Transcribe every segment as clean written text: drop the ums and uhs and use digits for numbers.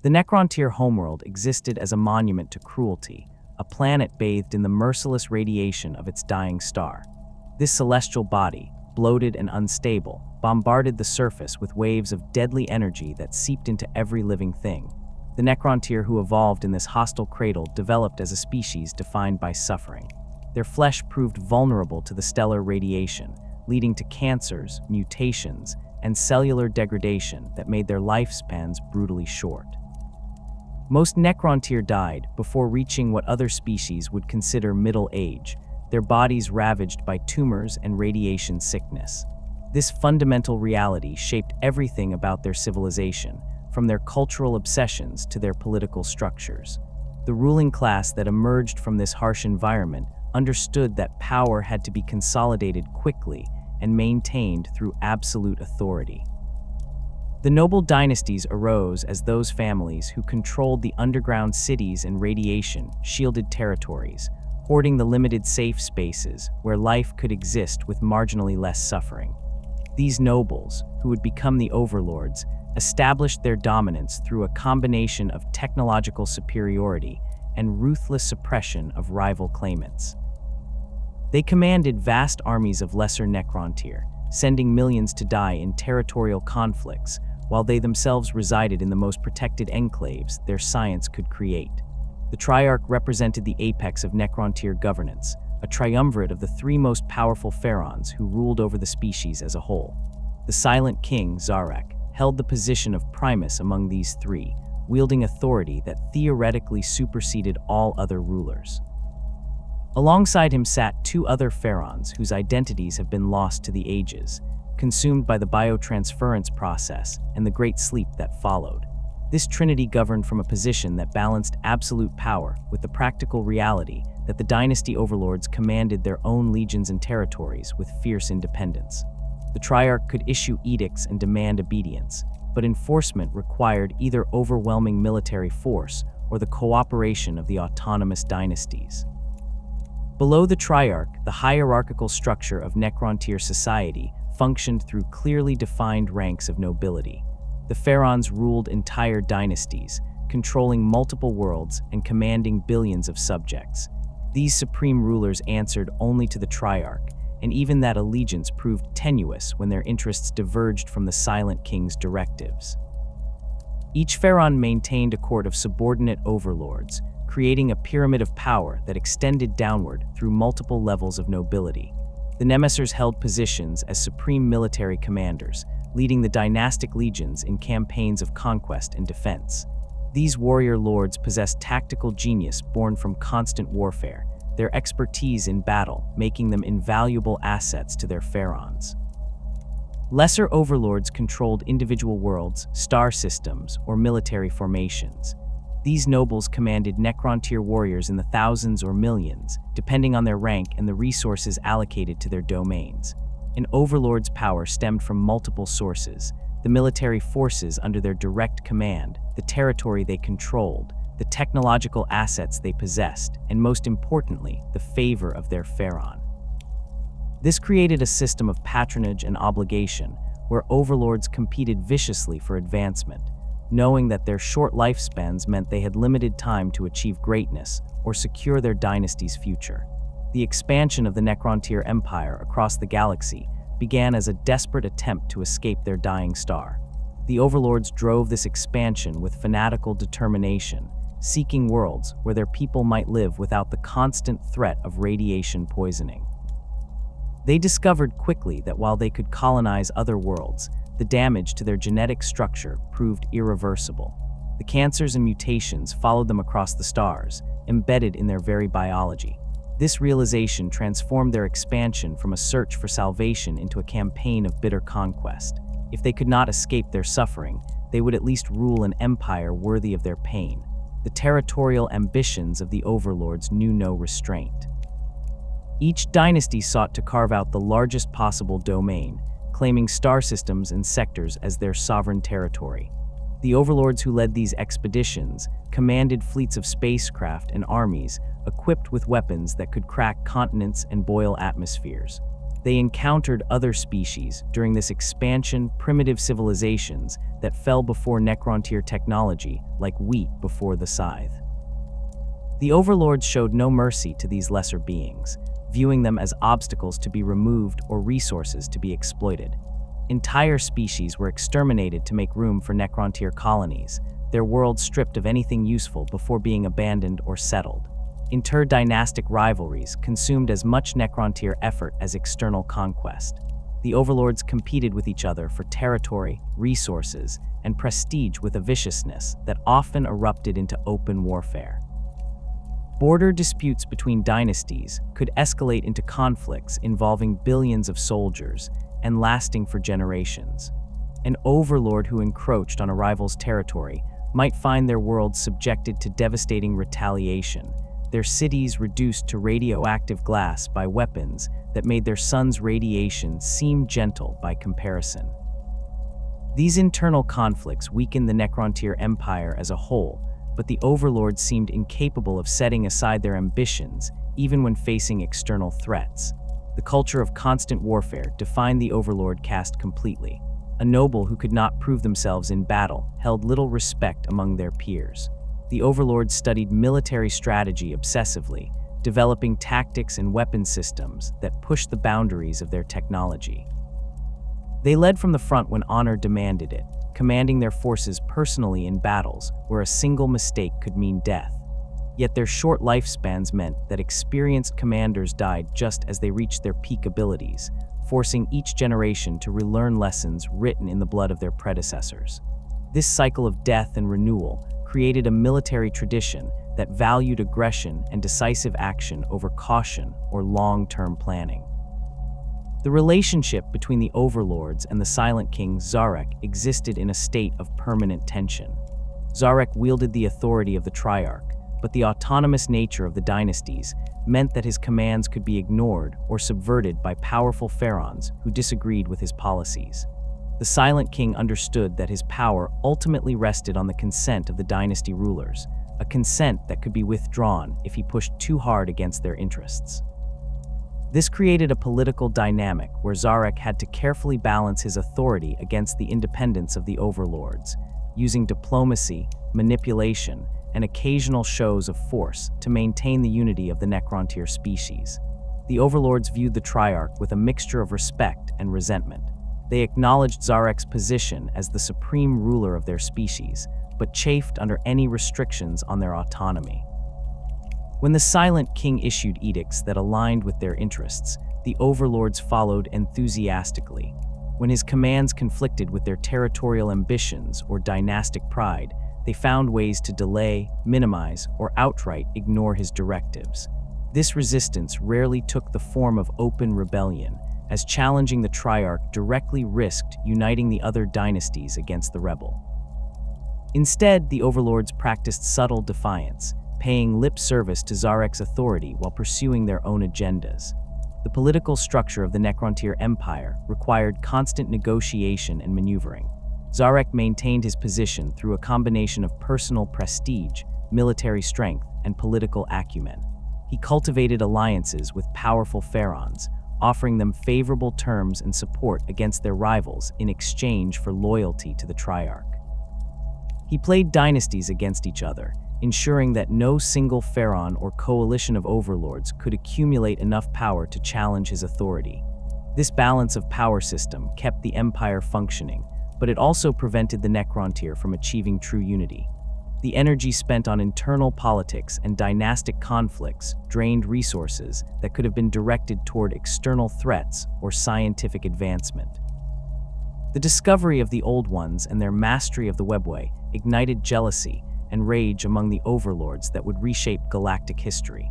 The Necron homeworld existed as a monument to cruelty, a planet bathed in the merciless radiation of its dying star. This celestial body, bloated and unstable, bombarded the surface with waves of deadly energy that seeped into every living thing. The Necron who evolved in this hostile cradle developed as a species defined by suffering. Their flesh proved vulnerable to the stellar radiation, leading to cancers, mutations, and cellular degradation that made their lifespans brutally short. Most Necron died before reaching what other species would consider middle age, their bodies ravaged by tumors and radiation sickness. This fundamental reality shaped everything about their civilization, from their cultural obsessions to their political structures. The ruling class that emerged from this harsh environment understood that power had to be consolidated quickly and maintained through absolute authority. The noble dynasties arose as those families who controlled the underground cities and radiation-shielded territories, hoarding the limited safe spaces where life could exist with marginally less suffering. These nobles, who would become the overlords, established their dominance through a combination of technological superiority and ruthless suppression of rival claimants. They commanded vast armies of lesser Necron, sending millions to die in territorial conflicts, while they themselves resided in the most protected enclaves their science could create. The Triarch represented the apex of Necron governance, a triumvirate of the three most powerful pharaohs who ruled over the species as a whole. The Silent King, Zarak, held the position of primus among these three, wielding authority that theoretically superseded all other rulers. Alongside him sat two other pharaohs whose identities have been lost to the ages, consumed by the biotransference process and the great sleep that followed. This trinity governed from a position that balanced absolute power with the practical reality that the dynasty overlords commanded their own legions and territories with fierce independence. The Triarch could issue edicts and demand obedience, but enforcement required either overwhelming military force or the cooperation of the autonomous dynasties. Below the Triarch, the hierarchical structure of Necron society functioned through clearly defined ranks of nobility. The pharaohs ruled entire dynasties, controlling multiple worlds and commanding billions of subjects. These supreme rulers answered only to the Triarch, and even that allegiance proved tenuous when their interests diverged from the Silent King's directives. Each pharaoh maintained a court of subordinate overlords, creating a pyramid of power that extended downward through multiple levels of nobility. The Nemesers held positions as supreme military commanders, leading the dynastic legions in campaigns of conquest and defense. These warrior lords possessed tactical genius born from constant warfare, their expertise in battle making them invaluable assets to their pharaohs. Lesser overlords controlled individual worlds, star systems, or military formations. These nobles commanded Necron warriors in the thousands or millions, depending on their rank and the resources allocated to their domains. An overlord's power stemmed from multiple sources: the military forces under their direct command, the territory they controlled, the technological assets they possessed, and most importantly, the favor of their pharaoh. This created a system of patronage and obligation where overlords competed viciously for advancement, knowing that their short lifespans meant they had limited time to achieve greatness or secure their dynasty's future. The expansion of the Necron Empire across the galaxy began as a desperate attempt to escape their dying star. The overlords drove this expansion with fanatical determination, seeking worlds where their people might live without the constant threat of radiation poisoning. They discovered quickly that while they could colonize other worlds, the damage to their genetic structure proved irreversible. The cancers and mutations followed them across the stars, embedded in their very biology. This realization transformed their expansion from a search for salvation into a campaign of bitter conquest. If they could not escape their suffering, they would at least rule an empire worthy of their pain. The territorial ambitions of the overlords knew no restraint. Each dynasty sought to carve out the largest possible domain, claiming star systems and sectors as their sovereign territory. The overlords who led these expeditions commanded fleets of spacecraft and armies equipped with weapons that could crack continents and boil atmospheres. They encountered other species during this expansion, primitive civilizations that fell before Necron-tier technology, like wheat before the scythe. The Overlords showed no mercy to these lesser beings, viewing them as obstacles to be removed or resources to be exploited. Entire species were exterminated to make room for Necron-tier colonies, their world stripped of anything useful before being abandoned or settled. Interdynastic rivalries consumed as much Necron-tier effort as external conquest. The Overlords competed with each other for territory, resources, and prestige with a viciousness that often erupted into open warfare. Border disputes between dynasties could escalate into conflicts involving billions of soldiers and lasting for generations. An overlord who encroached on a rival's territory might find their world subjected to devastating retaliation, their cities reduced to radioactive glass by weapons that made their sun's radiation seem gentle by comparison. These internal conflicts weakened the Necron-tier empire as a whole, but the Overlords seemed incapable of setting aside their ambitions, even when facing external threats. The culture of constant warfare defined the Overlord caste completely. A noble who could not prove themselves in battle held little respect among their peers. The Overlords studied military strategy obsessively, developing tactics and weapon systems that pushed the boundaries of their technology. They led from the front when honor demanded it, commanding their forces personally in battles where a single mistake could mean death. Yet their short lifespans meant that experienced commanders died just as they reached their peak abilities, forcing each generation to relearn lessons written in the blood of their predecessors. This cycle of death and renewal created a military tradition that valued aggression and decisive action over caution or long-term planning. The relationship between the Overlords and the Silent King Zarek existed in a state of permanent tension. Zarek wielded the authority of the Triarch, but the autonomous nature of the dynasties meant that his commands could be ignored or subverted by powerful pharaohs who disagreed with his policies. The Silent King understood that his power ultimately rested on the consent of the dynasty rulers, a consent that could be withdrawn if he pushed too hard against their interests. This created a political dynamic where Zarek had to carefully balance his authority against the independence of the Overlords, using diplomacy, manipulation, and occasional shows of force to maintain the unity of the Necron-tier species. The Overlords viewed the Triarch with a mixture of respect and resentment. They acknowledged Zarek's position as the supreme ruler of their species, but chafed under any restrictions on their autonomy. When the Silent King issued edicts that aligned with their interests, the Overlords followed enthusiastically. When his commands conflicted with their territorial ambitions or dynastic pride, they found ways to delay, minimize, or outright ignore his directives. This resistance rarely took the form of open rebellion, as challenging the Triarch directly risked uniting the other dynasties against the rebel. Instead, the Overlords practiced subtle defiance, paying lip service to Zarek's authority while pursuing their own agendas. The political structure of the Necron-tier empire required constant negotiation and maneuvering. Zarek maintained his position through a combination of personal prestige, military strength, and political acumen. He cultivated alliances with powerful pharaohs, offering them favorable terms and support against their rivals in exchange for loyalty to the Triarch. He played dynasties against each other, ensuring that no single pharaoh or coalition of overlords could accumulate enough power to challenge his authority. This balance of power system kept the empire functioning, but it also prevented the Necron-tier from achieving true unity. The energy spent on internal politics and dynastic conflicts drained resources that could have been directed toward external threats or scientific advancement. The discovery of the Old Ones and their mastery of the webway ignited jealousy and rage among the overlords that would reshape galactic history.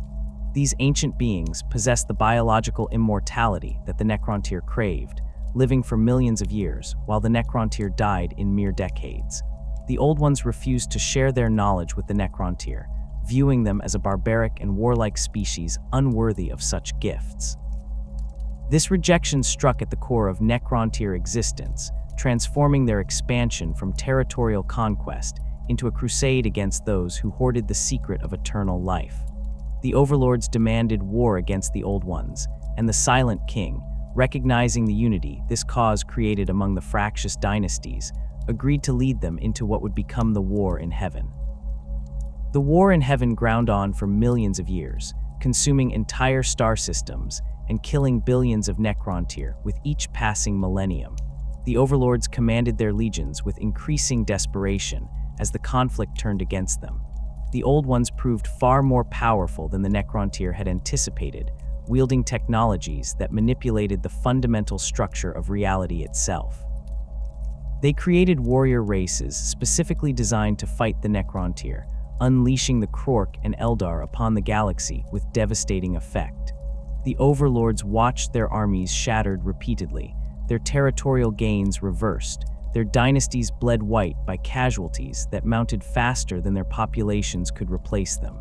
These ancient beings possessed the biological immortality that the Necron-tier craved, living for millions of years, while the Necron-tier died in mere decades. The Old Ones refused to share their knowledge with the Necron-tier, viewing them as a barbaric and warlike species unworthy of such gifts. This rejection struck at the core of Necron-tier existence, transforming their expansion from territorial conquest into a crusade against those who hoarded the secret of eternal life. The overlords demanded war against the Old Ones, and the Silent King, Recognizing the unity this cause created among the fractious dynasties, agreed to lead them into what would become the War in Heaven. The War in Heaven ground on for millions of years, consuming entire star systems and killing billions of Necron with each passing millennium. The Overlords commanded their legions with increasing desperation as the conflict turned against them. The Old Ones proved far more powerful than the Necron had anticipated, wielding technologies that manipulated the fundamental structure of reality itself. They created warrior races specifically designed to fight the Necron, unleashing the Krork and Eldar upon the galaxy with devastating effect. The Overlords watched their armies shattered repeatedly, their territorial gains reversed, their dynasties bled white by casualties that mounted faster than their populations could replace them.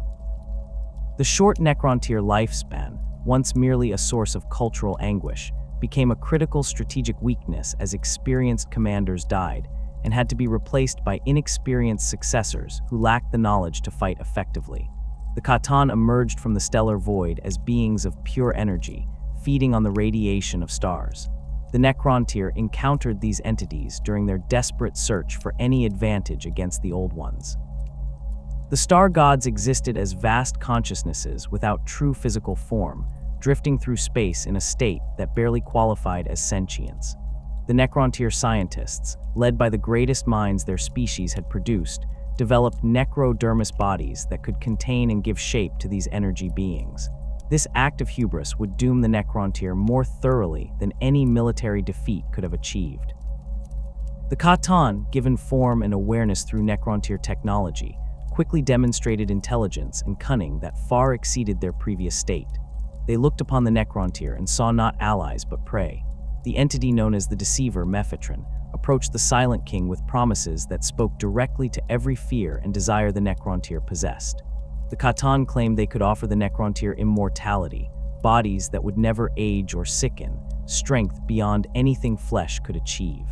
The short Necron lifespan, once merely a source of cultural anguish, became a critical strategic weakness as experienced commanders died and had to be replaced by inexperienced successors who lacked the knowledge to fight effectively. The Khatan emerged from the stellar void as beings of pure energy, feeding on the radiation of stars. The Necron encountered these entities during their desperate search for any advantage against the Old Ones. The star gods existed as vast consciousnesses without true physical form, drifting through space in a state that barely qualified as sentience. The Necron scientists, led by the greatest minds their species had produced, developed necrodermis bodies that could contain and give shape to these energy beings. This act of hubris would doom the Necron more thoroughly than any military defeat could have achieved. The Khatan, given form and awareness through Necron technology, quickly demonstrated intelligence and cunning that far exceeded their previous state. They looked upon the Necron and saw not allies but prey. The entity known as the Deceiver Mephitrun approached the Silent King with promises that spoke directly to every fear and desire the Necron possessed. The Khatan claimed they could offer the Necron immortality, bodies that would never age or sicken, strength beyond anything flesh could achieve.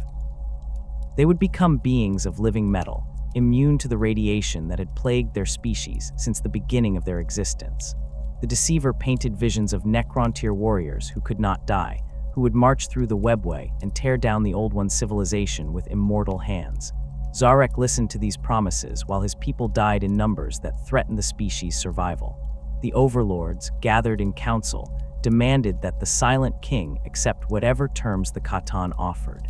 They would become beings of living metal, immune to the radiation that had plagued their species since the beginning of their existence. The Deceiver painted visions of Necron warriors who could not die, who would march through the webway and tear down the Old One's civilization with immortal hands. Zarek listened to these promises while his people died in numbers that threatened the species' survival. The Overlords, gathered in council, demanded that the Silent King accept whatever terms the Khatan offered.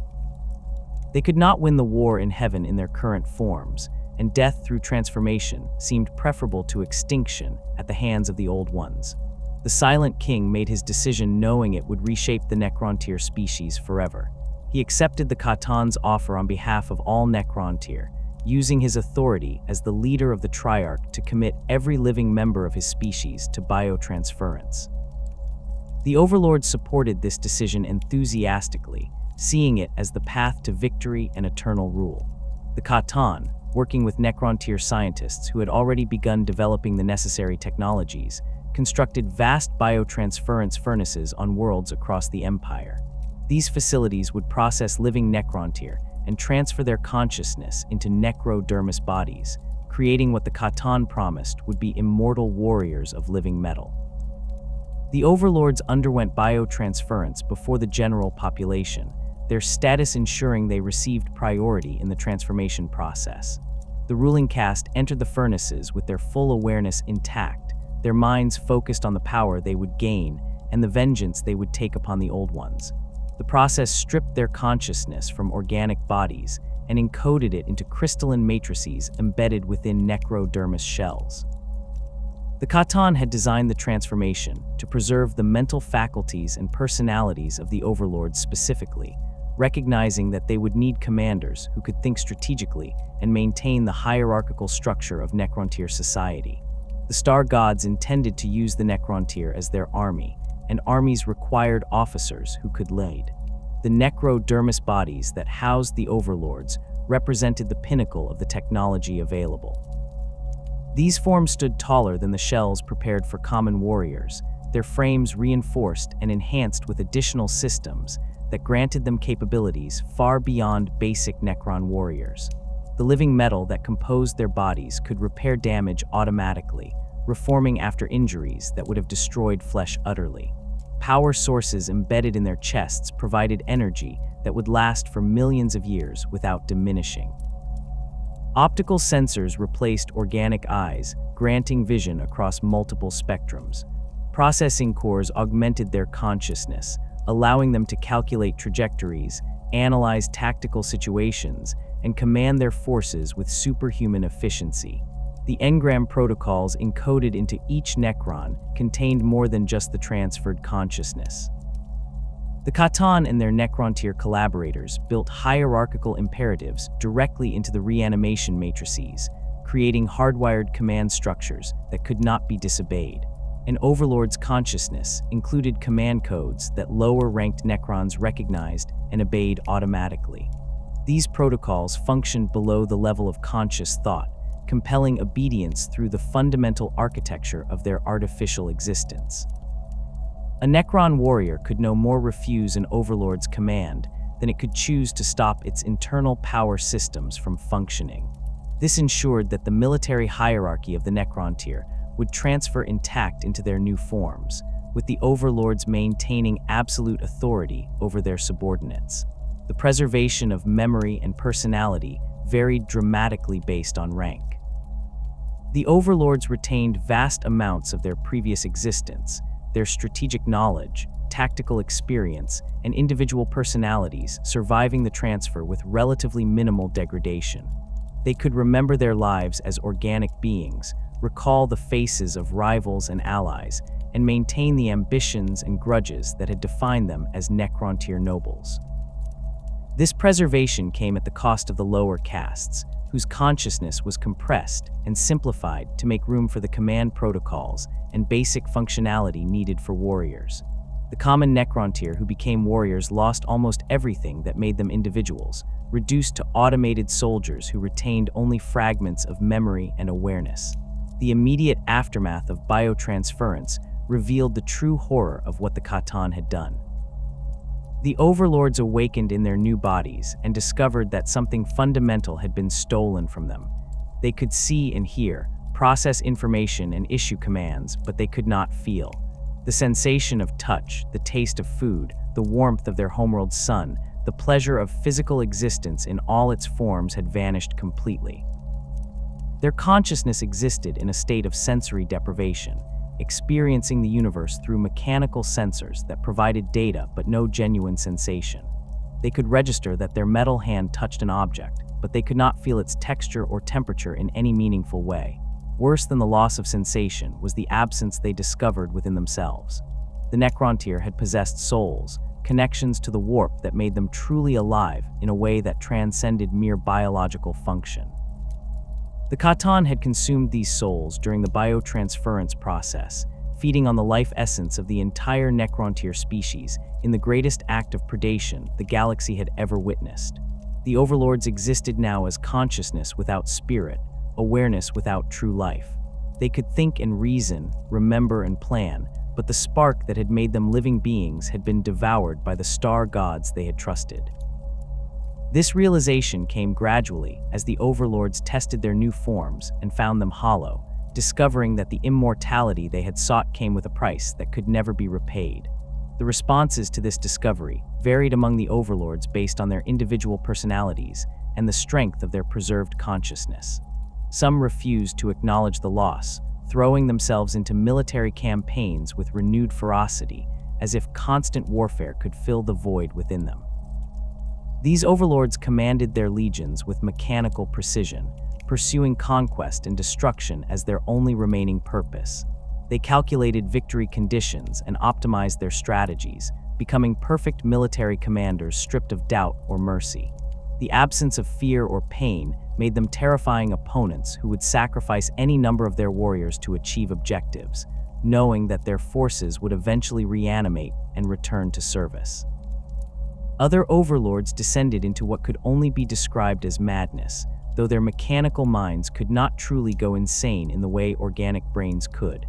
They could not win the war in heaven in their current forms, and death through transformation seemed preferable to extinction at the hands of the Old Ones. The Silent King made his decision knowing it would reshape the Necron species forever. He accepted the Khatan's offer on behalf of all Necron, using his authority as the leader of the Triarch to commit every living member of his species to biotransference. The Overlord supported this decision enthusiastically, seeing it as the path to victory and eternal rule. The Khatan, working with Necron scientists who had already begun developing the necessary technologies, constructed vast biotransference furnaces on worlds across the Empire. These facilities would process living Necron and transfer their consciousness into necrodermis bodies, creating what the Khatan promised would be immortal warriors of living metal. The Overlords underwent biotransference before the general population, their status ensuring they received priority in the transformation process. The ruling caste entered the furnaces with their full awareness intact, their minds focused on the power they would gain and the vengeance they would take upon the Old Ones. The process stripped their consciousness from organic bodies and encoded it into crystalline matrices embedded within necrodermis shells. The Khatan had designed the transformation to preserve the mental faculties and personalities of the Overlords specifically, recognizing that they would need commanders who could think strategically and maintain the hierarchical structure of Necron society. The Star Gods intended to use the Necron as their army, and armies required officers who could lead. The necrodermis bodies that housed the Overlords represented the pinnacle of the technology available. These forms stood taller than the shells prepared for common warriors, their frames reinforced and enhanced with additional systems that granted them capabilities far beyond basic Necron warriors. The living metal that composed their bodies could repair damage automatically, reforming after injuries that would have destroyed flesh utterly. Power sources embedded in their chests provided energy that would last for millions of years without diminishing. Optical sensors replaced organic eyes, granting vision across multiple spectrums. Processing cores augmented their consciousness, allowing them to calculate trajectories, analyze tactical situations, and command their forces with superhuman efficiency. The engram protocols encoded into each Necron contained more than just the transferred consciousness. The Catan and their Necron-tier collaborators built hierarchical imperatives directly into the reanimation matrices, creating hardwired command structures that could not be disobeyed. An Overlord's consciousness included command codes that lower-ranked Necrons recognized and obeyed automatically. These protocols functioned below the level of conscious thought, compelling obedience through the fundamental architecture of their artificial existence. A Necron warrior could no more refuse an Overlord's command than it could choose to stop its internal power systems from functioning. This ensured that the military hierarchy of the Necron tier would transfer intact into their new forms, with the Overlords maintaining absolute authority over their subordinates. The preservation of memory and personality varied dramatically based on rank. The Overlords retained vast amounts of their previous existence, their strategic knowledge, tactical experience, and individual personalities surviving the transfer with relatively minimal degradation. They could remember their lives as organic beings, recall the faces of rivals and allies, and maintain the ambitions and grudges that had defined them as Necron-tier nobles. This preservation came at the cost of the lower castes, whose consciousness was compressed and simplified to make room for the command protocols and basic functionality needed for warriors. The common Necron tier who became warriors lost almost everything that made them individuals, reduced to automated soldiers who retained only fragments of memory and awareness. The immediate aftermath of biotransference revealed the true horror of what the Catan had done. The Overlords awakened in their new bodies and discovered that something fundamental had been stolen from them. They could see and hear, process information and issue commands, but they could not feel. The sensation of touch, the taste of food, the warmth of their homeworld sun, the pleasure of physical existence in all its forms had vanished completely. Their consciousness existed in a state of sensory deprivation, experiencing the universe through mechanical sensors that provided data but no genuine sensation. They could register that their metal hand touched an object, but they could not feel its texture or temperature in any meaningful way. Worse than the loss of sensation was the absence they discovered within themselves. The Necron tier had possessed souls, connections to the warp that made them truly alive in a way that transcended mere biological function. The Catan had consumed these souls during the biotransference process, feeding on the life essence of the entire Necron tier species in the greatest act of predation the galaxy had ever witnessed. The Overlords existed now as consciousness without spirit, awareness without true life. They could think and reason, remember and plan, but the spark that had made them living beings had been devoured by the star gods they had trusted. This realization came gradually as the Overlords tested their new forms and found them hollow, discovering that the immortality they had sought came with a price that could never be repaid. The responses to this discovery varied among the Overlords based on their individual personalities and the strength of their preserved consciousness. Some refused to acknowledge the loss, throwing themselves into military campaigns with renewed ferocity, as if constant warfare could fill the void within them. These Overlords commanded their legions with mechanical precision, pursuing conquest and destruction as their only remaining purpose. They calculated victory conditions and optimized their strategies, becoming perfect military commanders stripped of doubt or mercy. The absence of fear or pain made them terrifying opponents who would sacrifice any number of their warriors to achieve objectives, knowing that their forces would eventually reanimate and return to service. Other Overlords descended into what could only be described as madness, though their mechanical minds could not truly go insane in the way organic brains could.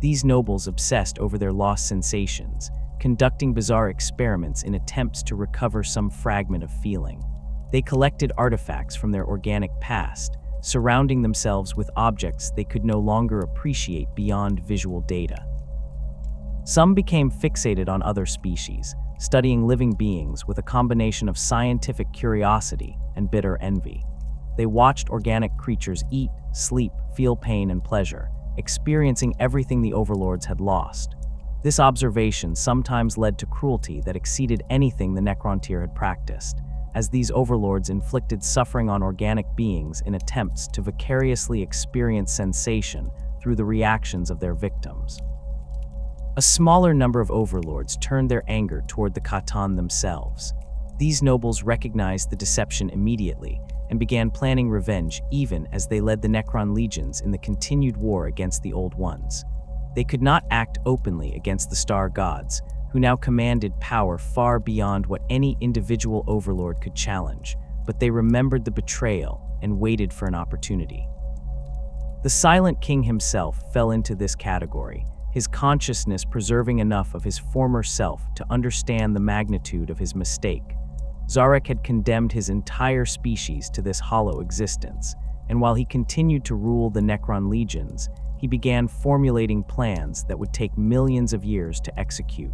These nobles obsessed over their lost sensations, conducting bizarre experiments in attempts to recover some fragment of feeling. They collected artifacts from their organic past, surrounding themselves with objects they could no longer appreciate beyond visual data. Some became fixated on other species, studying living beings with a combination of scientific curiosity and bitter envy. They watched organic creatures eat, sleep, feel pain and pleasure, experiencing everything the overlords had lost. This observation sometimes led to cruelty that exceeded anything the Necrontyr had practiced, as these overlords inflicted suffering on organic beings in attempts to vicariously experience sensation through the reactions of their victims. A smaller number of overlords turned their anger toward the Khatan themselves. These nobles recognized the deception immediately and began planning revenge even as they led the Necron legions in the continued war against the Old Ones. They could not act openly against the Star Gods, who now commanded power far beyond what any individual overlord could challenge, but they remembered the betrayal and waited for an opportunity. The Silent King himself fell into this category, his consciousness preserving enough of his former self to understand the magnitude of his mistake. Zarek had condemned his entire species to this hollow existence, and while he continued to rule the Necron legions, he began formulating plans that would take millions of years to execute.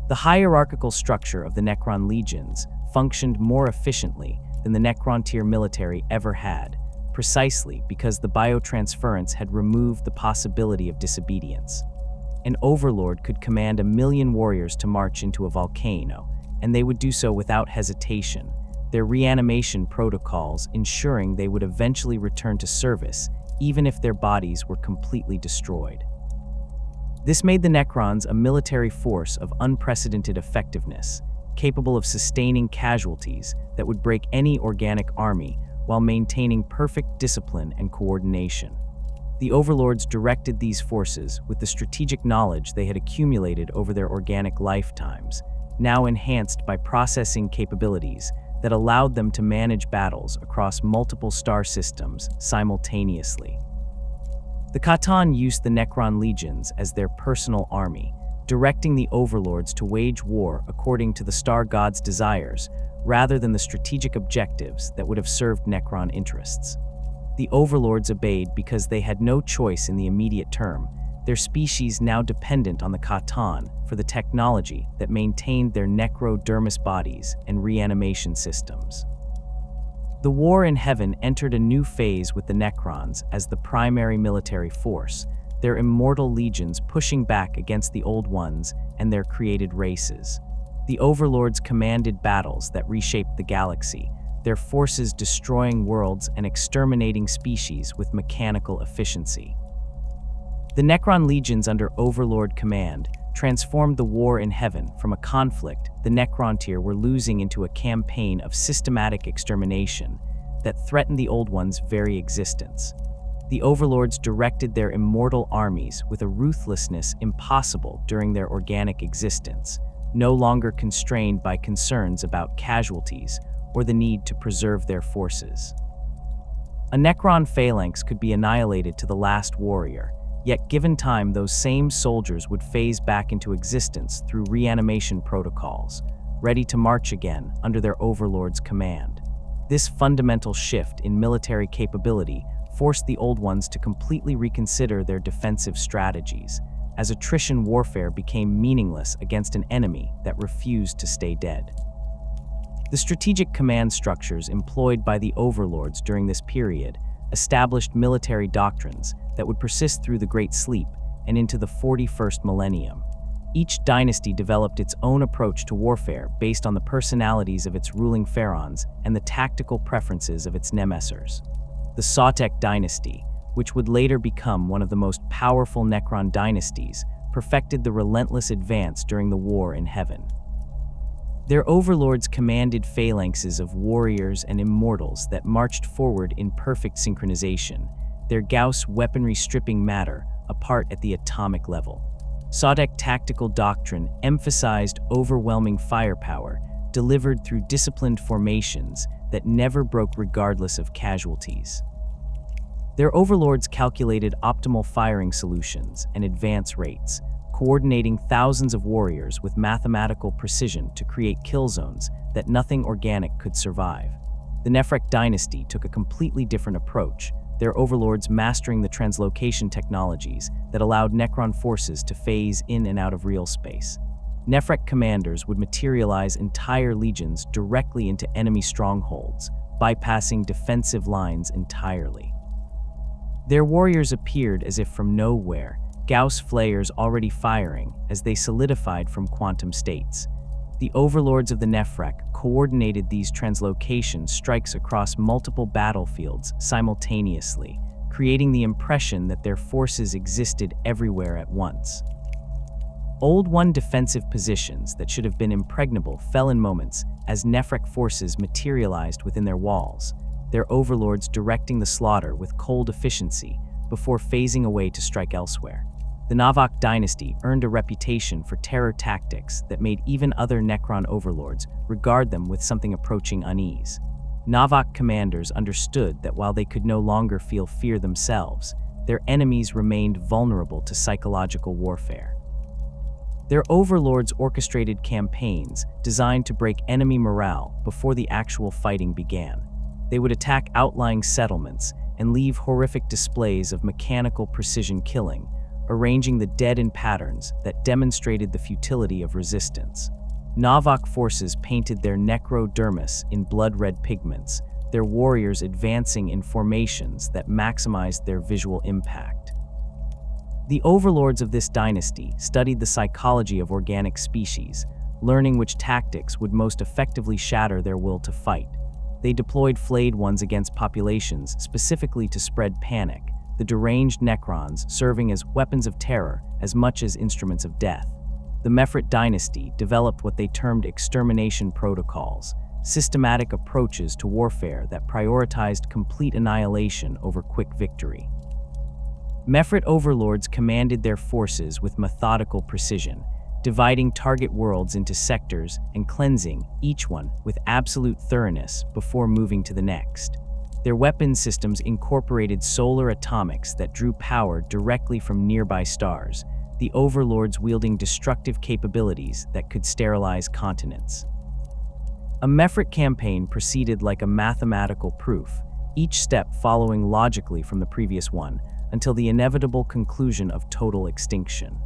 The hierarchical structure of the Necron legions functioned more efficiently than the Necrontyr military ever had, precisely because the biotransference had removed the possibility of disobedience. An overlord could command 1,000,000 warriors to march into a volcano, and they would do so without hesitation, their reanimation protocols ensuring they would eventually return to service even if their bodies were completely destroyed. This made the Necrons a military force of unprecedented effectiveness, capable of sustaining casualties that would break any organic army while maintaining perfect discipline and coordination. The overlords directed these forces with the strategic knowledge they had accumulated over their organic lifetimes, now enhanced by processing capabilities that allowed them to manage battles across multiple star systems simultaneously. The Khatan used the Necron legions as their personal army, directing the overlords to wage war according to the Star God's desires, rather than the strategic objectives that would have served Necron interests. The overlords obeyed because they had no choice in the immediate term, their species now dependent on the Khatan for the technology that maintained their necrodermis bodies and reanimation systems. The war in heaven entered a new phase with the Necrons as the primary military force, their immortal legions pushing back against the Old Ones and their created races. The overlords commanded battles that reshaped the galaxy, their forces destroying worlds and exterminating species with mechanical efficiency. The Necron legions under Overlord command transformed the war in heaven from a conflict the Necrontyr were losing into a campaign of systematic extermination that threatened the Old One's very existence. The Overlords directed their immortal armies with a ruthlessness impossible during their organic existence, no longer constrained by concerns about casualties or the need to preserve their forces. A Necron phalanx could be annihilated to the last warrior, yet given time those same soldiers would phase back into existence through reanimation protocols, ready to march again under their overlord's command. This fundamental shift in military capability forced the Old Ones to completely reconsider their defensive strategies, as attrition warfare became meaningless against an enemy that refused to stay dead. The strategic command structures employed by the overlords during this period established military doctrines that would persist through the Great Sleep and into the 41st millennium. Each dynasty developed its own approach to warfare based on the personalities of its ruling pharaohs and the tactical preferences of its nemessers. The Sautek dynasty, which would later become one of the most powerful Necron dynasties, perfected the relentless advance during the war in heaven. Their overlords commanded phalanxes of warriors and immortals that marched forward in perfect synchronization, their Gauss weaponry stripping matter apart at the atomic level. Sautek tactical doctrine emphasized overwhelming firepower delivered through disciplined formations that never broke regardless of casualties. Their overlords calculated optimal firing solutions and advance rates, coordinating thousands of warriors with mathematical precision to create kill zones that nothing organic could survive. The Nephrek dynasty took a completely different approach, their overlords mastering the translocation technologies that allowed Necron forces to phase in and out of real space. Nephrek commanders would materialize entire legions directly into enemy strongholds, bypassing defensive lines entirely. Their warriors appeared as if from nowhere, Gauss flares already firing as they solidified from quantum states. The overlords of the Nephrek coordinated these translocation strikes across multiple battlefields simultaneously, creating the impression that their forces existed everywhere at once. Old One defensive positions that should have been impregnable fell in moments as Nephrek forces materialized within their walls, their overlords directing the slaughter with cold efficiency before phasing away to strike elsewhere. The Navak dynasty earned a reputation for terror tactics that made even other Necron overlords regard them with something approaching unease. Navak commanders understood that while they could no longer feel fear themselves, their enemies remained vulnerable to psychological warfare. Their overlords orchestrated campaigns designed to break enemy morale before the actual fighting began. They would attack outlying settlements and leave horrific displays of mechanical precision killing, arranging the dead in patterns that demonstrated the futility of resistance. Navak forces painted their necrodermis in blood-red pigments, their warriors advancing in formations that maximized their visual impact. The overlords of this dynasty studied the psychology of organic species, learning which tactics would most effectively shatter their will to fight. They deployed flayed ones against populations specifically to spread panic, the deranged Necrons serving as weapons of terror as much as instruments of death. The Mephrit dynasty developed what they termed extermination protocols, systematic approaches to warfare that prioritized complete annihilation over quick victory. Mephrit overlords commanded their forces with methodical precision, dividing target worlds into sectors and cleansing each one with absolute thoroughness before moving to the next. Their weapon systems incorporated solar atomics that drew power directly from nearby stars, the overlords wielding destructive capabilities that could sterilize continents. A Mephrit campaign proceeded like a mathematical proof, each step following logically from the previous one, until the inevitable conclusion of total extinction.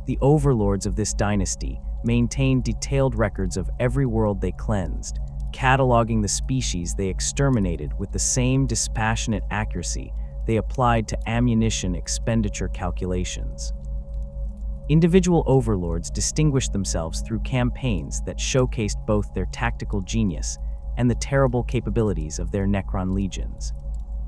The overlords of this dynasty maintained detailed records of every world they cleansed, cataloging the species they exterminated with the same dispassionate accuracy they applied to ammunition expenditure calculations. Individual overlords distinguished themselves through campaigns that showcased both their tactical genius and the terrible capabilities of their Necron legions.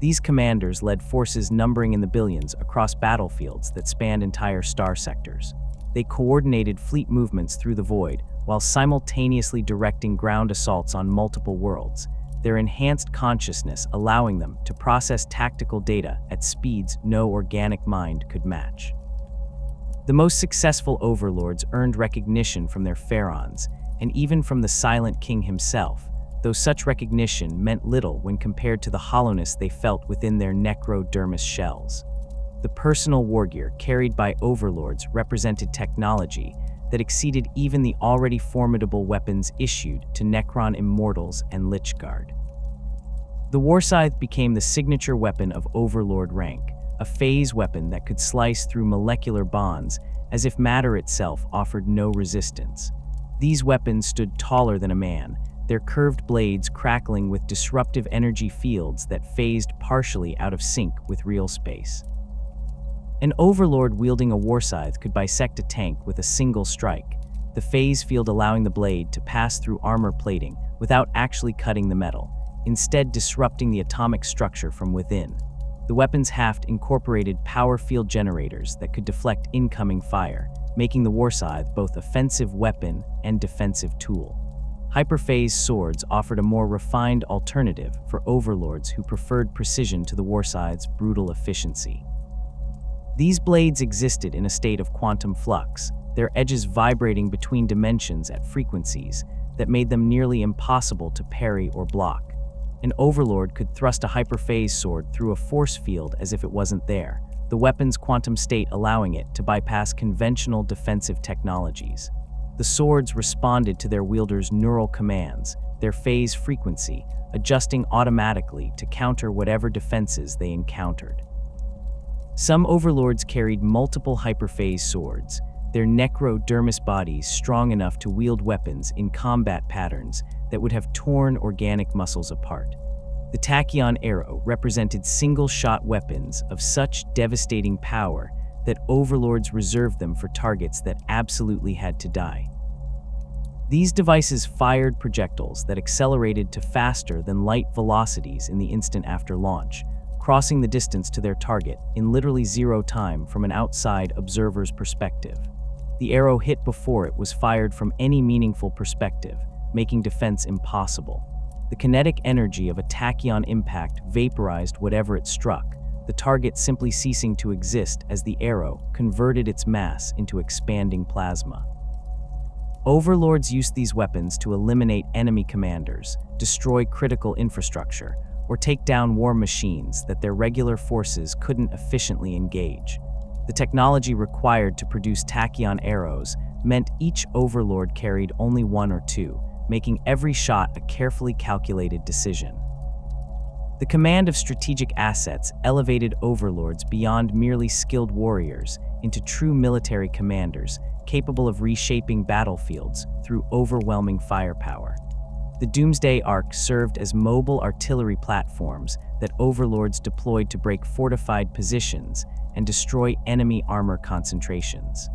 These commanders led forces numbering in the billions across battlefields that spanned entire star sectors. They coordinated fleet movements through the void while simultaneously directing ground assaults on multiple worlds, their enhanced consciousness allowing them to process tactical data at speeds no organic mind could match. The most successful overlords earned recognition from their pharaons, and even from the Silent King himself, though such recognition meant little when compared to the hollowness they felt within their necrodermis shells. The personal wargear carried by overlords represented technology that exceeded even the already formidable weapons issued to Necron immortals and Lichguard. The warscythe became the signature weapon of overlord rank, a phase weapon that could slice through molecular bonds as if matter itself offered no resistance. These weapons stood taller than a man, their curved blades crackling with disruptive energy fields that phased partially out of sync with real space. An overlord wielding a warscythe could bisect a tank with a single strike, the phase field allowing the blade to pass through armor plating without actually cutting the metal, instead disrupting the atomic structure from within. The weapon's haft incorporated power field generators that could deflect incoming fire, making the warscythe both offensive weapon and defensive tool. Hyperphase swords offered a more refined alternative for overlords who preferred precision to the warscythe's brutal efficiency. These blades existed in a state of quantum flux, their edges vibrating between dimensions at frequencies that made them nearly impossible to parry or block. An overlord could thrust a hyperphase sword through a force field as if it wasn't there, the weapon's quantum state allowing it to bypass conventional defensive technologies. The swords responded to their wielders' neural commands, their phase frequency, adjusting automatically to counter whatever defenses they encountered. Some overlords carried multiple hyperphase swords, their necrodermis bodies strong enough to wield weapons in combat patterns that would have torn organic muscles apart. The tachyon arrow represented single-shot weapons of such devastating power that overlords reserved them for targets that absolutely had to die. These devices fired projectiles that accelerated to faster than light velocities in the instant after launch, crossing the distance to their target in literally zero time from an outside observer's perspective. The arrow hit before it was fired from any meaningful perspective, making defense impossible. The kinetic energy of a tachyon impact vaporized whatever it struck, the target simply ceasing to exist as the arrow converted its mass into expanding plasma. Overlords used these weapons to eliminate enemy commanders, destroy critical infrastructure, or take down war machines that their regular forces couldn't efficiently engage. The technology required to produce tachyon arrows meant each overlord carried only one or two, making every shot a carefully calculated decision. The command of strategic assets elevated overlords beyond merely skilled warriors into true military commanders, capable of reshaping battlefields through overwhelming firepower. The Doomsday Arc served as mobile artillery platforms that overlords deployed to break fortified positions and destroy enemy armor concentrations.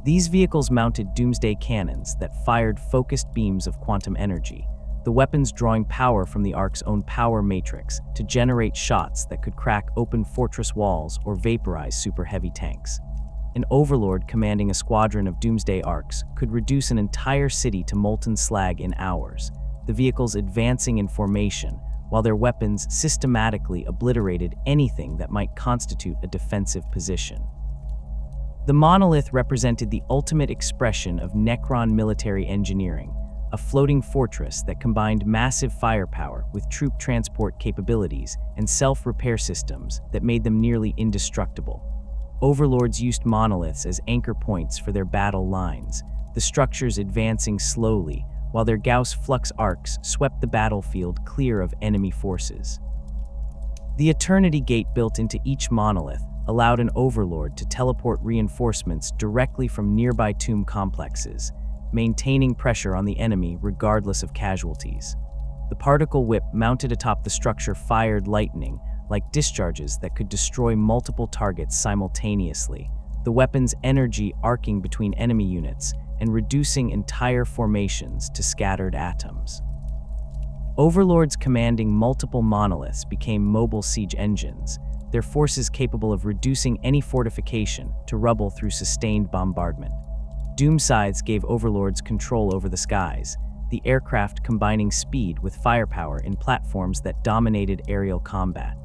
These vehicles mounted Doomsday cannons that fired focused beams of quantum energy, the weapons drawing power from the Ark's own power matrix to generate shots that could crack open fortress walls or vaporize super heavy tanks. An overlord commanding a squadron of Doomsday Arcs could reduce an entire city to molten slag in hours, the vehicles advancing in formation, while their weapons systematically obliterated anything that might constitute a defensive position. The monolith represented the ultimate expression of Necron military engineering, a floating fortress that combined massive firepower with troop transport capabilities and self-repair systems that made them nearly indestructible. Overlords used monoliths as anchor points for their battle lines, the structures advancing slowly, while their Gauss flux arcs swept the battlefield clear of enemy forces. The Eternity Gate built into each monolith allowed an overlord to teleport reinforcements directly from nearby tomb complexes, maintaining pressure on the enemy regardless of casualties. The particle whip mounted atop the structure fired lightning, like discharges that could destroy multiple targets simultaneously, the weapon's energy arcing between enemy units and reducing entire formations to scattered atoms. Overlords commanding multiple monoliths became mobile siege engines, their forces capable of reducing any fortification to rubble through sustained bombardment. Doom Scythes gave overlords control over the skies, the aircraft combining speed with firepower in platforms that dominated aerial combat.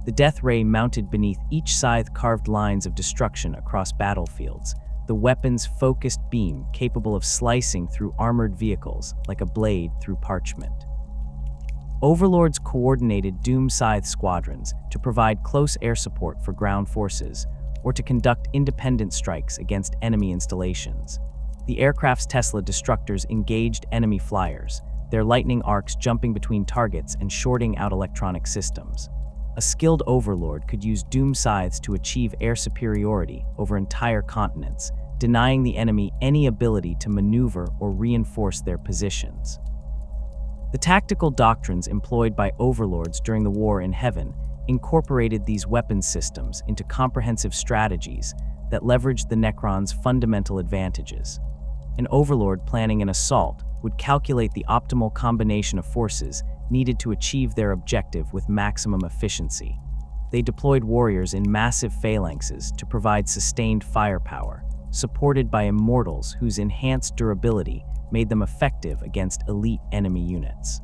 The death ray mounted beneath each scythe carved lines of destruction across battlefields, the weapon's focused beam capable of slicing through armored vehicles like a blade through parchment. Overlords coordinated Doom Scythe squadrons to provide close air support for ground forces, or to conduct independent strikes against enemy installations. The aircraft's Tesla destructors engaged enemy flyers, their lightning arcs jumping between targets and shorting out electronic systems. A skilled overlord could use Doom Scythes to achieve air superiority over entire continents, denying the enemy any ability to maneuver or reinforce their positions. The tactical doctrines employed by overlords during the War in Heaven incorporated these weapons systems into comprehensive strategies that leveraged the Necron's fundamental advantages. An overlord planning an assault would calculate the optimal combination of forces needed to achieve their objective with maximum efficiency. They deployed warriors in massive phalanxes to provide sustained firepower, supported by immortals whose enhanced durability made them effective against elite enemy units.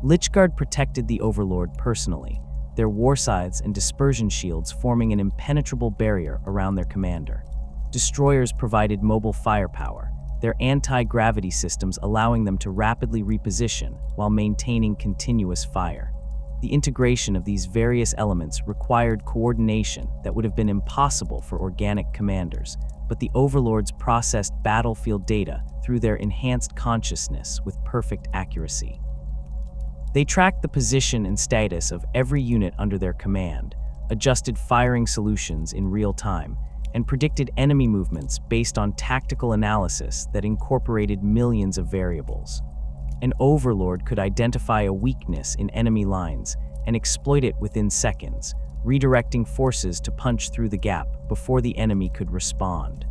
Lychguard protected the overlord personally, their war scythes and dispersion shields forming an impenetrable barrier around their commander. Destroyers provided mobile firepower, their anti-gravity systems allowing them to rapidly reposition while maintaining continuous fire. The integration of these various elements required coordination that would have been impossible for organic commanders, but the Overlords processed battlefield data through their enhanced consciousness with perfect accuracy. They tracked the position and status of every unit under their command, adjusted firing solutions in real time, and predicted enemy movements based on tactical analysis that incorporated millions of variables. An Overlord could identify a weakness in enemy lines and exploit it within seconds, redirecting forces to punch through the gap before the enemy could respond.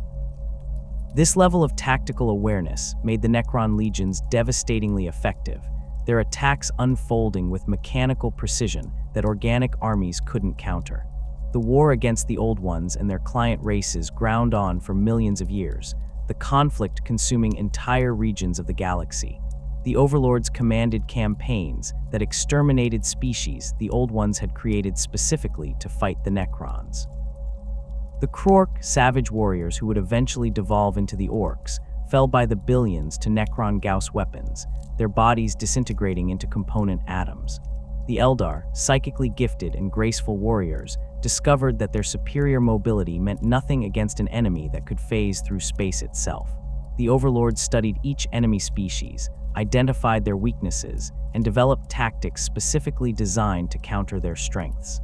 This level of tactical awareness made the Necron legions devastatingly effective, their attacks unfolding with mechanical precision that organic armies couldn't counter. The war against the Old Ones and their client races ground on for millions of years, the conflict consuming entire regions of the galaxy. The Overlords commanded campaigns that exterminated species the Old Ones had created specifically to fight the Necrons. The Krork, savage warriors who would eventually devolve into the Orcs, fell by the billions to Necron Gauss weapons, their bodies disintegrating into component atoms. The Eldar, psychically gifted and graceful warriors, discovered that their superior mobility meant nothing against an enemy that could phase through space itself. The Overlords studied each enemy species, identified their weaknesses, and developed tactics specifically designed to counter their strengths.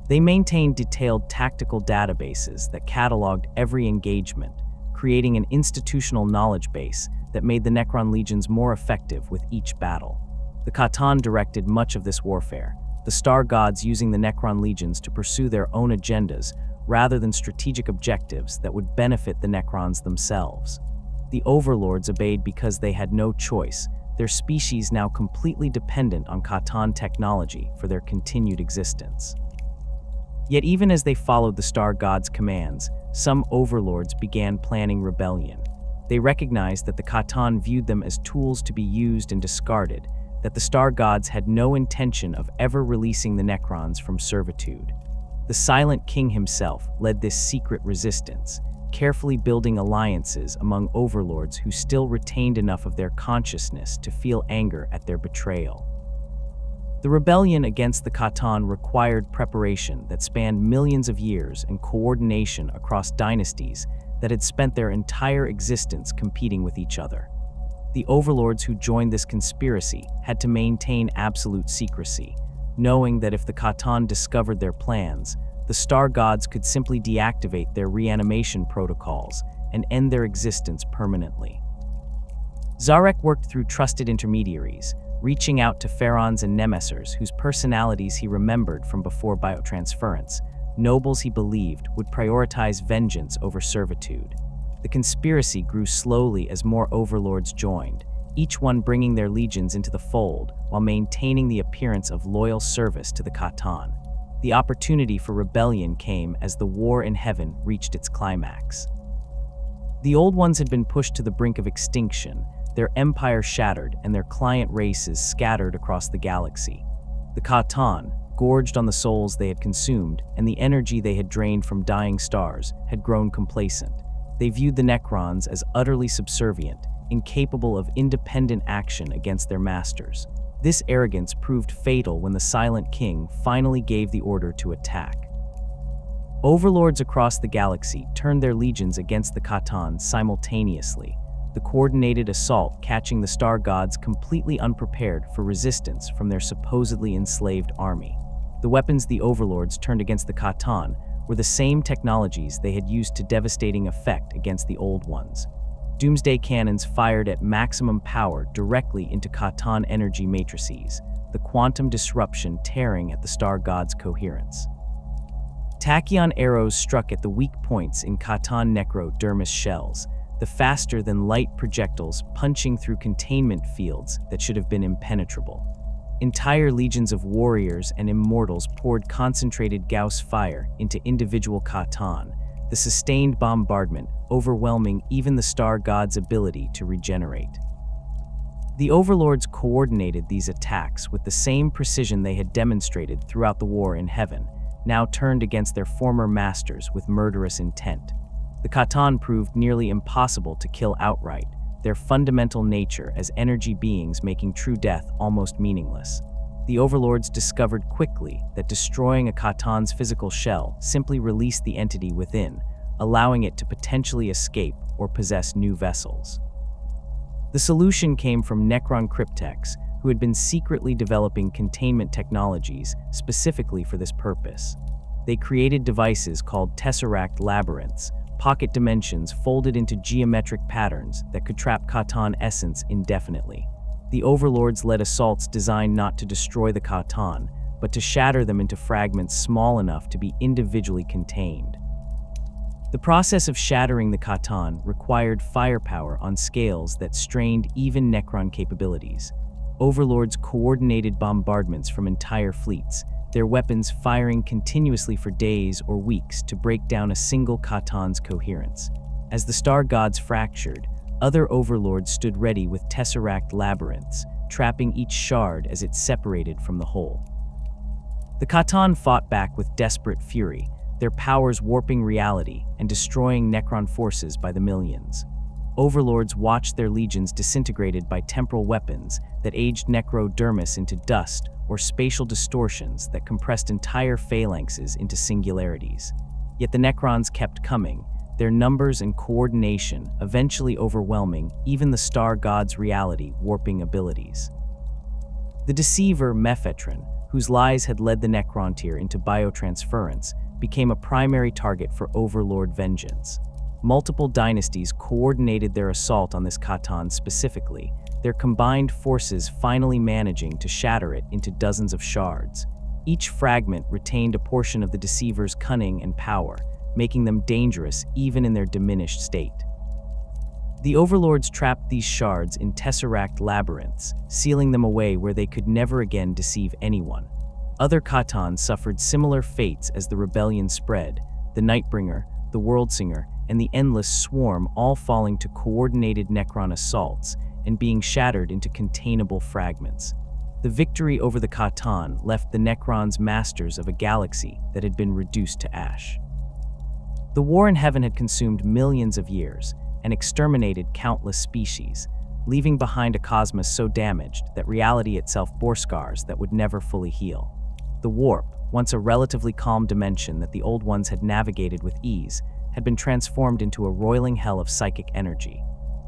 They maintained detailed tactical databases that cataloged every engagement, creating an institutional knowledge base that made the Necron legions more effective with each battle. The Catan directed much of this warfare, the Star Gods using the Necron legions to pursue their own agendas rather than strategic objectives that would benefit the Necrons themselves. The Overlords obeyed because they had no choice, their species now completely dependent on Catan technology for their continued existence. Yet even as they followed the Star Gods' commands, some Overlords began planning rebellion. They recognized that the Catan viewed them as tools to be used and discarded, that the Star Gods had no intention of ever releasing the Necrons from servitude. The Silent King himself led this secret resistance, carefully building alliances among Overlords who still retained enough of their consciousness to feel anger at their betrayal. The rebellion against the Catan required preparation that spanned millions of years and coordination across dynasties that had spent their entire existence competing with each other. The Overlords who joined this conspiracy had to maintain absolute secrecy, knowing that if the Catan discovered their plans, the Star Gods could simply deactivate their reanimation protocols and end their existence permanently. Zarek worked through trusted intermediaries, reaching out to Pharaons and Nemessers whose personalities he remembered from before biotransference, nobles he believed would prioritize vengeance over servitude. The conspiracy grew slowly as more Overlords joined, each one bringing their legions into the fold while maintaining the appearance of loyal service to the Catan. The opportunity for rebellion came as the war in heaven reached its climax. The Old Ones had been pushed to the brink of extinction, their empire shattered and their client races scattered across the galaxy. The Catan, gorged on the souls they had consumed and the energy they had drained from dying stars, had grown complacent. They viewed the Necrons as utterly subservient, incapable of independent action against their masters. This arrogance proved fatal when the Silent King finally gave the order to attack. Overlords across the galaxy turned their legions against the Catan simultaneously, the coordinated assault catching the Star Gods completely unprepared for resistance from their supposedly enslaved army. The weapons the Overlords turned against the Catan were the same technologies they had used to devastating effect against the Old Ones. Doomsday cannons fired at maximum power directly into Catan energy matrices, the quantum disruption tearing at the Star Gods' coherence. Tachyon arrows struck at the weak points in Catan necrodermis shells, the faster-than-light projectiles punching through containment fields that should have been impenetrable. Entire legions of warriors and immortals poured concentrated Gauss fire into individual Catan, the sustained bombardment overwhelming even the Star Gods' ability to regenerate. The Overlords coordinated these attacks with the same precision they had demonstrated throughout the war in heaven, now turned against their former masters with murderous intent. The Catan proved nearly impossible to kill outright, their fundamental nature as energy beings making true death almost meaningless. The Overlords discovered quickly that destroying a Catan's physical shell simply released the entity within, allowing it to potentially escape or possess new vessels. The solution came from Necron Cryptex, who had been secretly developing containment technologies specifically for this purpose. They created devices called tesseract labyrinths, pocket dimensions folded into geometric patterns that could trap Catan essence indefinitely. The Overlords led assaults designed not to destroy the Catan, but to shatter them into fragments small enough to be individually contained. The process of shattering the Catan required firepower on scales that strained even Necron capabilities. Overlords coordinated bombardments from entire fleets, their weapons firing continuously for days or weeks to break down a single Catan's coherence. As the star gods fractured, other Overlords stood ready with tesseract labyrinths, trapping each shard as it separated from the whole. The Catan fought back with desperate fury, their powers warping reality and destroying Necron forces by the millions. Overlords watched their legions disintegrated by temporal weapons that aged necrodermis into dust or spatial distortions that compressed entire phalanxes into singularities. Yet the Necrons kept coming, their numbers and coordination eventually overwhelming even the star god's reality warping abilities. The deceiver Mephitron, whose lies had led the Necrontyr into biotransference, became a primary target for Overlord vengeance. Multiple dynasties coordinated their assault on this Catan specifically, their combined forces finally managing to shatter it into dozens of shards. Each fragment retained a portion of the deceiver's cunning and power, making them dangerous even in their diminished state. The Overlords trapped these shards in tesseract labyrinths, sealing them away where they could never again deceive anyone. Other Catans suffered similar fates as the rebellion spread, the Nightbringer, the Worldsinger, and the Endless Swarm all falling to coordinated Necron assaults and being shattered into containable fragments. The victory over the Catan left the Necrons masters of a galaxy that had been reduced to ash. The war in heaven had consumed millions of years and exterminated countless species, leaving behind a cosmos so damaged that reality itself bore scars that would never fully heal. The warp, once a relatively calm dimension that the Old Ones had navigated with ease, had been transformed into a roiling hell of psychic energy.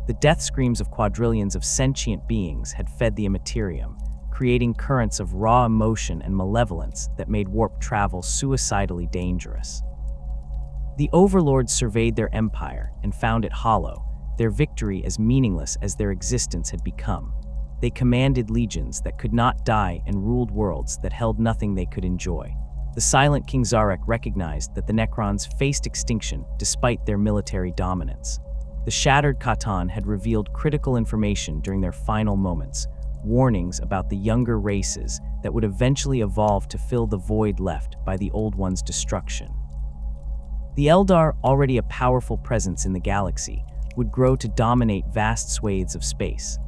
The death screams of quadrillions of sentient beings had fed the immaterium, creating currents of raw emotion and malevolence that made warp travel suicidally dangerous. The Overlords surveyed their empire and found it hollow, their victory as meaningless as their existence had become. They commanded legions that could not die and ruled worlds that held nothing they could enjoy. The silent King Zarek recognized that the Necrons faced extinction despite their military dominance. The shattered Catan had revealed critical information during their final moments, warnings about the younger races that would eventually evolve to fill the void left by the Old Ones' destruction. The Eldar, already a powerful presence in the galaxy, would grow to dominate vast swathes of space.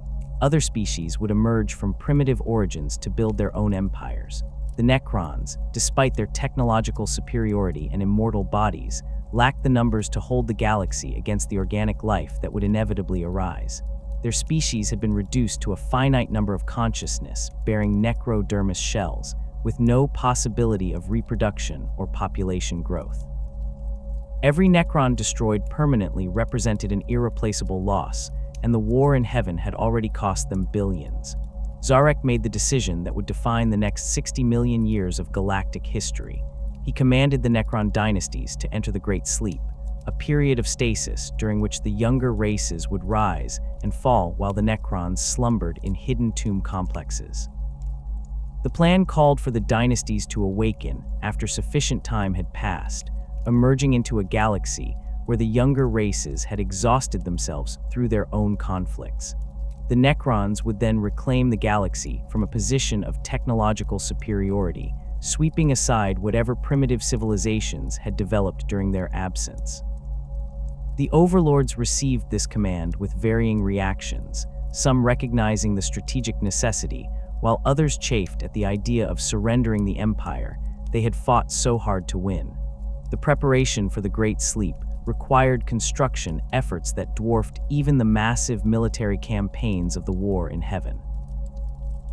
Other species would emerge from primitive origins to build their own empires. The Necrons, despite their technological superiority and immortal bodies, lacked the numbers to hold the galaxy against the organic life that would inevitably arise. Their species had been reduced to a finite number of consciousness, bearing necrodermis shells, with no possibility of reproduction or population growth. Every Necron destroyed permanently represented an irreplaceable loss, and the war in heaven had already cost them billions. Zarek made the decision that would define the next 60 million years of galactic history. He commanded the Necron dynasties to enter the Great Sleep, a period of stasis during which the younger races would rise and fall while the Necrons slumbered in hidden tomb complexes. The plan called for the dynasties to awaken after sufficient time had passed, emerging into a galaxy where the younger races had exhausted themselves through their own conflicts. The Necrons would then reclaim the galaxy from a position of technological superiority, sweeping aside whatever primitive civilizations had developed during their absence. The Overlords received this command with varying reactions, some recognizing the strategic necessity, while others chafed at the idea of surrendering the empire they had fought so hard to win. The preparation for the Great Sleep required construction efforts that dwarfed even the massive military campaigns of the war in heaven.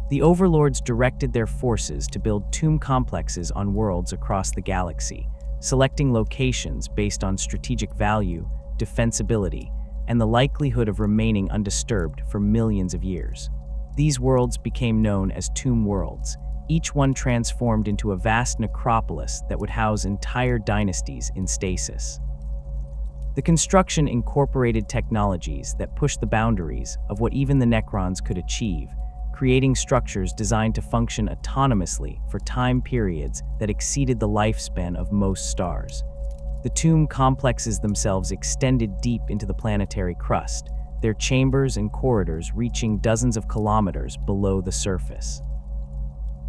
The Overlords directed their forces to build tomb complexes on worlds across the galaxy, selecting locations based on strategic value, defensibility, and the likelihood of remaining undisturbed for millions of years. These worlds became known as tomb worlds, each one transformed into a vast necropolis that would house entire dynasties in stasis. The construction incorporated technologies that pushed the boundaries of what even the Necrons could achieve, creating structures designed to function autonomously for time periods that exceeded the lifespan of most stars. The tomb complexes themselves extended deep into the planetary crust, their chambers and corridors reaching dozens of kilometers below the surface.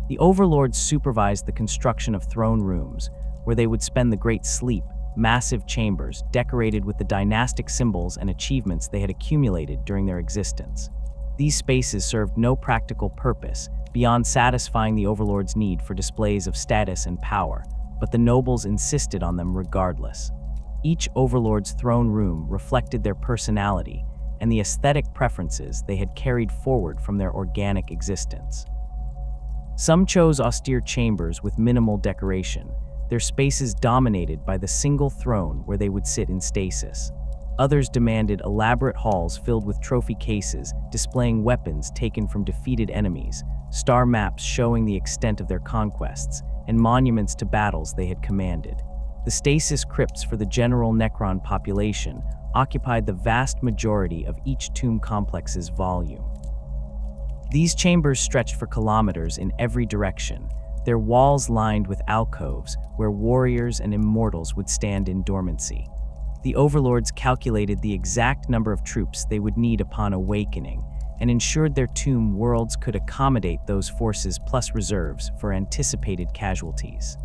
The Overlords supervised the construction of throne rooms, where they would spend the Great Sleep, massive chambers decorated with the dynastic symbols and achievements they had accumulated during their existence. These spaces served no practical purpose beyond satisfying the Overlords' need for displays of status and power, but the nobles insisted on them regardless. Each Overlord's throne room reflected their personality and the aesthetic preferences they had carried forward from their organic existence. Some chose austere chambers with minimal decoration, their spaces dominated by the single throne where they would sit in stasis. Others demanded elaborate halls filled with trophy cases displaying weapons taken from defeated enemies, star maps showing the extent of their conquests, and monuments to battles they had commanded. The stasis crypts for the general Necron population occupied the vast majority of each tomb complex's volume. These chambers stretched for kilometers in every direction, their walls lined with alcoves where warriors and immortals would stand in dormancy. The Overlords calculated the exact number of troops they would need upon awakening and ensured their tomb worlds could accommodate those forces plus reserves for anticipated casualties.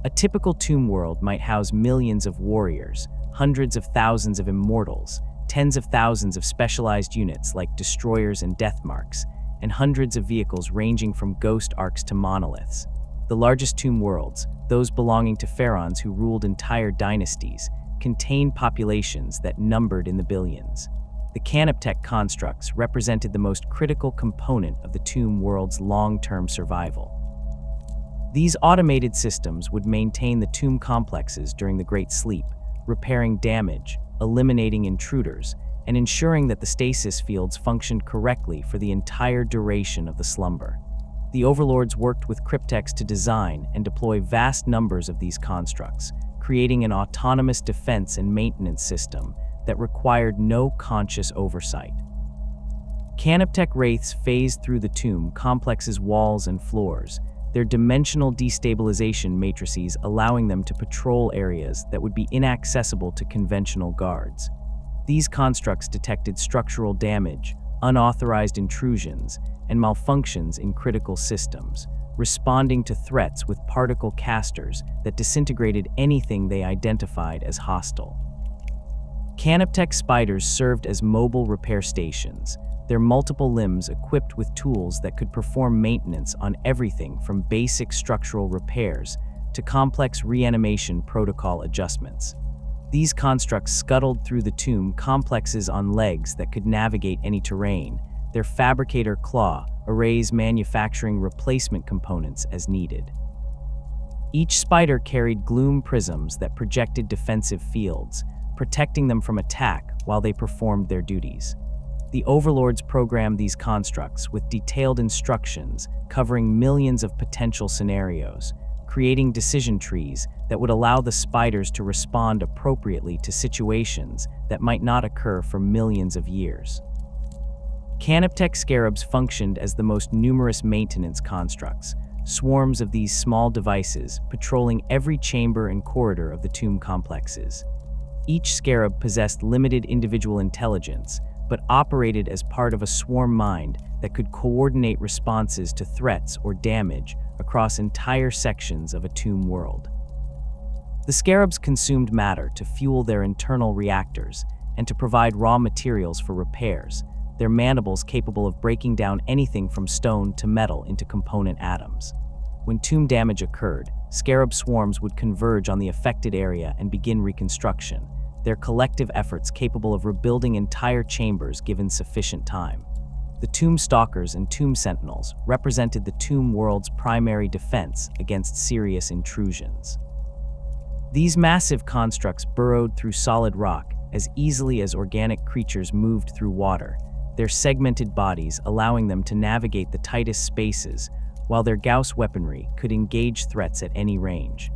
A typical tomb world might house millions of warriors, hundreds of thousands of immortals, tens of thousands of specialized units like destroyers and death marks, and hundreds of vehicles ranging from ghost arcs to monoliths. The largest tomb worlds, those belonging to pharaohs who ruled entire dynasties, contained populations that numbered in the billions. The canoptech constructs represented the most critical component of the tomb world's long-term survival. These automated systems would maintain the tomb complexes during the Great Sleep, repairing damage, eliminating intruders, and ensuring that the stasis fields functioned correctly for the entire duration of the slumber. The Overlords worked with cryptechs to design and deploy vast numbers of these constructs, creating an autonomous defense and maintenance system that required no conscious oversight. Canoptech wraiths phased through the tomb complex's walls and floors, their dimensional destabilization matrices allowing them to patrol areas that would be inaccessible to conventional guards. These constructs detected structural damage, unauthorized intrusions, and malfunctions in critical systems, responding to threats with particle casters that disintegrated anything they identified as hostile. Canoptech spiders served as mobile repair stations, their multiple limbs equipped with tools that could perform maintenance on everything from basic structural repairs to complex reanimation protocol adjustments. These constructs scuttled through the tomb complexes on legs that could navigate any terrain, their fabricator claw arrays manufacturing replacement components as needed. Each spider carried gloom prisms that projected defensive fields, protecting them from attack while they performed their duties. The Overlords programmed these constructs with detailed instructions covering millions of potential scenarios, creating decision trees that would allow the spiders to respond appropriately to situations that might not occur for millions of years. Canoptech scarabs functioned as the most numerous maintenance constructs, swarms of these small devices patrolling every chamber and corridor of the tomb complexes. Each scarab possessed limited individual intelligence, but operated as part of a swarm mind that could coordinate responses to threats or damage across entire sections of a tomb world. The scarabs consumed matter to fuel their internal reactors and to provide raw materials for repairs, their mandibles capable of breaking down anything from stone to metal into component atoms. When tomb damage occurred, scarab swarms would converge on the affected area and begin reconstruction, their collective efforts capable of rebuilding entire chambers given sufficient time. The tomb stalkers and tomb sentinels represented the tomb world's primary defense against serious intrusions. These massive constructs burrowed through solid rock as easily as organic creatures moved through water, their segmented bodies allowing them to navigate the tightest spaces, while their Gauss weaponry could engage threats at any range.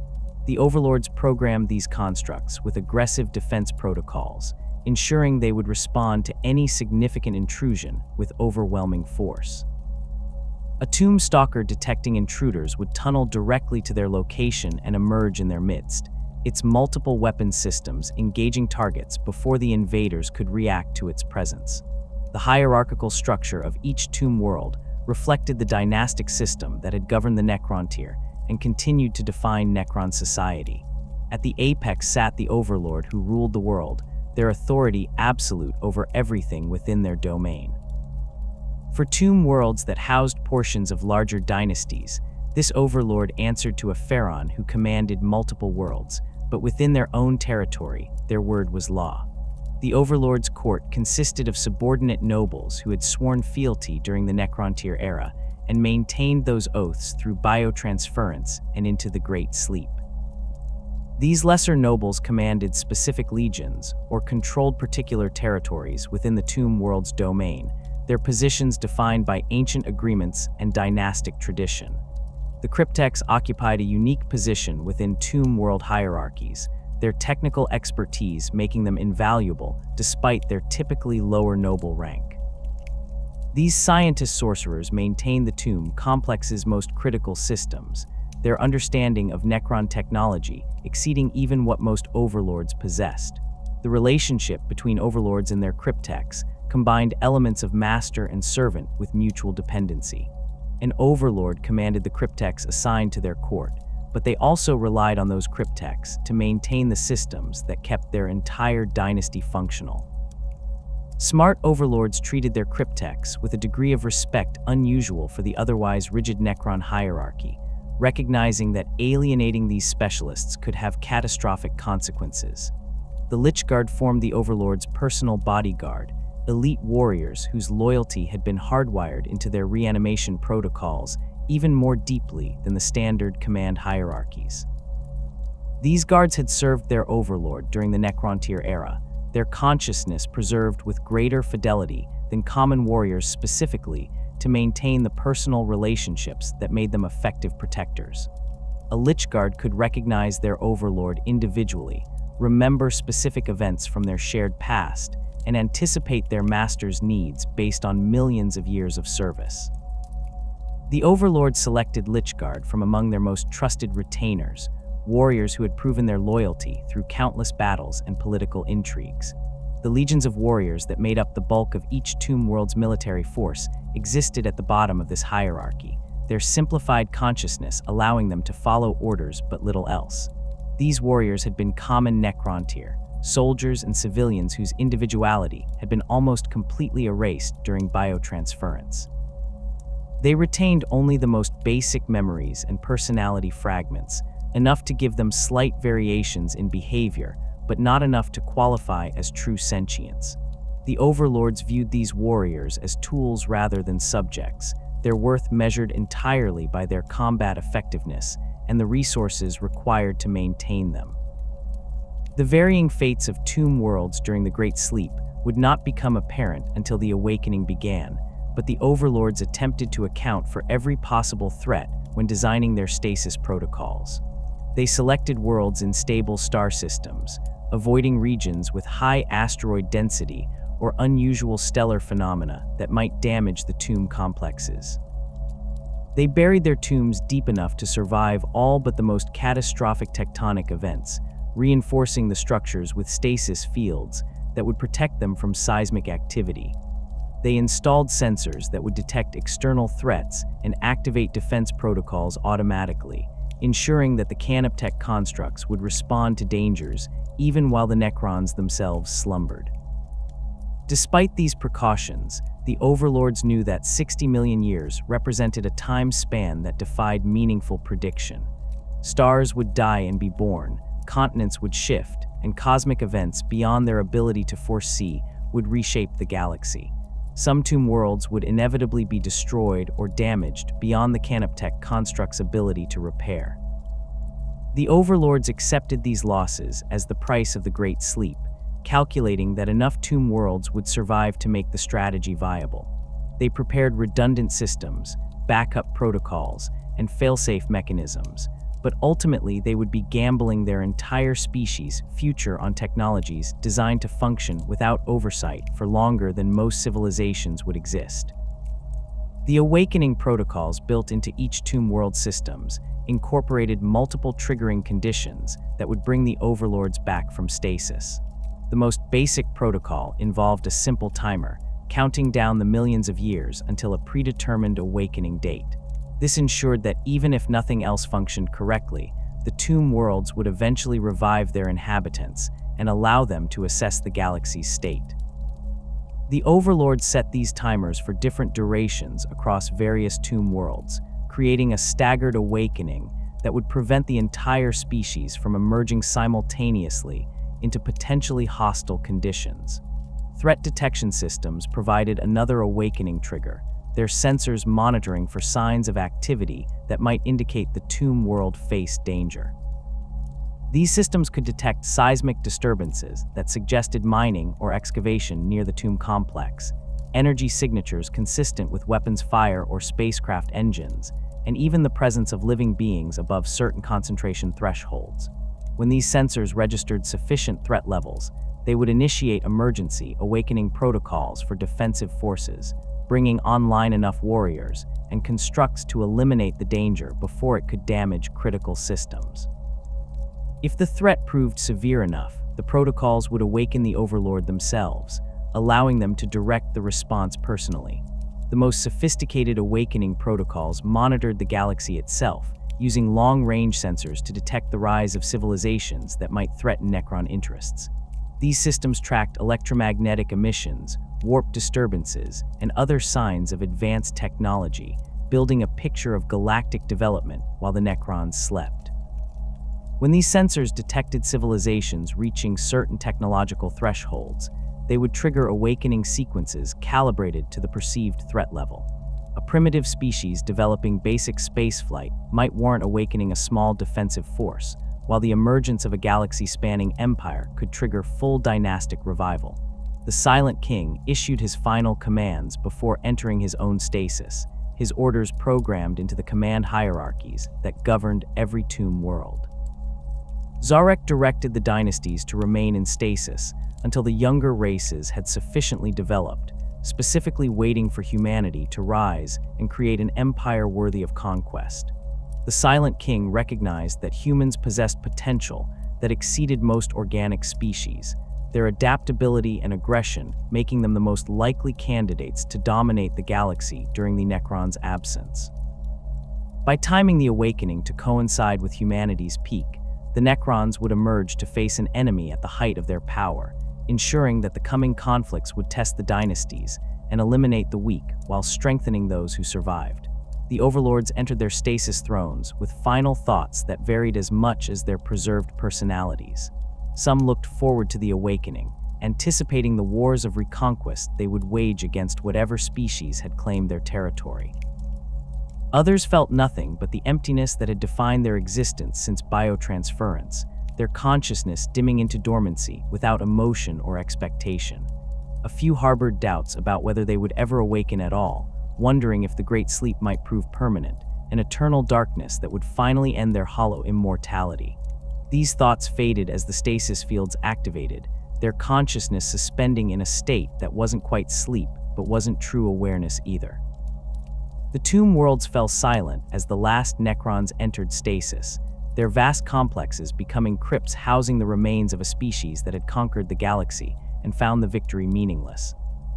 The Overlords programmed these constructs with aggressive defense protocols, ensuring they would respond to any significant intrusion with overwhelming force. A tomb stalker detecting intruders would tunnel directly to their location and emerge in their midst, its multiple weapon systems engaging targets before the invaders could react to its presence. The hierarchical structure of each tomb world reflected the dynastic system that had governed the Necron tier and continued to define Necron society. At the apex sat the Overlord who ruled the world, their authority absolute over everything within their domain. For tomb worlds that housed portions of larger dynasties, this Overlord answered to a pharaoh who commanded multiple worlds, but within their own territory, their word was law. The Overlord's court consisted of subordinate nobles who had sworn fealty during the Necron tier era and maintained those oaths through biotransference and into the Great Sleep. These lesser nobles commanded specific legions or controlled particular territories within the tomb world's domain, their positions defined by ancient agreements and dynastic tradition. The cryptechs occupied a unique position within tomb world hierarchies, their technical expertise making them invaluable despite their typically lower noble rank. These scientist-sorcerers maintained the tomb complex's most critical systems, their understanding of Necron technology exceeding even what most Overlords possessed. The relationship between Overlords and their cryptechs combined elements of master and servant with mutual dependency. An Overlord commanded the cryptechs assigned to their court, but they also relied on those cryptechs to maintain the systems that kept their entire dynasty functional. Smart Overlords treated their cryptechs with a degree of respect unusual for the otherwise rigid Necron hierarchy, recognizing that alienating these specialists could have catastrophic consequences. The Lich Guard formed the Overlord's personal bodyguard, elite warriors whose loyalty had been hardwired into their reanimation protocols even more deeply than the standard command hierarchies. These guards had served their Overlord during the Necron tier era, their consciousness preserved with greater fidelity than common warriors specifically to maintain the personal relationships that made them effective protectors. A Lich Guard could recognize their Overlord individually, remember specific events from their shared past, and anticipate their master's needs based on millions of years of service. The Overlord selected Lich Guard from among their most trusted retainers, warriors who had proven their loyalty through countless battles and political intrigues. The legions of warriors that made up the bulk of each tomb world's military force existed at the bottom of this hierarchy, their simplified consciousness allowing them to follow orders but little else. These warriors had been common Necron tier, soldiers and civilians whose individuality had been almost completely erased during biotransference. They retained only the most basic memories and personality fragments, enough to give them slight variations in behavior, but not enough to qualify as true sentience. The Overlords viewed these warriors as tools rather than subjects, their worth measured entirely by their combat effectiveness and the resources required to maintain them. The varying fates of tomb worlds during the Great Sleep would not become apparent until the Awakening began, but the Overlords attempted to account for every possible threat when designing their stasis protocols. They selected worlds in stable star systems, avoiding regions with high asteroid density or unusual stellar phenomena that might damage the tomb complexes. They buried their tombs deep enough to survive all but the most catastrophic tectonic events, reinforcing the structures with stasis fields that would protect them from seismic activity. They installed sensors that would detect external threats and activate defense protocols automatically, ensuring that the canoptech constructs would respond to dangers even while the Necrons themselves slumbered. Despite these precautions, the Overlords knew that 60 million years represented a time span that defied meaningful prediction. Stars would die and be born, continents would shift, and cosmic events beyond their ability to foresee would reshape the galaxy. Some tomb worlds would inevitably be destroyed or damaged beyond the canoptech construct's ability to repair. The Overlords accepted these losses as the price of the Great Sleep, calculating that enough tomb worlds would survive to make the strategy viable. They prepared redundant systems, backup protocols, and failsafe mechanisms, but ultimately they would be gambling their entire species' future on technologies designed to function without oversight for longer than most civilizations would exist. The awakening protocols built into each tomb world systems incorporated multiple triggering conditions that would bring the Overlords back from stasis. The most basic protocol involved a simple timer, counting down the millions of years until a predetermined awakening date. This ensured that even if nothing else functioned correctly, the tomb worlds would eventually revive their inhabitants and allow them to assess the galaxy's state. The Overlords set these timers for different durations across various tomb worlds, creating a staggered awakening that would prevent the entire species from emerging simultaneously into potentially hostile conditions. Threat detection systems provided another awakening trigger, their sensors monitoring for signs of activity that might indicate the tomb world faced danger. These systems could detect seismic disturbances that suggested mining or excavation near the tomb complex, energy signatures consistent with weapons fire or spacecraft engines, and even the presence of living beings above certain concentration thresholds. When these sensors registered sufficient threat levels, they would initiate emergency awakening protocols for defensive forces, bringing online enough warriors and constructs to eliminate the danger before it could damage critical systems. If the threat proved severe enough, the protocols would awaken the Overlord themselves, allowing them to direct the response personally. The most sophisticated awakening protocols monitored the galaxy itself, using long-range sensors to detect the rise of civilizations that might threaten Necron interests. These systems tracked electromagnetic emissions, warp disturbances, and other signs of advanced technology, building a picture of galactic development while the Necrons slept. When these sensors detected civilizations reaching certain technological thresholds, they would trigger awakening sequences calibrated to the perceived threat level. A primitive species developing basic spaceflight might warrant awakening a small defensive force, while the emergence of a galaxy-spanning empire could trigger full dynastic revival. The Silent King issued his final commands before entering his own stasis, his orders programmed into the command hierarchies that governed every tomb world. Zarek directed the dynasties to remain in stasis until the younger races had sufficiently developed, specifically waiting for humanity to rise and create an empire worthy of conquest. The Silent King recognized that humans possessed potential that exceeded most organic species, their adaptability and aggression making them the most likely candidates to dominate the galaxy during the Necrons' absence. By timing the awakening to coincide with humanity's peak, the Necrons would emerge to face an enemy at the height of their power, ensuring that the coming conflicts would test the dynasties and eliminate the weak while strengthening those who survived. The Overlords entered their stasis thrones with final thoughts that varied as much as their preserved personalities. Some looked forward to the awakening, anticipating the wars of reconquest they would wage against whatever species had claimed their territory. Others felt nothing but the emptiness that had defined their existence since biotransference, their consciousness dimming into dormancy without emotion or expectation. A few harbored doubts about whether they would ever awaken at all, wondering if the Great Sleep might prove permanent, an eternal darkness that would finally end their hollow immortality. These thoughts faded as the stasis fields activated, their consciousness suspending in a state that wasn't quite sleep, but wasn't true awareness either. The tomb worlds fell silent as the last Necrons entered stasis, their vast complexes becoming crypts housing the remains of a species that had conquered the galaxy and found the victory meaningless.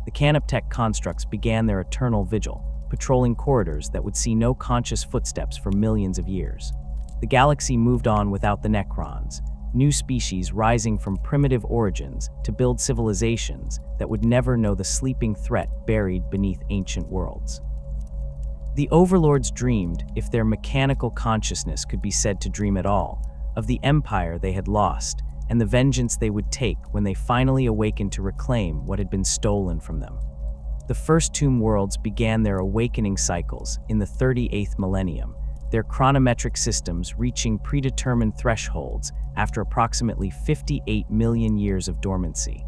The Canoptech constructs began their eternal vigil, patrolling corridors that would see no conscious footsteps for millions of years. The galaxy moved on without the Necrons, new species rising from primitive origins to build civilizations that would never know the sleeping threat buried beneath ancient worlds. The Overlords dreamed, if their mechanical consciousness could be said to dream at all, of the empire they had lost and the vengeance they would take when they finally awakened to reclaim what had been stolen from them. The first tomb worlds began their awakening cycles in the 38th millennium, their chronometric systems reaching predetermined thresholds after approximately 58 million years of dormancy.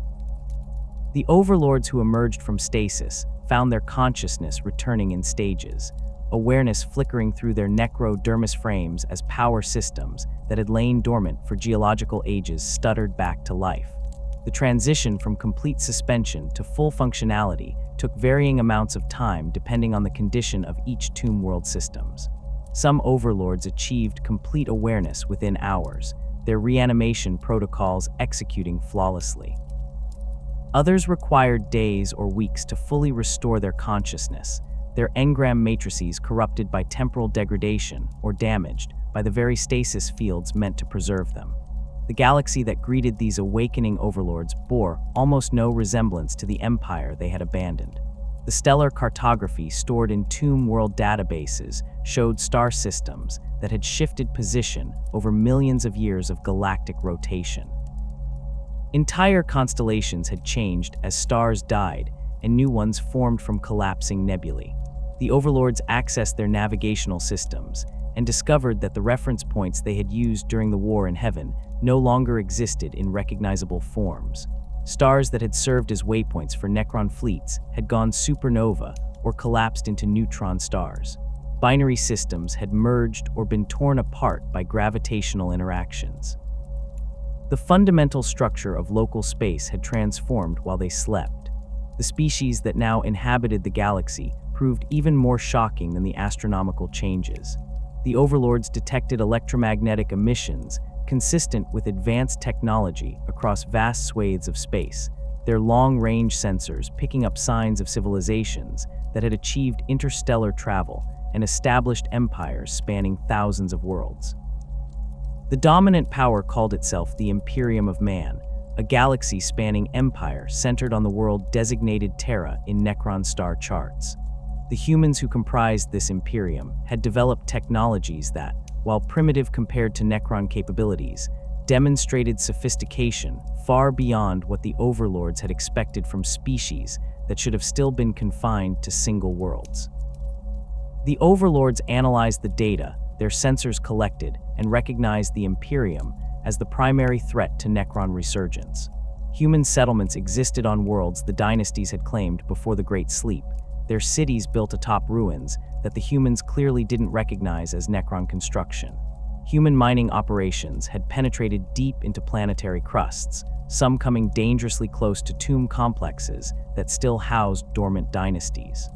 The overlords who emerged from stasis found their consciousness returning in stages, awareness flickering through their necrodermis frames as power systems that had lain dormant for geological ages stuttered back to life. The transition from complete suspension to full functionality took varying amounts of time depending on the condition of each tomb world systems. Some overlords achieved complete awareness within hours, their reanimation protocols executing flawlessly. Others required days or weeks to fully restore their consciousness, their engram matrices corrupted by temporal degradation or damaged by the very stasis fields meant to preserve them. The galaxy that greeted these awakening overlords bore almost no resemblance to the empire they had abandoned. The stellar cartography stored in tomb world databases showed star systems that had shifted position over millions of years of galactic rotation. Entire constellations had changed as stars died and new ones formed from collapsing nebulae. The overlords accessed their navigational systems and discovered that the reference points they had used during the war in heaven no longer existed in recognizable forms. Stars that had served as waypoints for Necron fleets had gone supernova or collapsed into neutron stars. Binary systems had merged or been torn apart by gravitational interactions. The fundamental structure of local space had transformed while they slept. The species that now inhabited the galaxy proved even more shocking than the astronomical changes. The overlords detected electromagnetic emissions consistent with advanced technology across vast swathes of space, their long-range sensors picking up signs of civilizations that had achieved interstellar travel and established empires spanning thousands of worlds. The dominant power called itself the Imperium of Man, a galaxy-spanning empire centered on the world designated Terra in Necron star charts. The humans who comprised this Imperium had developed technologies that, while primitive compared to Necron capabilities, demonstrated sophistication far beyond what the overlords had expected from species that should have still been confined to single worlds. The overlords analyzed the data their sensors collected and recognized the Imperium as the primary threat to Necron resurgence. Human settlements existed on worlds the dynasties had claimed before the Great Sleep, their cities built atop ruins that the humans clearly didn't recognize as Necron construction. Human mining operations had penetrated deep into planetary crusts, some coming dangerously close to tomb complexes that still housed dormant dynasties.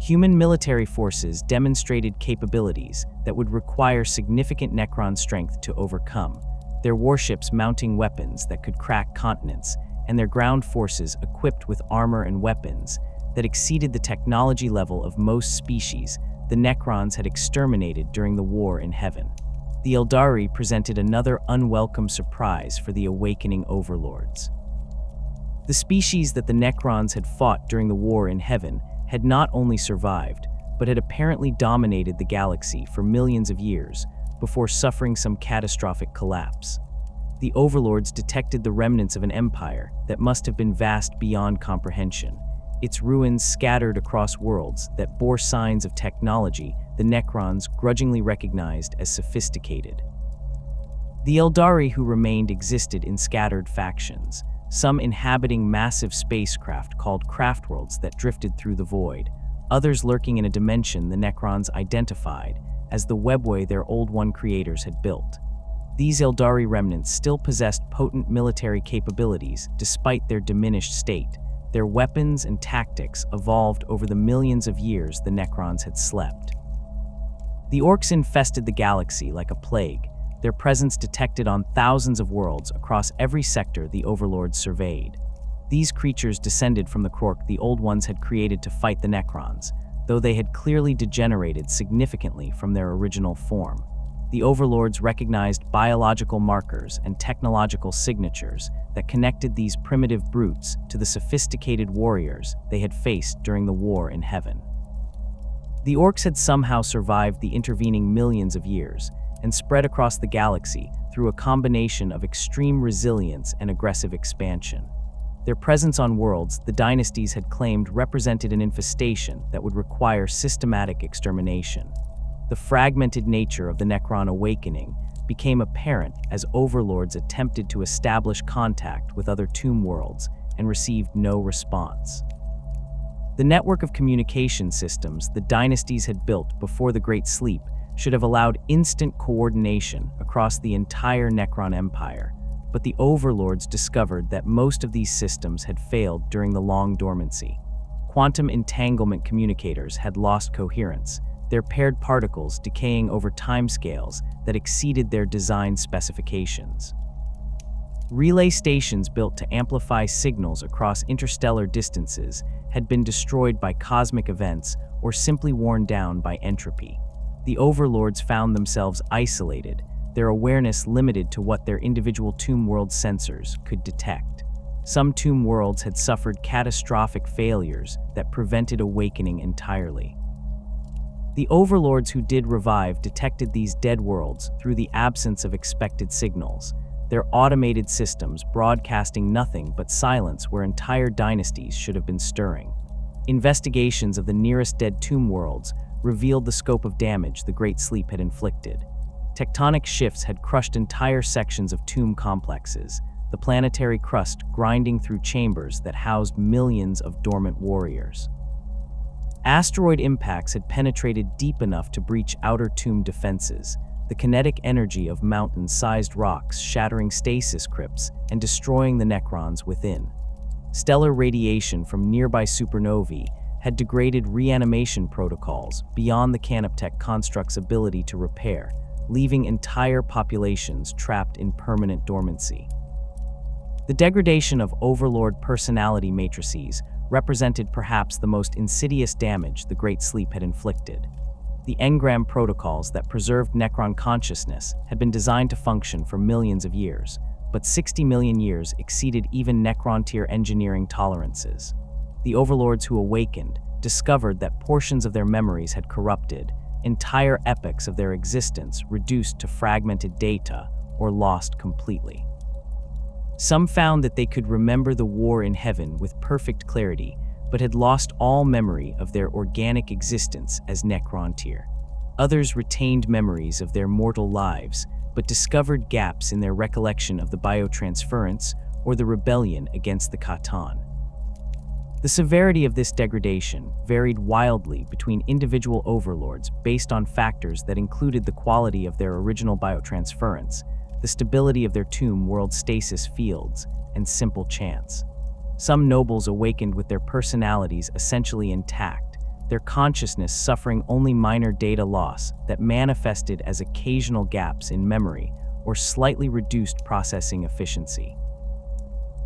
Human military forces demonstrated capabilities that would require significant Necron strength to overcome, their warships mounting weapons that could crack continents, and their ground forces equipped with armor and weapons that exceeded the technology level of most species the Necrons had exterminated during the war in heaven. The Eldari presented another unwelcome surprise for the awakening overlords. The species that the Necrons had fought during the war in heaven had not only survived, but had apparently dominated the galaxy for millions of years before suffering some catastrophic collapse. The overlords detected the remnants of an empire that must have been vast beyond comprehension, its ruins scattered across worlds that bore signs of technology the Necrons grudgingly recognized as sophisticated. The Eldari who remained existed in scattered factions, some inhabiting massive spacecraft called craftworlds that drifted through the void, others lurking in a dimension the Necrons identified as the webway their Old One creators had built. These Eldari remnants still possessed potent military capabilities despite their diminished state. Their weapons and tactics evolved over the millions of years the Necrons had slept. The orcs infested the galaxy like a plague, their presence detected on thousands of worlds across every sector the overlords surveyed. These creatures descended from the Krork the Old Ones had created to fight the Necrons, though they had clearly degenerated significantly from their original form. The overlords recognized biological markers and technological signatures that connected these primitive brutes to the sophisticated warriors they had faced during the war in heaven. The orcs had somehow survived the intervening millions of years and spread across the galaxy through a combination of extreme resilience and aggressive expansion. Their presence on worlds the dynasties had claimed represented an infestation that would require systematic extermination. The fragmented nature of the Necron awakening became apparent as overlords attempted to establish contact with other tomb worlds and received no response. The network of communication systems the dynasties had built before the Great Sleep should have allowed instant coordination across the entire Necron Empire, but the overlords discovered that most of these systems had failed during the long dormancy. Quantum entanglement communicators had lost coherence, their paired particles decaying over timescales that exceeded their design specifications. Relay stations built to amplify signals across interstellar distances had been destroyed by cosmic events or simply worn down by entropy. The overlords found themselves isolated, their awareness limited to what their individual tomb world sensors could detect. Some tomb worlds had suffered catastrophic failures that prevented awakening entirely. The overlords who did revive detected these dead worlds through the absence of expected signals, their automated systems broadcasting nothing but silence where entire dynasties should have been stirring. Investigations of the nearest dead tomb worlds revealed the scope of damage the Great Sleep had inflicted. Tectonic shifts had crushed entire sections of tomb complexes, the planetary crust grinding through chambers that housed millions of dormant warriors. Asteroid impacts had penetrated deep enough to breach outer tomb defenses, the kinetic energy of mountain-sized rocks shattering stasis crypts and destroying the Necrons within. Stellar radiation from nearby supernovae had degraded reanimation protocols beyond the Canoptech construct's ability to repair, leaving entire populations trapped in permanent dormancy. The degradation of Overlord personality matrices represented perhaps the most insidious damage the Great Sleep had inflicted. The engram protocols that preserved Necron consciousness had been designed to function for millions of years, but 60 million years exceeded even Necron-tier engineering tolerances. The overlords who awakened discovered that portions of their memories had corrupted, entire epochs of their existence reduced to fragmented data or lost completely. Some found that they could remember the war in heaven with perfect clarity, but had lost all memory of their organic existence as Necron-tier. Others retained memories of their mortal lives, but discovered gaps in their recollection of the biotransference or the rebellion against the Khatan. The severity of this degradation varied wildly between individual overlords based on factors that included the quality of their original biotransference, the stability of their tomb world stasis fields, and simple chance. Some nobles awakened with their personalities essentially intact, their consciousness suffering only minor data loss that manifested as occasional gaps in memory or slightly reduced processing efficiency.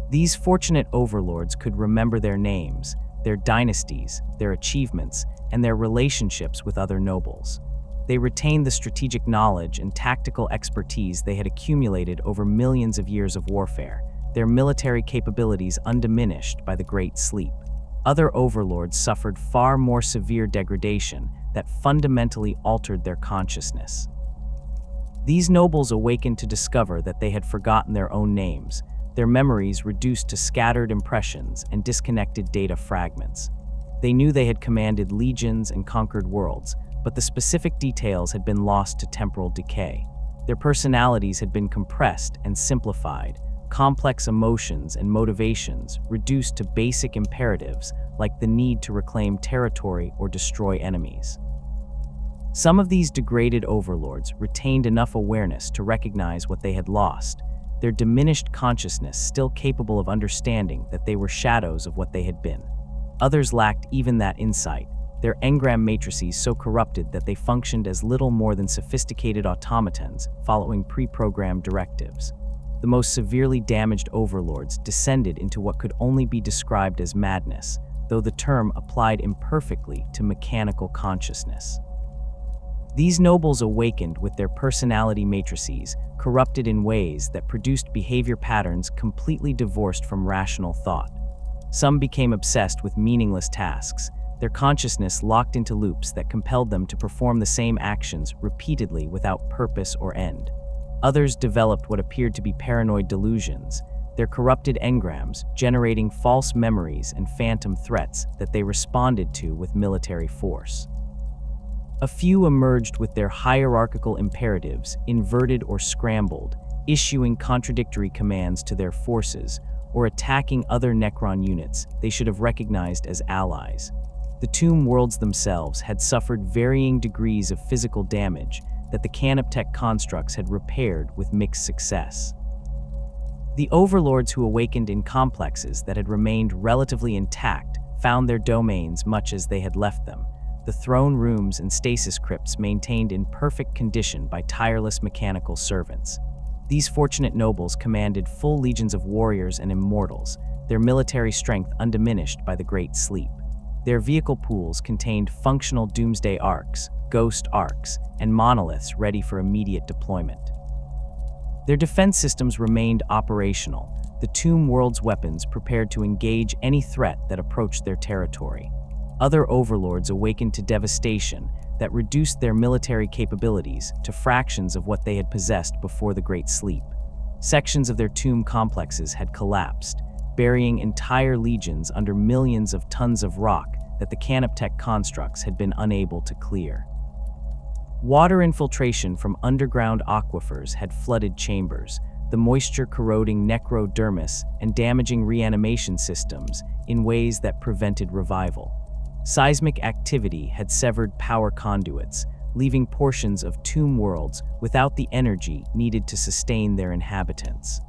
These fortunate overlords could remember their names, their dynasties, their achievements, and their relationships with other nobles. They retained the strategic knowledge and tactical expertise they had accumulated over millions of years of warfare, their military capabilities undiminished by the Great Sleep. Other overlords suffered far more severe degradation that fundamentally altered their consciousness. These nobles awakened to discover that they had forgotten their own names, their memories reduced to scattered impressions and disconnected data fragments. They knew they had commanded legions and conquered worlds, but the specific details had been lost to temporal decay. Their personalities had been compressed and simplified, complex emotions and motivations reduced to basic imperatives like the need to reclaim territory or destroy enemies. Some of these degraded overlords retained enough awareness to recognize what they had lost, their diminished consciousness still capable of understanding that they were shadows of what they had been. Others lacked even that insight, their engram matrices so corrupted that they functioned as little more than sophisticated automatons following pre-programmed directives. The most severely damaged overlords descended into what could only be described as madness, though the term applied imperfectly to mechanical consciousness. These nobles awakened with their personality matrices corrupted in ways that produced behavior patterns completely divorced from rational thought. Some became obsessed with meaningless tasks, their consciousness locked into loops that compelled them to perform the same actions repeatedly without purpose or end. Others developed what appeared to be paranoid delusions, their corrupted engrams generating false memories and phantom threats that they responded to with military force. A few emerged with their hierarchical imperatives, inverted or scrambled, issuing contradictory commands to their forces, or attacking other Necron units they should have recognized as allies. The tomb worlds themselves had suffered varying degrees of physical damage that the Canoptech constructs had repaired with mixed success. The Overlords who awakened in complexes that had remained relatively intact found their domains much as they had left them, the throne rooms and stasis crypts maintained in perfect condition by tireless mechanical servants. These fortunate nobles commanded full legions of warriors and immortals, their military strength undiminished by the Great Sleep. Their vehicle pools contained functional doomsday arcs, ghost arcs, and monoliths ready for immediate deployment. Their defense systems remained operational, the tomb world's weapons prepared to engage any threat that approached their territory. Other overlords awakened to devastation that reduced their military capabilities to fractions of what they had possessed before the Great Sleep. Sections of their tomb complexes had collapsed, burying entire legions under millions of tons of rock that the Canoptech constructs had been unable to clear. Water infiltration from underground aquifers had flooded chambers, the moisture corroding necrodermis and damaging reanimation systems in ways that prevented revival. Seismic activity had severed power conduits, leaving portions of tomb worlds without the energy needed to sustain their inhabitants.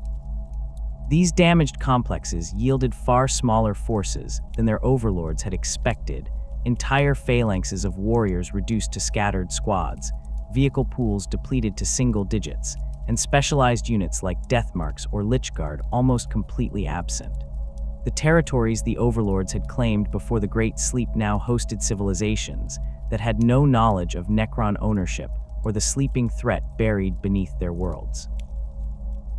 These damaged complexes yielded far smaller forces than their overlords had expected, entire phalanxes of warriors reduced to scattered squads, vehicle pools depleted to single digits, and specialized units like Deathmarks or Lichguard almost completely absent. The territories the overlords had claimed before the Great Sleep now hosted civilizations that had no knowledge of Necron ownership or the sleeping threat buried beneath their worlds.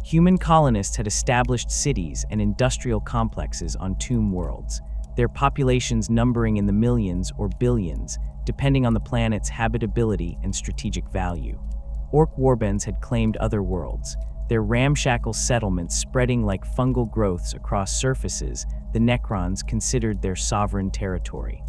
Human colonists had established cities and industrial complexes on tomb worlds, their populations numbering in the millions or billions, depending on the planet's habitability and strategic value. Orc warbands had claimed other worlds, their ramshackle settlements spreading like fungal growths across surfaces the Necrons considered their sovereign territory.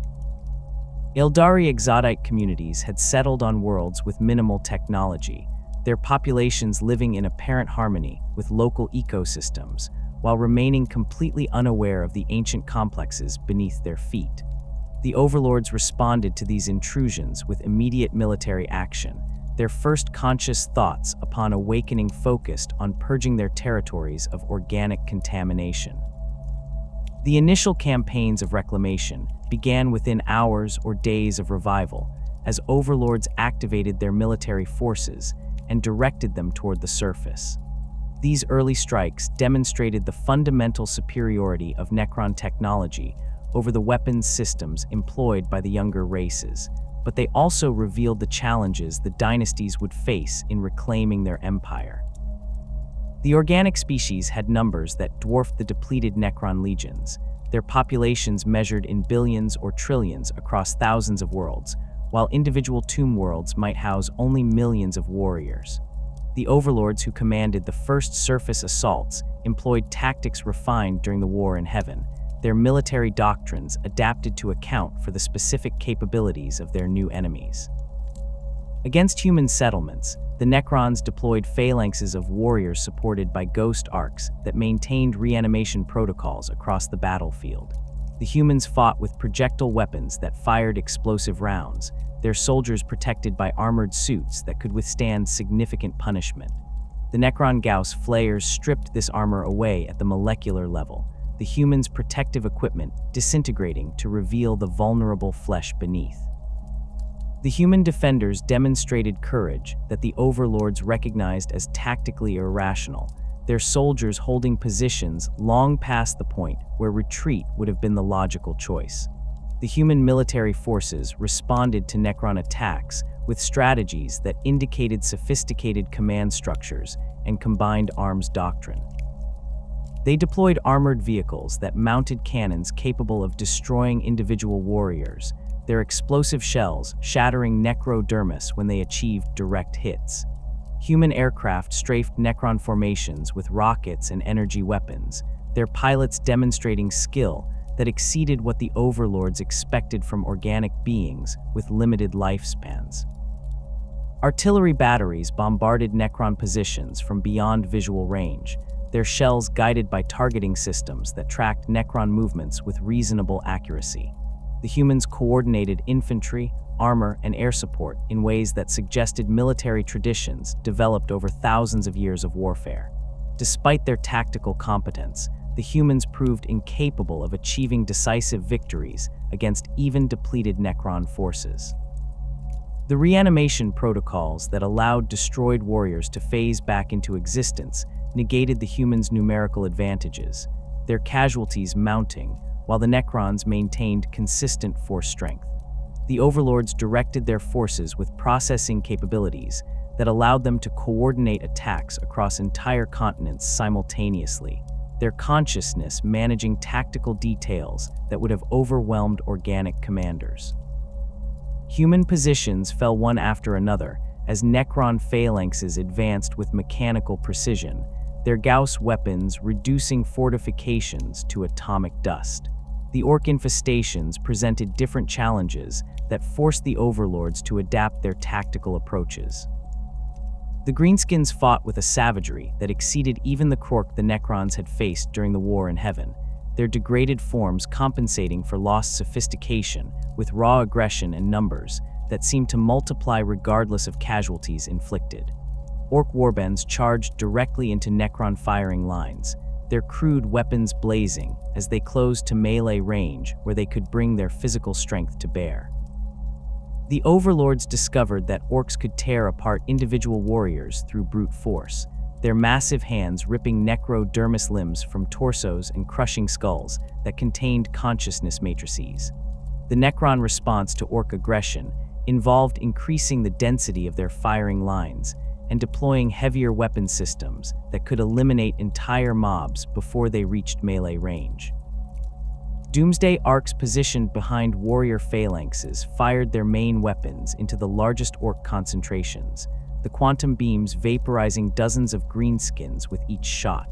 Eldari exotic communities had settled on worlds with minimal technology, their populations living in apparent harmony with local ecosystems, while remaining completely unaware of the ancient complexes beneath their feet. The overlords responded to these intrusions with immediate military action, their first conscious thoughts upon awakening focused on purging their territories of organic contamination. The initial campaigns of reclamation began within hours or days of revival, as overlords activated their military forces and directed them toward the surface. These early strikes demonstrated the fundamental superiority of Necron technology over the weapons systems employed by the younger races, but they also revealed the challenges the dynasties would face in reclaiming their empire. The organic species had numbers that dwarfed the depleted Necron legions, their populations measured in billions or trillions across thousands of worlds, while individual tomb worlds might house only millions of warriors. The overlords who commanded the first surface assaults employed tactics refined during the War in Heaven, their military doctrines adapted to account for the specific capabilities of their new enemies. Against human settlements, the Necrons deployed phalanxes of warriors supported by ghost arcs that maintained reanimation protocols across the battlefield. The humans fought with projectile weapons that fired explosive rounds, their soldiers protected by armored suits that could withstand significant punishment. The Necron Gauss flayers stripped this armor away at the molecular level, the humans' protective equipment disintegrating to reveal the vulnerable flesh beneath. The human defenders demonstrated courage that the overlords recognized as tactically irrational, their soldiers holding positions long past the point where retreat would have been the logical choice. The human military forces responded to Necron attacks with strategies that indicated sophisticated command structures and combined arms doctrine. They deployed armored vehicles that mounted cannons capable of destroying individual warriors, their explosive shells shattering necrodermis when they achieved direct hits. Human aircraft strafed Necron formations with rockets and energy weapons, their pilots demonstrating skill that exceeded what the Overlords expected from organic beings with limited lifespans. Artillery batteries bombarded Necron positions from beyond visual range, their shells guided by targeting systems that tracked Necron movements with reasonable accuracy. The humans coordinated infantry, armor, and air support in ways that suggested military traditions developed over thousands of years of warfare. Despite their tactical competence, the humans proved incapable of achieving decisive victories against even depleted Necron forces. The reanimation protocols that allowed destroyed warriors to phase back into existence negated the humans' numerical advantages, their casualties mounting, while the Necrons maintained consistent force strength. The Overlords directed their forces with processing capabilities that allowed them to coordinate attacks across entire continents simultaneously, their consciousness managing tactical details that would have overwhelmed organic commanders. Human positions fell one after another as Necron phalanxes advanced with mechanical precision, their Gauss weapons reducing fortifications to atomic dust. The Orc infestations presented different challenges that forced the Overlords to adapt their tactical approaches. The Greenskins fought with a savagery that exceeded even the Krork the Necrons had faced during the War in Heaven, their degraded forms compensating for lost sophistication with raw aggression and numbers that seemed to multiply regardless of casualties inflicted. Orc warbands charged directly into Necron firing lines, their crude weapons blazing as they closed to melee range where they could bring their physical strength to bear. The Overlords discovered that Orcs could tear apart individual warriors through brute force, their massive hands ripping necrodermis limbs from torsos and crushing skulls that contained consciousness matrices. The Necron response to Orc aggression involved increasing the density of their firing lines and deploying heavier weapon systems that could eliminate entire mobs before they reached melee range. Doomsday Arcs positioned behind warrior phalanxes fired their main weapons into the largest Orc concentrations, the quantum beams vaporizing dozens of greenskins with each shot.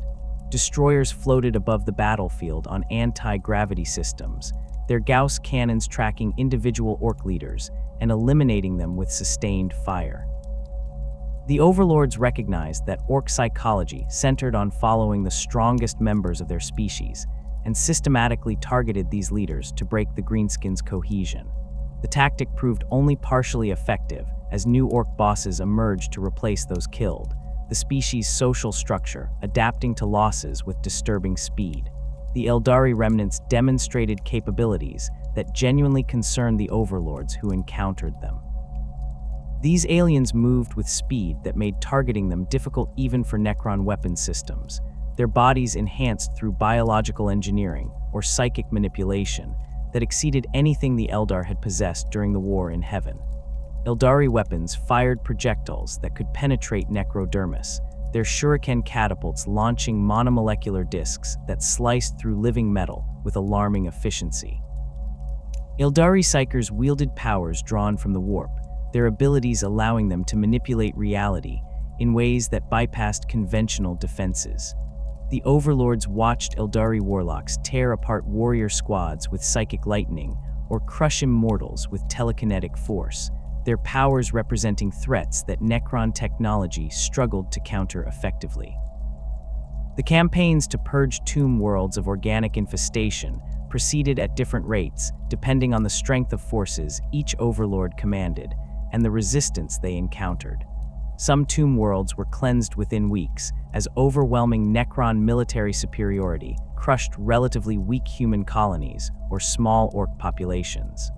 Destroyers floated above the battlefield on anti-gravity systems, their Gauss cannons tracking individual Orc leaders and eliminating them with sustained fire. The Overlords recognized that Orc psychology centered on following the strongest members of their species, and systematically targeted these leaders to break the Greenskins' cohesion. The tactic proved only partially effective as new Orc bosses emerged to replace those killed, the species' social structure adapting to losses with disturbing speed. The Eldari remnants demonstrated capabilities that genuinely concerned the Overlords who encountered them. These aliens moved with speed that made targeting them difficult even for Necron weapon systems, their bodies enhanced through biological engineering or psychic manipulation that exceeded anything the Eldar had possessed during the War in Heaven. Eldari weapons fired projectiles that could penetrate necrodermis, their shuriken catapults launching monomolecular discs that sliced through living metal with alarming efficiency. Eldari psykers wielded powers drawn from the warp, their abilities allowing them to manipulate reality in ways that bypassed conventional defenses. The Overlords watched Eldari warlocks tear apart warrior squads with psychic lightning or crush immortals with telekinetic force, their powers representing threats that Necron technology struggled to counter effectively. The campaigns to purge tomb worlds of organic infestation proceeded at different rates depending on the strength of forces each Overlord commanded and the resistance they encountered. Some tomb worlds were cleansed within weeks, as overwhelming Necron military superiority crushed relatively weak human colonies or small Orc populations.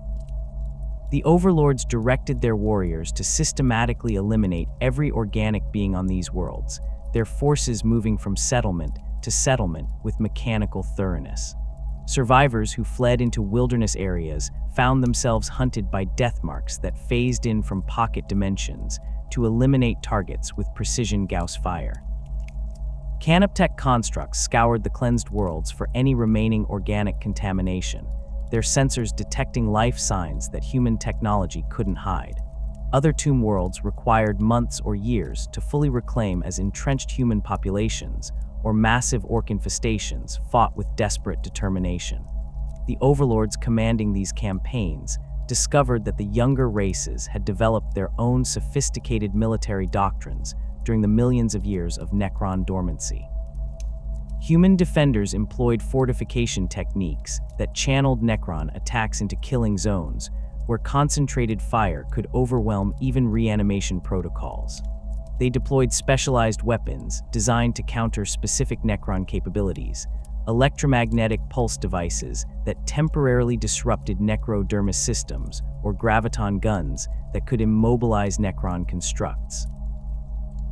The Overlords directed their warriors to systematically eliminate every organic being on these worlds, their forces moving from settlement to settlement with mechanical thoroughness. Survivors who fled into wilderness areas found themselves hunted by death marks that phased in from pocket dimensions to eliminate targets with precision Gauss fire. Canoptech constructs scoured the cleansed worlds for any remaining organic contamination, their sensors detecting life signs that human technology couldn't hide. Other tomb worlds required months or years to fully reclaim as entrenched human populations or massive Orc infestations fought with desperate determination. The overlords commanding these campaigns discovered that the younger races had developed their own sophisticated military doctrines during the millions of years of Necron dormancy. Human defenders employed fortification techniques that channeled Necron attacks into killing zones, where concentrated fire could overwhelm even reanimation protocols. They deployed specialized weapons designed to counter specific Necron capabilities, electromagnetic pulse devices that temporarily disrupted necrodermis systems, or graviton guns that could immobilize Necron constructs.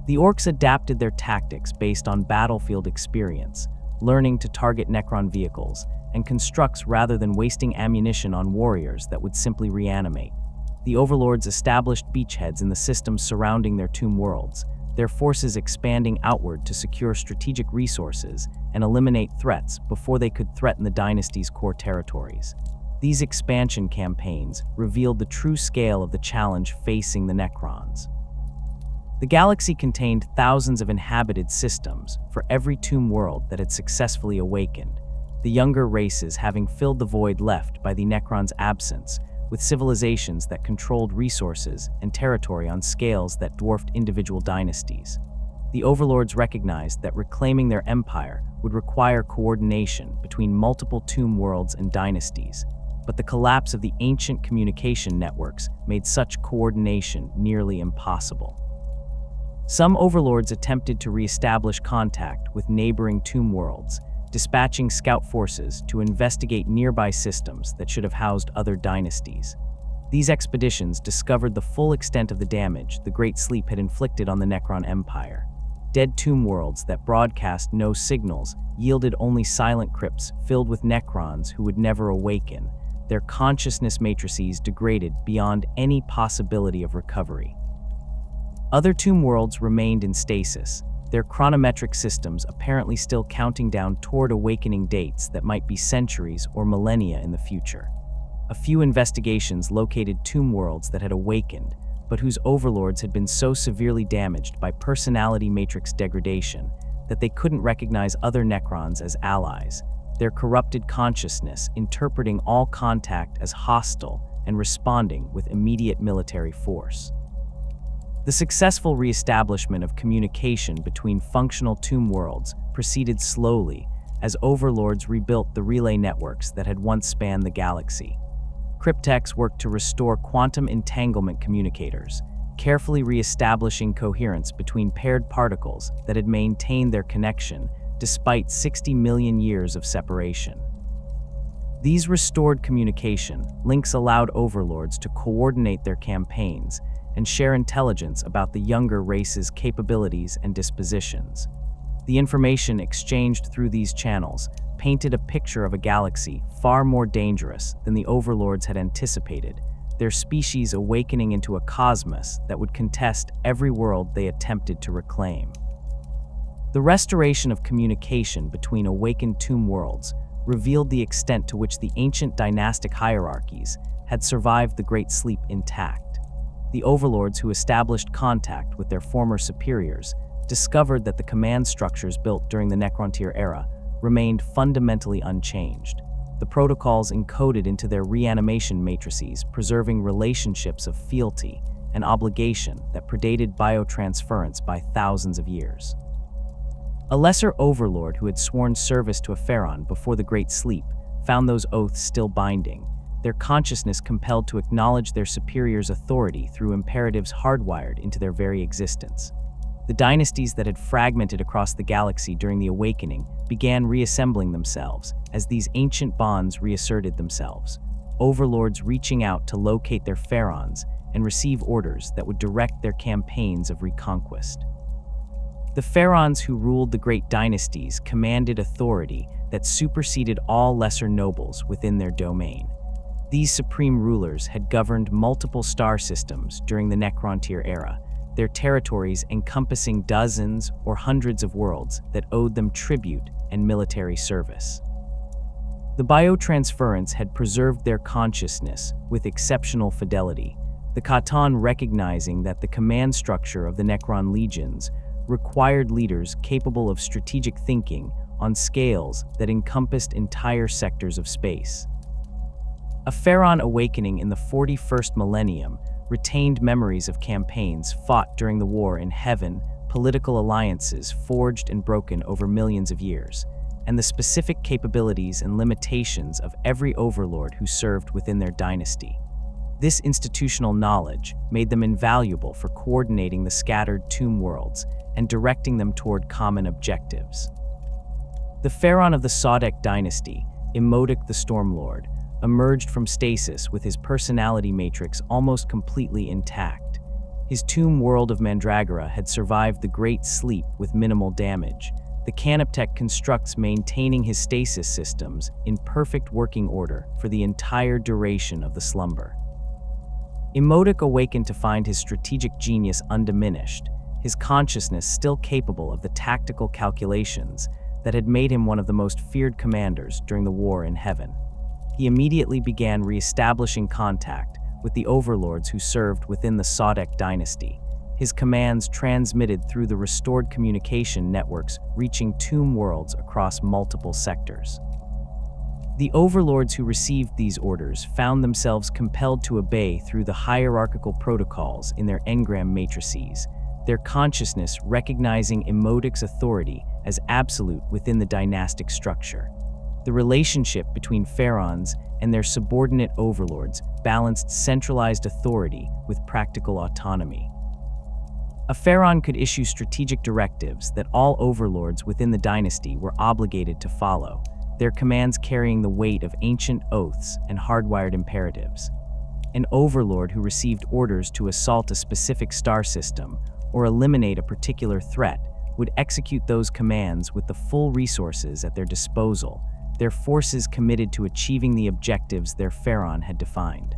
The orcs adapted their tactics based on battlefield experience, learning to target Necron vehicles and constructs rather than wasting ammunition on warriors that would simply reanimate. The overlords established beachheads in the systems surrounding their tomb worlds, their forces expanding outward to secure strategic resources and eliminate threats before they could threaten the dynasty's core territories. These expansion campaigns revealed the true scale of the challenge facing the Necrons. The galaxy contained thousands of inhabited systems for every tomb world that had successfully awakened, the younger races having filled the void left by the Necrons' absence, with civilizations that controlled resources and territory on scales that dwarfed individual dynasties. The overlords recognized that reclaiming their empire would require coordination between multiple tomb worlds and dynasties, but the collapse of the ancient communication networks made such coordination nearly impossible. Some overlords attempted to re-establish contact with neighboring tomb worlds, dispatching scout forces to investigate nearby systems that should have housed other dynasties. These expeditions discovered the full extent of the damage the Great Sleep had inflicted on the Necron Empire. Dead tomb worlds that broadcast no signals yielded only silent crypts filled with Necrons who would never awaken, their consciousness matrices degraded beyond any possibility of recovery. Other tomb worlds remained in stasis, their chronometric systems apparently still counting down toward awakening dates that might be centuries or millennia in the future. A few investigations located tomb worlds that had awakened, but whose overlords had been so severely damaged by personality matrix degradation that they couldn't recognize other Necrons as allies, their corrupted consciousness interpreting all contact as hostile and responding with immediate military force. The successful re-establishment of communication between functional tomb worlds proceeded slowly as overlords rebuilt the relay networks that had once spanned the galaxy. Cryptechs worked to restore quantum entanglement communicators, carefully re-establishing coherence between paired particles that had maintained their connection despite 60 million years of separation. These restored communication links allowed overlords to coordinate their campaigns and share intelligence about the younger race's capabilities and dispositions. The information exchanged through these channels painted a picture of a galaxy far more dangerous than the overlords had anticipated, their species awakening into a cosmos that would contest every world they attempted to reclaim. The restoration of communication between awakened tomb worlds revealed the extent to which the ancient dynastic hierarchies had survived the Great Sleep intact. The overlords who established contact with their former superiors discovered that the command structures built during the Necrontyr era remained fundamentally unchanged, the protocols encoded into their reanimation matrices preserving relationships of fealty and obligation that predated biotransference by thousands of years. A lesser overlord who had sworn service to a pharaoh before the Great Sleep found those oaths still binding, their consciousness compelled to acknowledge their superior's authority through imperatives hardwired into their very existence. The dynasties that had fragmented across the galaxy during the Awakening began reassembling themselves as these ancient bonds reasserted themselves, overlords reaching out to locate their pharaohs and receive orders that would direct their campaigns of reconquest. The pharaohs who ruled the great dynasties commanded authority that superseded all lesser nobles within their domain. These supreme rulers had governed multiple star systems during the Necrontyr era, their territories encompassing dozens or hundreds of worlds that owed them tribute and military service. The biotransference had preserved their consciousness with exceptional fidelity, the Khatan recognizing that the command structure of the Necron legions required leaders capable of strategic thinking on scales that encompassed entire sectors of space. A pharaon awakening in the 41st millennium retained memories of campaigns fought during the war in heaven, political alliances forged and broken over millions of years, and the specific capabilities and limitations of every overlord who served within their dynasty. This institutional knowledge made them invaluable for coordinating the scattered tomb worlds and directing them toward common objectives. The pharaon of the Sodek dynasty, Imhotep the Stormlord, emerged from stasis with his personality matrix almost completely intact. His tomb world of Mandragora had survived the Great Sleep with minimal damage. The Canoptech constructs maintaining his stasis systems in perfect working order for the entire duration of the slumber. Imhotep awakened to find his strategic genius undiminished, his consciousness still capable of the tactical calculations that had made him one of the most feared commanders during the war in heaven. He immediately began re-establishing contact with the overlords who served within the Sodek dynasty, his commands transmitted through the restored communication networks reaching tomb worlds across multiple sectors. The overlords who received these orders found themselves compelled to obey through the hierarchical protocols in their engram matrices, their consciousness recognizing Imhotep's authority as absolute within the dynastic structure. The relationship between pharaons and their subordinate overlords balanced centralized authority with practical autonomy. A pharaon could issue strategic directives that all overlords within the dynasty were obligated to follow, their commands carrying the weight of ancient oaths and hardwired imperatives. An overlord who received orders to assault a specific star system or eliminate a particular threat would execute those commands with the full resources at their disposal, their forces committed to achieving the objectives their pharaon had defined.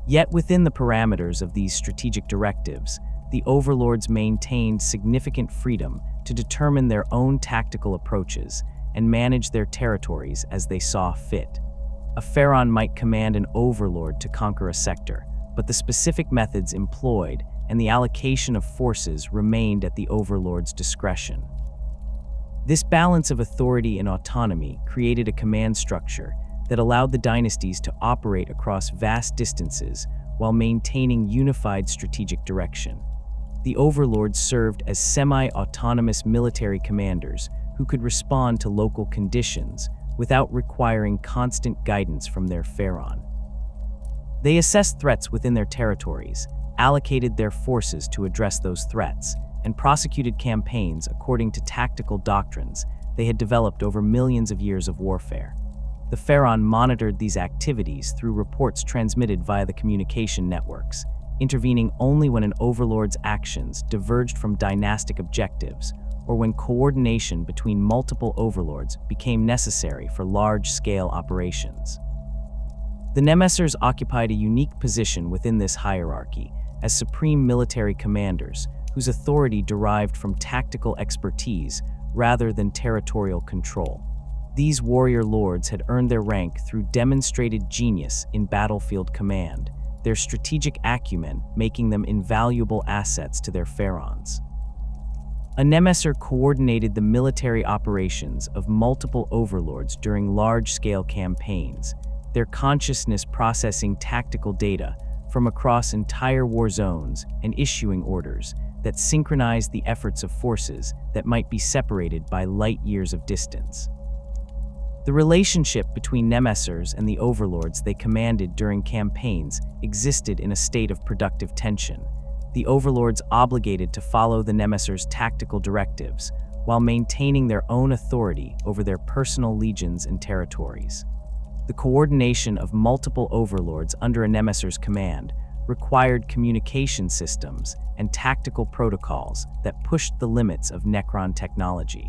Yet within the parameters of these strategic directives, the overlords maintained significant freedom to determine their own tactical approaches and manage their territories as they saw fit. A pharaon might command an overlord to conquer a sector, but the specific methods employed and the allocation of forces remained at the overlord's discretion. This balance of authority and autonomy created a command structure that allowed the dynasties to operate across vast distances while maintaining unified strategic direction. The overlords served as semi-autonomous military commanders who could respond to local conditions without requiring constant guidance from their pharaon. They assessed threats within their territories, allocated their forces to address those threats, and prosecuted campaigns according to tactical doctrines they had developed over millions of years of warfare. The pharaon monitored these activities through reports transmitted via the communication networks, intervening only when an overlord's actions diverged from dynastic objectives or when coordination between multiple overlords became necessary for large-scale operations. The Nemessers occupied a unique position within this hierarchy as supreme military commanders whose authority derived from tactical expertise rather than territorial control. These warrior lords had earned their rank through demonstrated genius in battlefield command, their strategic acumen making them invaluable assets to their pharaons. A Nemesser coordinated the military operations of multiple overlords during large-scale campaigns, their consciousness processing tactical data from across entire war zones and issuing orders that synchronized the efforts of forces that might be separated by light years of distance. The relationship between Nemessers and the overlords they commanded during campaigns existed in a state of productive tension, the overlords obligated to follow the Nemessers' tactical directives while maintaining their own authority over their personal legions and territories. The coordination of multiple overlords under a Nemesser's command required communication systems and tactical protocols that pushed the limits of Necron technology.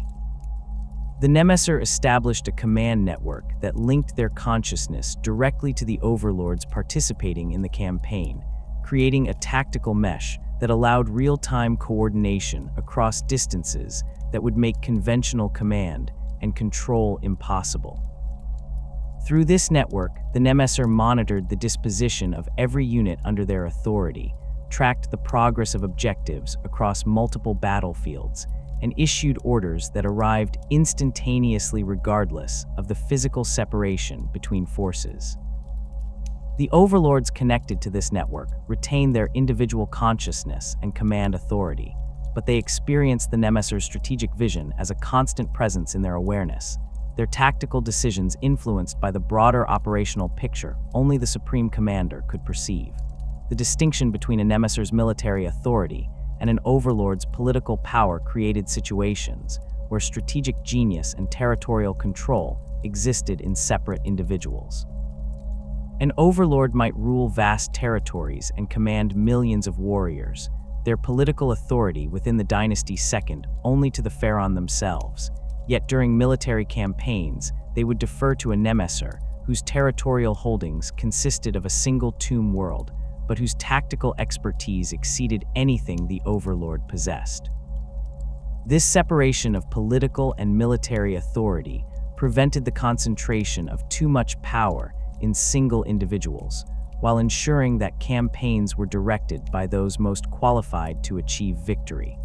The Nemesser established a command network that linked their consciousness directly to the overlords participating in the campaign, creating a tactical mesh that allowed real-time coordination across distances that would make conventional command and control impossible. Through this network, the Nemesser monitored the disposition of every unit under their authority, tracked the progress of objectives across multiple battlefields, and issued orders that arrived instantaneously regardless of the physical separation between forces. The overlords connected to this network retain their individual consciousness and command authority, but they experience the Nemesser's strategic vision as a constant presence in their awareness. Their tactical decisions influenced by the broader operational picture only the Supreme Commander could perceive. The distinction between a Nemesser's military authority and an overlord's political power created situations where strategic genius and territorial control existed in separate individuals. An overlord might rule vast territories and command millions of warriors, their political authority within the dynasty second only to the pharaoh themselves. Yet during military campaigns, they would defer to a Nemesser, whose territorial holdings consisted of a single tomb world, but whose tactical expertise exceeded anything the overlord possessed. This separation of political and military authority prevented the concentration of too much power in single individuals, while ensuring that campaigns were directed by those most qualified to achieve victory.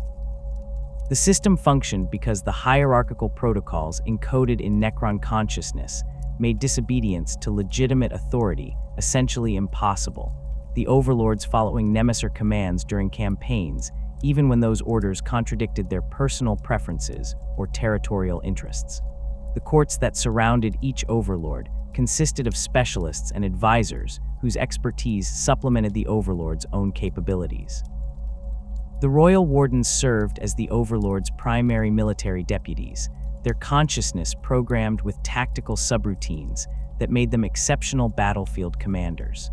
The system functioned because the hierarchical protocols encoded in Necron consciousness made disobedience to legitimate authority essentially impossible, the overlords following Nemesser commands during campaigns, even when those orders contradicted their personal preferences or territorial interests. The courts that surrounded each overlord consisted of specialists and advisors whose expertise supplemented the overlord's own capabilities. The royal wardens served as the overlord's primary military deputies, their consciousness programmed with tactical subroutines that made them exceptional battlefield commanders.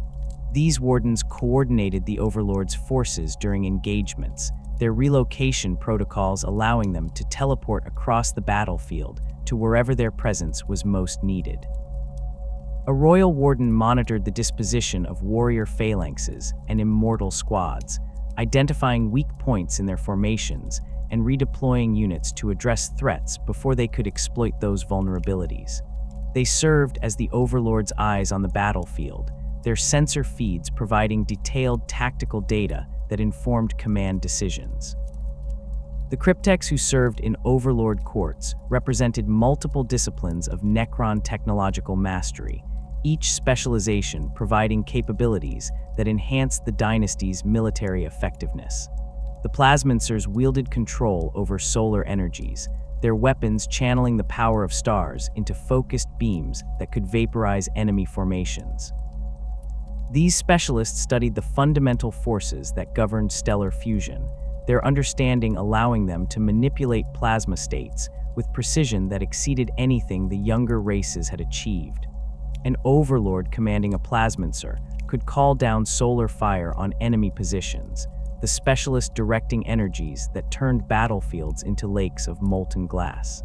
These wardens coordinated the overlord's forces during engagements, their relocation protocols allowing them to teleport across the battlefield to wherever their presence was most needed. A royal warden monitored the disposition of warrior phalanxes and immortal squads, identifying weak points in their formations and redeploying units to address threats before they could exploit those vulnerabilities. They served as the overlord's eyes on the battlefield, their sensor feeds providing detailed tactical data that informed command decisions. The cryptechs who served in overlord courts represented multiple disciplines of Necron technological mastery, each specialization providing capabilities that enhanced the dynasty's military effectiveness. The plasmancers wielded control over solar energies, their weapons channeling the power of stars into focused beams that could vaporize enemy formations. These specialists studied the fundamental forces that governed stellar fusion, their understanding allowing them to manipulate plasma states with precision that exceeded anything the younger races had achieved. An overlord commanding a plasmancer could call down solar fire on enemy positions, the specialist directing energies that turned battlefields into lakes of molten glass.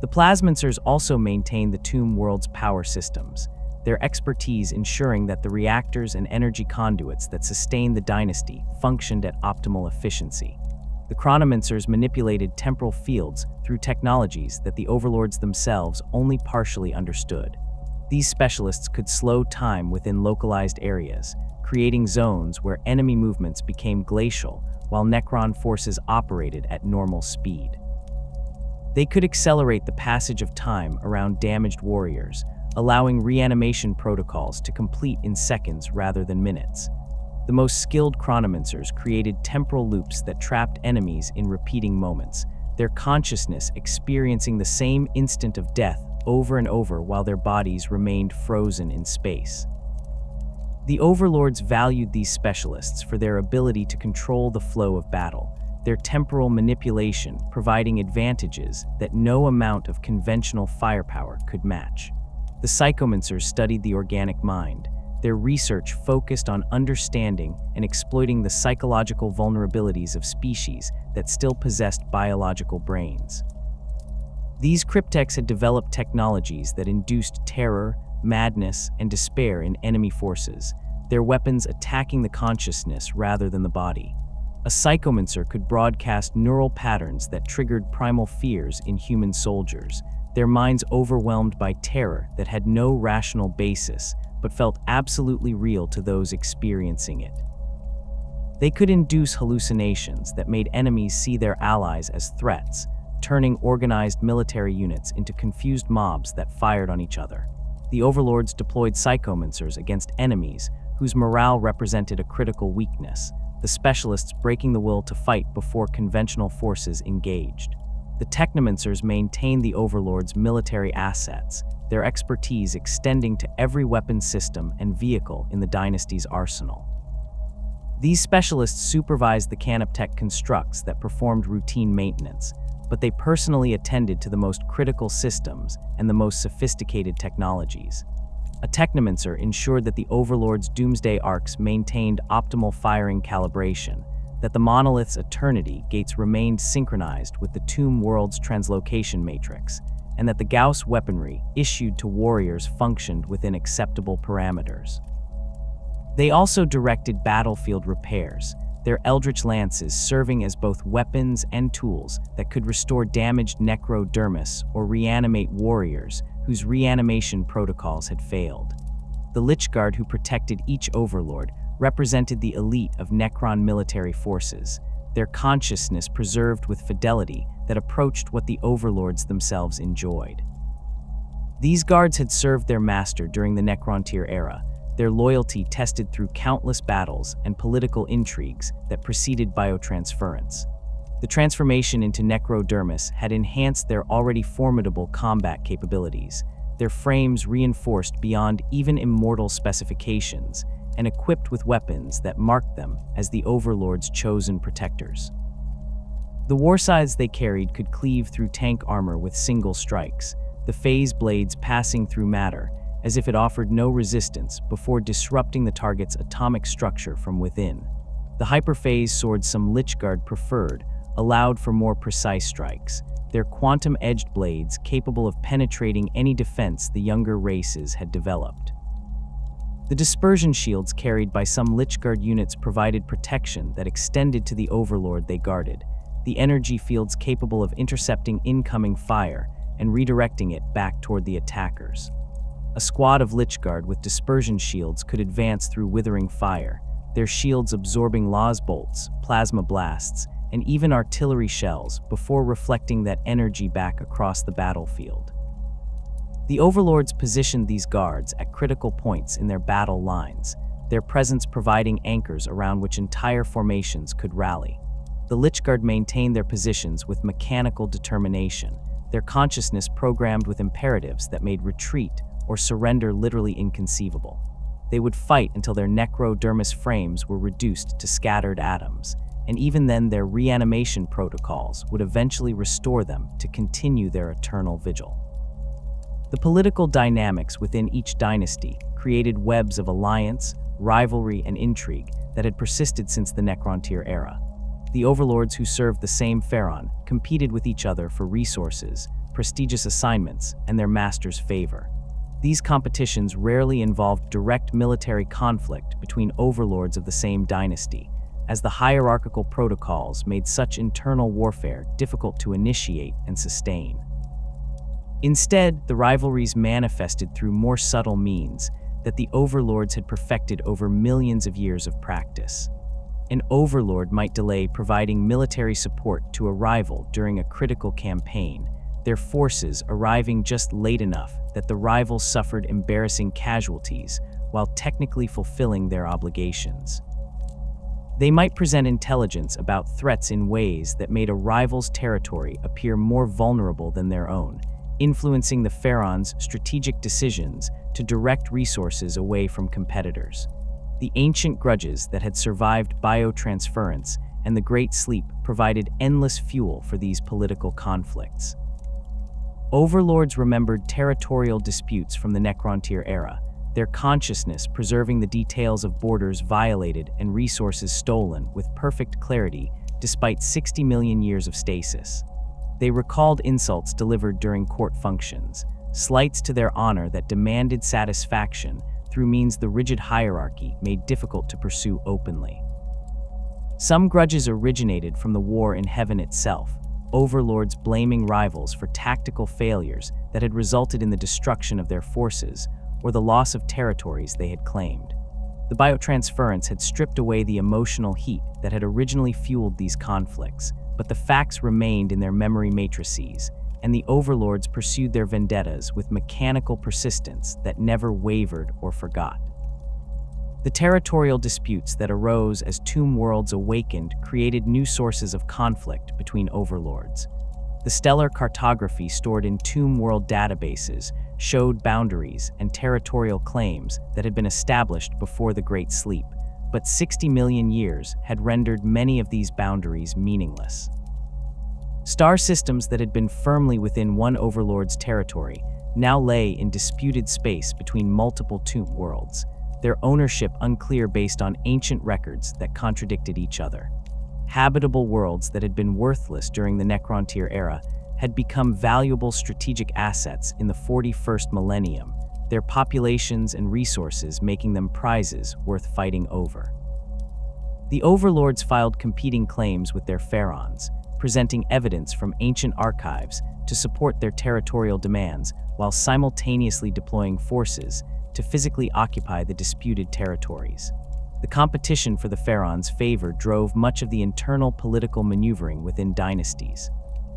The plasmancers also maintained the tomb world's power systems, their expertise ensuring that the reactors and energy conduits that sustained the dynasty functioned at optimal efficiency. The chronomancers manipulated temporal fields through technologies that the overlords themselves only partially understood. These specialists could slow time within localized areas, creating zones where enemy movements became glacial while Necron forces operated at normal speed. They could accelerate the passage of time around damaged warriors, allowing reanimation protocols to complete in seconds rather than minutes. The most skilled chronomancers created temporal loops that trapped enemies in repeating moments, their consciousness experiencing the same instant of death over and over while their bodies remained frozen in space. The overlords valued these specialists for their ability to control the flow of battle, their temporal manipulation providing advantages that no amount of conventional firepower could match. The psychomancers studied the organic mind. Their research focused on understanding and exploiting the psychological vulnerabilities of species that still possessed biological brains. These cryptechs had developed technologies that induced terror, madness, and despair in enemy forces, their weapons attacking the consciousness rather than the body. A psychomancer could broadcast neural patterns that triggered primal fears in human soldiers, their minds overwhelmed by terror that had no rational basis but felt absolutely real to those experiencing it. They could induce hallucinations that made enemies see their allies as threats, turning organized military units into confused mobs that fired on each other. The Overlords deployed psychomancers against enemies whose morale represented a critical weakness, the specialists breaking the will to fight before conventional forces engaged. The technomancers maintained the Overlords' military assets, their expertise extending to every weapon system and vehicle in the dynasty's arsenal. These specialists supervised the canoptech constructs that performed routine maintenance, but they personally attended to the most critical systems and the most sophisticated technologies. A technomancer ensured that the Overlord's doomsday arcs maintained optimal firing calibration, that the monolith's eternity gates remained synchronized with the tomb world's translocation matrix, and that the Gauss weaponry issued to warriors functioned within acceptable parameters. They also directed battlefield repairs, their eldritch lances serving as both weapons and tools that could restore damaged necrodermis or reanimate warriors whose reanimation protocols had failed. The Lich Guard who protected each Overlord represented the elite of Necron military forces, their consciousness preserved with fidelity that approached what the Overlords themselves enjoyed. These guards had served their master during the Necrontyr era, their loyalty tested through countless battles and political intrigues that preceded biotransference. The transformation into necrodermis had enhanced their already formidable combat capabilities, their frames reinforced beyond even immortal specifications, and equipped with weapons that marked them as the Overlord's chosen protectors. The warscythes they carried could cleave through tank armor with single strikes, the phase blades passing through matter, as if it offered no resistance before disrupting the target's atomic structure from within. The hyperphase swords some Lich Guard preferred allowed for more precise strikes, their quantum-edged blades capable of penetrating any defense the younger races had developed. The dispersion shields carried by some Lich Guard units provided protection that extended to the Overlord they guarded, the energy fields capable of intercepting incoming fire and redirecting it back toward the attackers. A squad of Lich Guard with dispersion shields could advance through withering fire, their shields absorbing Laz bolts, plasma blasts, and even artillery shells before reflecting that energy back across the battlefield. The Overlords positioned these guards at critical points in their battle lines, their presence providing anchors around which entire formations could rally. The Lich Guard maintained their positions with mechanical determination, their consciousness programmed with imperatives that made retreat or surrender literally inconceivable. They would fight until their necrodermis frames were reduced to scattered atoms, and even then their reanimation protocols would eventually restore them to continue their eternal vigil. The political dynamics within each dynasty created webs of alliance, rivalry, and intrigue that had persisted since the Necrontyr era. The Overlords who served the same Pharaon competed with each other for resources, prestigious assignments, and their master's favor. These competitions rarely involved direct military conflict between Overlords of the same dynasty, as the hierarchical protocols made such internal warfare difficult to initiate and sustain. Instead, the rivalries manifested through more subtle means that the Overlords had perfected over millions of years of practice. An Overlord might delay providing military support to a rival during a critical campaign, their forces arriving just late enough that the rivals suffered embarrassing casualties while technically fulfilling their obligations. They might present intelligence about threats in ways that made a rival's territory appear more vulnerable than their own, influencing the Pharaon's strategic decisions to direct resources away from competitors. The ancient grudges that had survived biotransference and the Great Sleep provided endless fuel for these political conflicts. Overlords remembered territorial disputes from the Necrontyr era, their consciousness preserving the details of borders violated and resources stolen with perfect clarity despite 60 million years of stasis. They recalled insults delivered during court functions, slights to their honor that demanded satisfaction through means the rigid hierarchy made difficult to pursue openly. Some grudges originated from the war in heaven itself, Overlords blaming rivals for tactical failures that had resulted in the destruction of their forces or the loss of territories they had claimed. The biotransference had stripped away the emotional heat that had originally fueled these conflicts, but the facts remained in their memory matrices, and the Overlords pursued their vendettas with mechanical persistence that never wavered or forgot. The territorial disputes that arose as Tomb Worlds awakened created new sources of conflict between Overlords. The stellar cartography stored in Tomb World databases showed boundaries and territorial claims that had been established before the Great Sleep, but 60 million years had rendered many of these boundaries meaningless. Star systems that had been firmly within one Overlord's territory now lay in disputed space between multiple Tomb Worlds, their ownership unclear based on ancient records that contradicted each other. Habitable worlds that had been worthless during the Necron era had become valuable strategic assets in the 41st millennium, their populations and resources making them prizes worth fighting over. The Overlords filed competing claims with their pharaons, presenting evidence from ancient archives to support their territorial demands while simultaneously deploying forces to physically occupy the disputed territories. The competition for the pharaons' favor drove much of the internal political maneuvering within dynasties.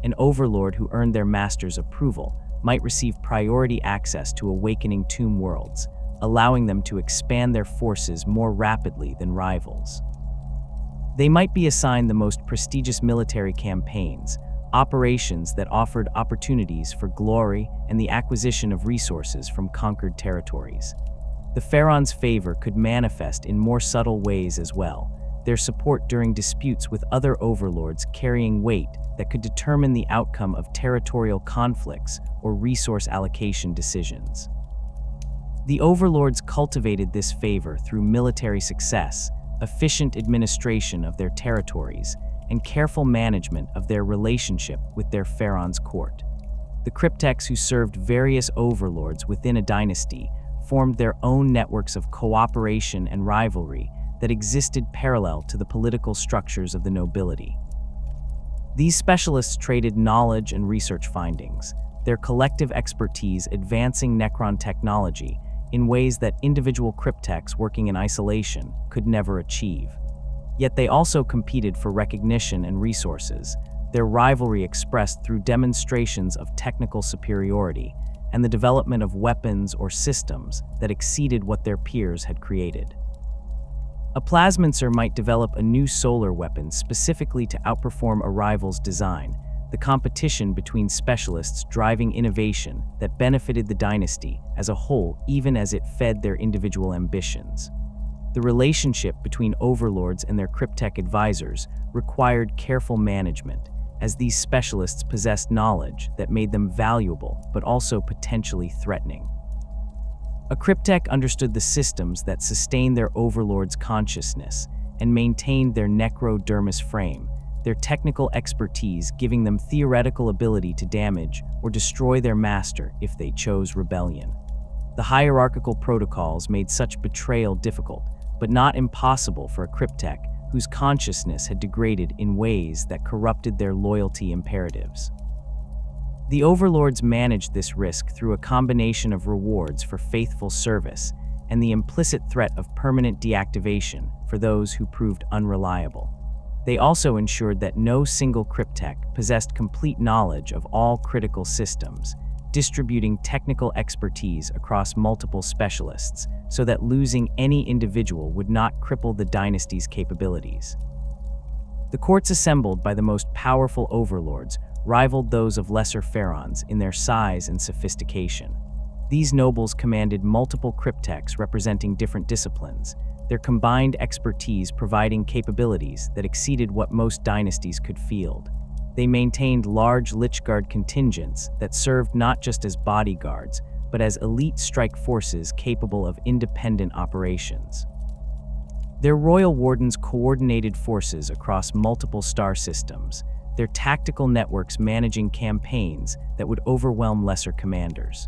An Overlord who earned their master's approval might receive priority access to awakening Tomb Worlds, allowing them to expand their forces more rapidly than rivals. They might be assigned the most prestigious military campaigns, operations that offered opportunities for glory and the acquisition of resources from conquered territories. The pharaons' favor could manifest in more subtle ways as well, their support during disputes with other Overlords carrying weight that could determine the outcome of territorial conflicts or resource allocation decisions. The Overlords cultivated this favor through military success, efficient administration of their territories, and careful management of their relationship with their pharaons' court. The cryptechs who served various Overlords within a dynasty formed their own networks of cooperation and rivalry that existed parallel to the political structures of the nobility. These specialists traded knowledge and research findings, their collective expertise advancing Necron technology in ways that individual cryptechs working in isolation could never achieve. Yet they also competed for recognition and resources, their rivalry expressed through demonstrations of technical superiority and the development of weapons or systems that exceeded what their peers had created. A plasmancer might develop a new solar weapon specifically to outperform a rival's design, the competition between specialists driving innovation that benefited the dynasty as a whole even as it fed their individual ambitions. The relationship between Overlords and their cryptech advisors required careful management, as these specialists possessed knowledge that made them valuable but also potentially threatening. A cryptech understood the systems that sustained their Overlord's consciousness and maintained their necrodermis frame, their technical expertise giving them theoretical ability to damage or destroy their master if they chose rebellion. The hierarchical protocols made such betrayal difficult, but not impossible for a cryptech whose consciousness had degraded in ways that corrupted their loyalty imperatives. The Overlords managed this risk through a combination of rewards for faithful service and the implicit threat of permanent deactivation for those who proved unreliable. They also ensured that no single cryptech possessed complete knowledge of all critical systems, distributing technical expertise across multiple specialists so that losing any individual would not cripple the dynasty's capabilities. The courts assembled by the most powerful Overlords rivaled those of lesser pharaons in their size and sophistication. These nobles commanded multiple cryptechs representing different disciplines, their combined expertise providing capabilities that exceeded what most dynasties could field. They maintained large Lichguard contingents that served not just as bodyguards, but as elite strike forces capable of independent operations. Their royal wardens coordinated forces across multiple star systems, their tactical networks managing campaigns that would overwhelm lesser commanders.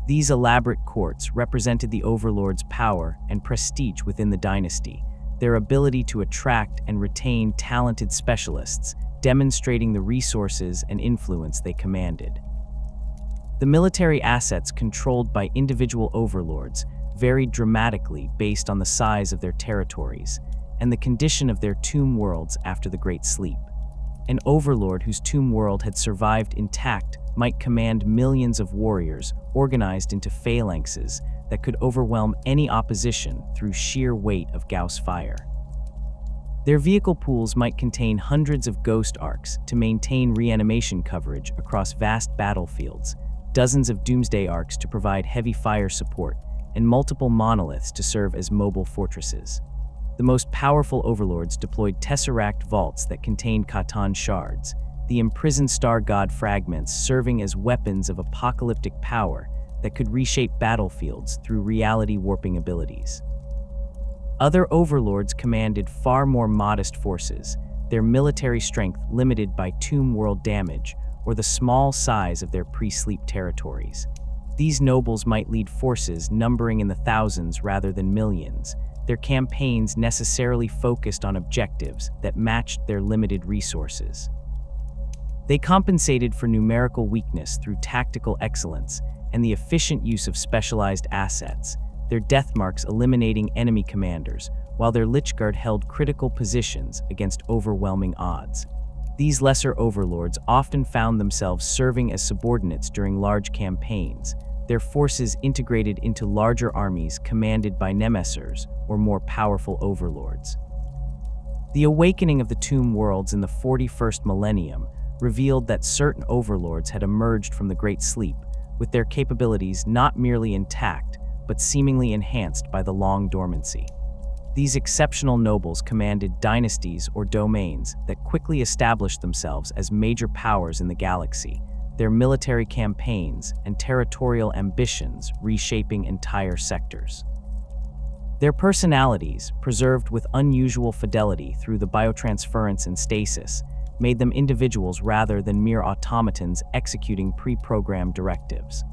These elaborate courts represented the Overlord's power and prestige within the dynasty, their ability to attract and retain talented specialists, demonstrating the resources and influence they commanded. The military assets controlled by individual Overlords varied dramatically based on the size of their territories and the condition of their Tomb Worlds after the Great Sleep. An Overlord whose Tomb World had survived intact might command millions of warriors organized into phalanxes that could overwhelm any opposition through sheer weight of Gauss fire. Their vehicle pools might contain hundreds of ghost arcs to maintain reanimation coverage across vast battlefields, dozens of doomsday arcs to provide heavy fire support, and multiple monoliths to serve as mobile fortresses. The most powerful overlords deployed tesseract vaults that contained Khatan shards, the imprisoned star god fragments serving as weapons of apocalyptic power that could reshape battlefields through reality warping abilities. Other overlords commanded far more modest forces, their military strength limited by tomb world damage or the small size of their pre-sleep territories. These nobles might lead forces numbering in the thousands rather than millions, their campaigns necessarily focused on objectives that matched their limited resources. They compensated for numerical weakness through tactical excellence and the efficient use of specialized assets, their death marks eliminating enemy commanders, while their Lichguard held critical positions against overwhelming odds. These lesser overlords often found themselves serving as subordinates during large campaigns, their forces integrated into larger armies commanded by nemessers or more powerful overlords. The awakening of the tomb worlds in the 41st millennium revealed that certain overlords had emerged from the Great Sleep, with their capabilities not merely intact, but seemingly enhanced by the long dormancy. These exceptional nobles commanded dynasties or domains that quickly established themselves as major powers in the galaxy, their military campaigns and territorial ambitions reshaping entire sectors. Their personalities, preserved with unusual fidelity through the biotransference and stasis, made them individuals rather than mere automatons executing pre-programmed directives.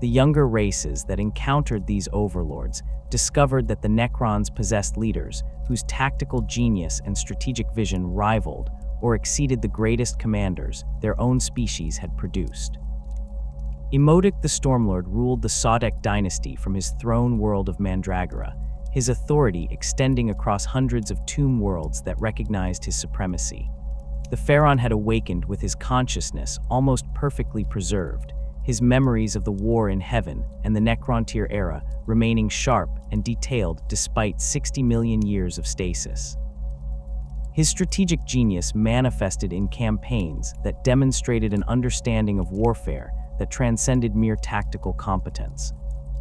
The younger races that encountered these overlords discovered that the Necrons possessed leaders whose tactical genius and strategic vision rivaled or exceeded the greatest commanders their own species had produced. Imodic the Stormlord ruled the Sodek dynasty from his throne world of Mandragora, his authority extending across hundreds of tomb worlds that recognized his supremacy. The Pharaon had awakened with his consciousness almost perfectly preserved, his memories of the war in heaven and the Necrontyr era remaining sharp and detailed despite 60 million years of stasis. His strategic genius manifested in campaigns that demonstrated an understanding of warfare that transcended mere tactical competence.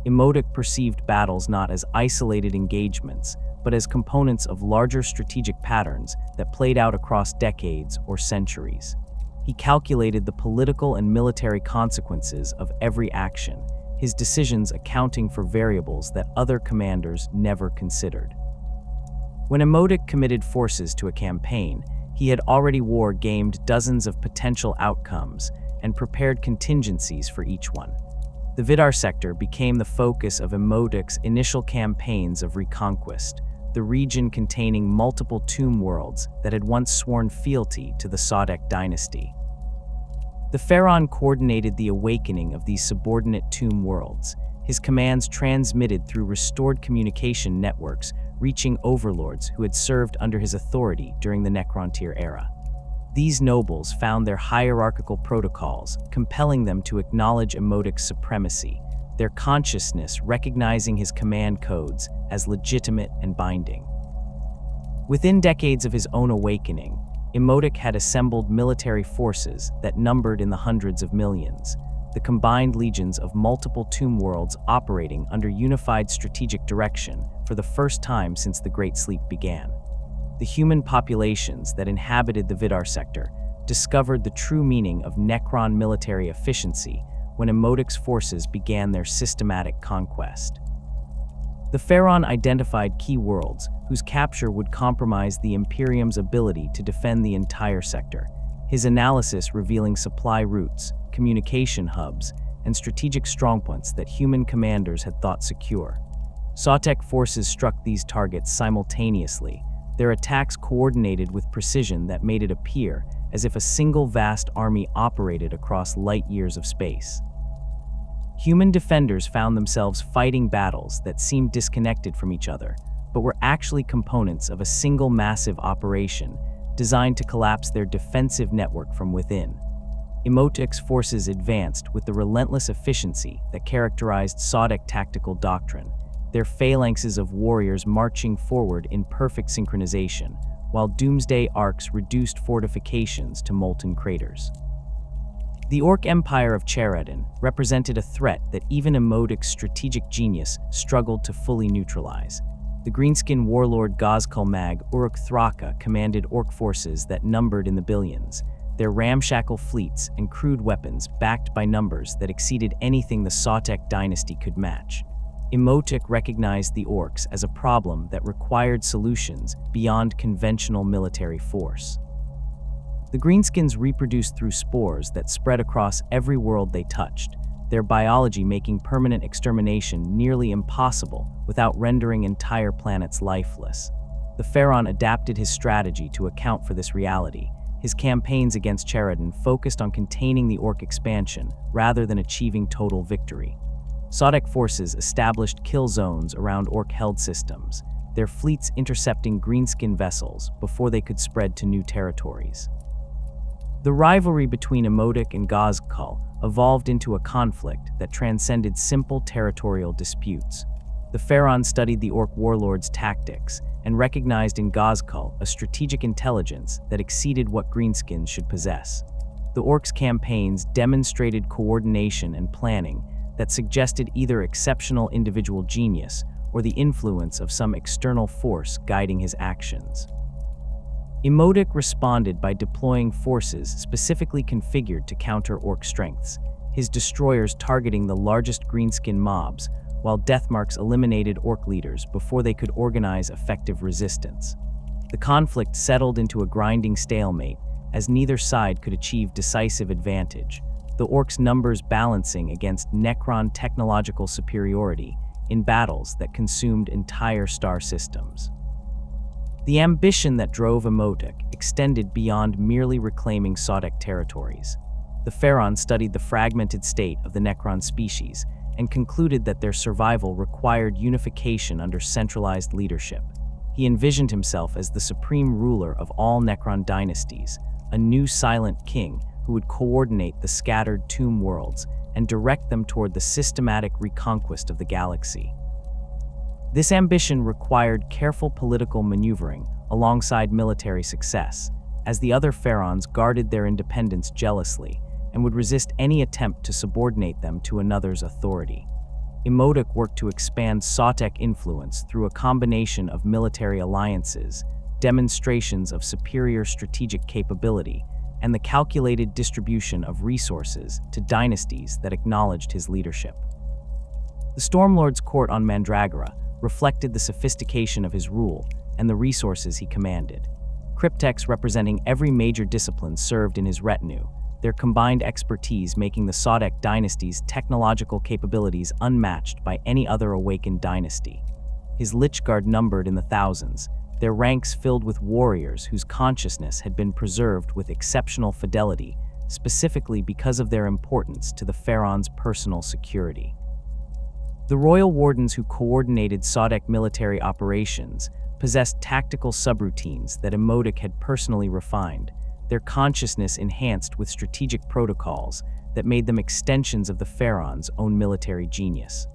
Imodic perceived battles not as isolated engagements, but as components of larger strategic patterns that played out across decades or centuries. He calculated the political and military consequences of every action, his decisions accounting for variables that other commanders never considered. When Imodic committed forces to a campaign, he had already war-gamed dozens of potential outcomes and prepared contingencies for each one. The Vidar sector became the focus of Imodic's initial campaigns of reconquest, the region containing multiple tomb worlds that had once sworn fealty to the Sodek dynasty. The Pharaon coordinated the awakening of these subordinate tomb worlds, his commands transmitted through restored communication networks reaching overlords who had served under his authority during the Necrontyr era. These nobles found their hierarchical protocols compelling them to acknowledge Imodic's supremacy, their consciousness recognizing his command codes as legitimate and binding. Within decades of his own awakening, Imodic had assembled military forces that numbered in the hundreds of millions, the combined legions of multiple tomb worlds operating under unified strategic direction for the first time since the Great Sleep began. The human populations that inhabited the Vidar sector discovered the true meaning of Necron military efficiency when Imodic's forces began their systematic conquest. The Pharaon identified key worlds whose capture would compromise the Imperium's ability to defend the entire sector, his analysis revealing supply routes, communication hubs, and strategic strongpoints that human commanders had thought secure. Sodek forces struck these targets simultaneously, their attacks coordinated with precision that made it appear as if a single vast army operated across light years of space. Human defenders found themselves fighting battles that seemed disconnected from each other, but were actually components of a single massive operation designed to collapse their defensive network from within. Emotic's forces advanced with the relentless efficiency that characterized Sodic tactical doctrine, their phalanxes of warriors marching forward in perfect synchronization, while doomsday arcs reduced fortifications to molten craters. The Orc Empire of Cheredin represented a threat that even Emotic's strategic genius struggled to fully neutralize. The greenskin warlord Gozkul Mag Uruk Thraka commanded Orc forces that numbered in the billions, their ramshackle fleets and crude weapons backed by numbers that exceeded anything the Sotek dynasty could match. Emotic recognized the Orcs as a problem that required solutions beyond conventional military force. The Greenskins reproduced through spores that spread across every world they touched, their biology making permanent extermination nearly impossible without rendering entire planets lifeless. The Pharaon adapted his strategy to account for this reality. His campaigns against Cheredin focused on containing the Orc expansion rather than achieving total victory. Sodic forces established kill zones around Orc-held systems, their fleets intercepting greenskin vessels before they could spread to new territories. The rivalry between Emotic and Gozkul evolved into a conflict that transcended simple territorial disputes. The Pharaon studied the Orc warlords' tactics and recognized in Gozkul a strategic intelligence that exceeded what greenskins should possess. The Orcs' campaigns demonstrated coordination and planning that suggested either exceptional individual genius or the influence of some external force guiding his actions. Emotic responded by deploying forces specifically configured to counter Orc strengths, his destroyers targeting the largest greenskin mobs, while Deathmarks eliminated Orc leaders before they could organize effective resistance. The conflict settled into a grinding stalemate, as neither side could achieve decisive advantage, the Orcs' numbers balancing against Necron technological superiority in battles that consumed entire star systems. The ambition that drove Emotic extended beyond merely reclaiming Sodic territories. The Pharaon studied the fragmented state of the Necron species and concluded that their survival required unification under centralized leadership. He envisioned himself as the supreme ruler of all Necron dynasties, a new silent king who would coordinate the scattered tomb worlds and direct them toward the systematic reconquest of the galaxy. This ambition required careful political maneuvering alongside military success, as the other pharaohs guarded their independence jealously and would resist any attempt to subordinate them to another's authority. Emotic worked to expand Sotek influence through a combination of military alliances, demonstrations of superior strategic capability, and the calculated distribution of resources to dynasties that acknowledged his leadership. The Stormlord's court on Mandragora reflected the sophistication of his rule and the resources he commanded. Cryptex representing every major discipline served in his retinue, their combined expertise making the Sodic dynasty's technological capabilities unmatched by any other awakened dynasty. His Lichguard numbered in the thousands, their ranks filled with warriors whose consciousness had been preserved with exceptional fidelity, specifically because of their importance to the Pharaon's personal security. The royal wardens who coordinated Sodic military operations possessed tactical subroutines that Emotic had personally refined, their consciousness enhanced with strategic protocols that made them extensions of the Pharaon's own military genius.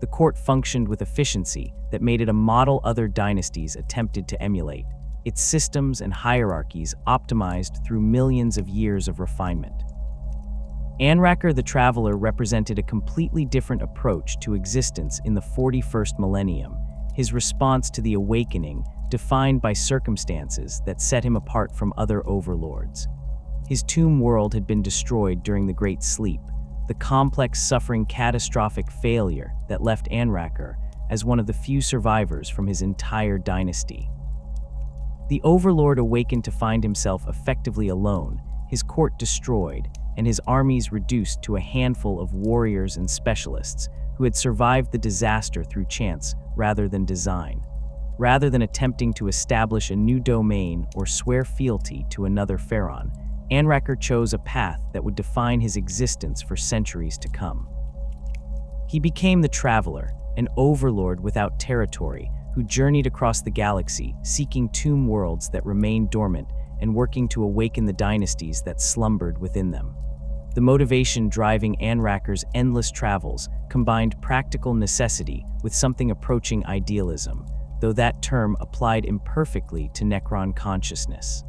The court functioned with efficiency that made it a model other dynasties attempted to emulate, its systems and hierarchies optimized through millions of years of refinement. Anraker the Traveler represented a completely different approach to existence in the 41st millennium, his response to the awakening defined by circumstances that set him apart from other overlords. His tomb world had been destroyed during the Great Sleep, the complex suffering catastrophic failure that left Anraker as one of the few survivors from his entire dynasty. The Overlord awakened to find himself effectively alone, his court destroyed, and his armies reduced to a handful of warriors and specialists who had survived the disaster through chance rather than design. Rather than attempting to establish a new domain or swear fealty to another pharaoh, Anraker chose a path that would define his existence for centuries to come. He became the Traveler, an overlord without territory who journeyed across the galaxy seeking tomb worlds that remained dormant and working to awaken the dynasties that slumbered within them. The motivation driving Anraker's endless travels combined practical necessity with something approaching idealism, though that term applied imperfectly to Necron consciousness.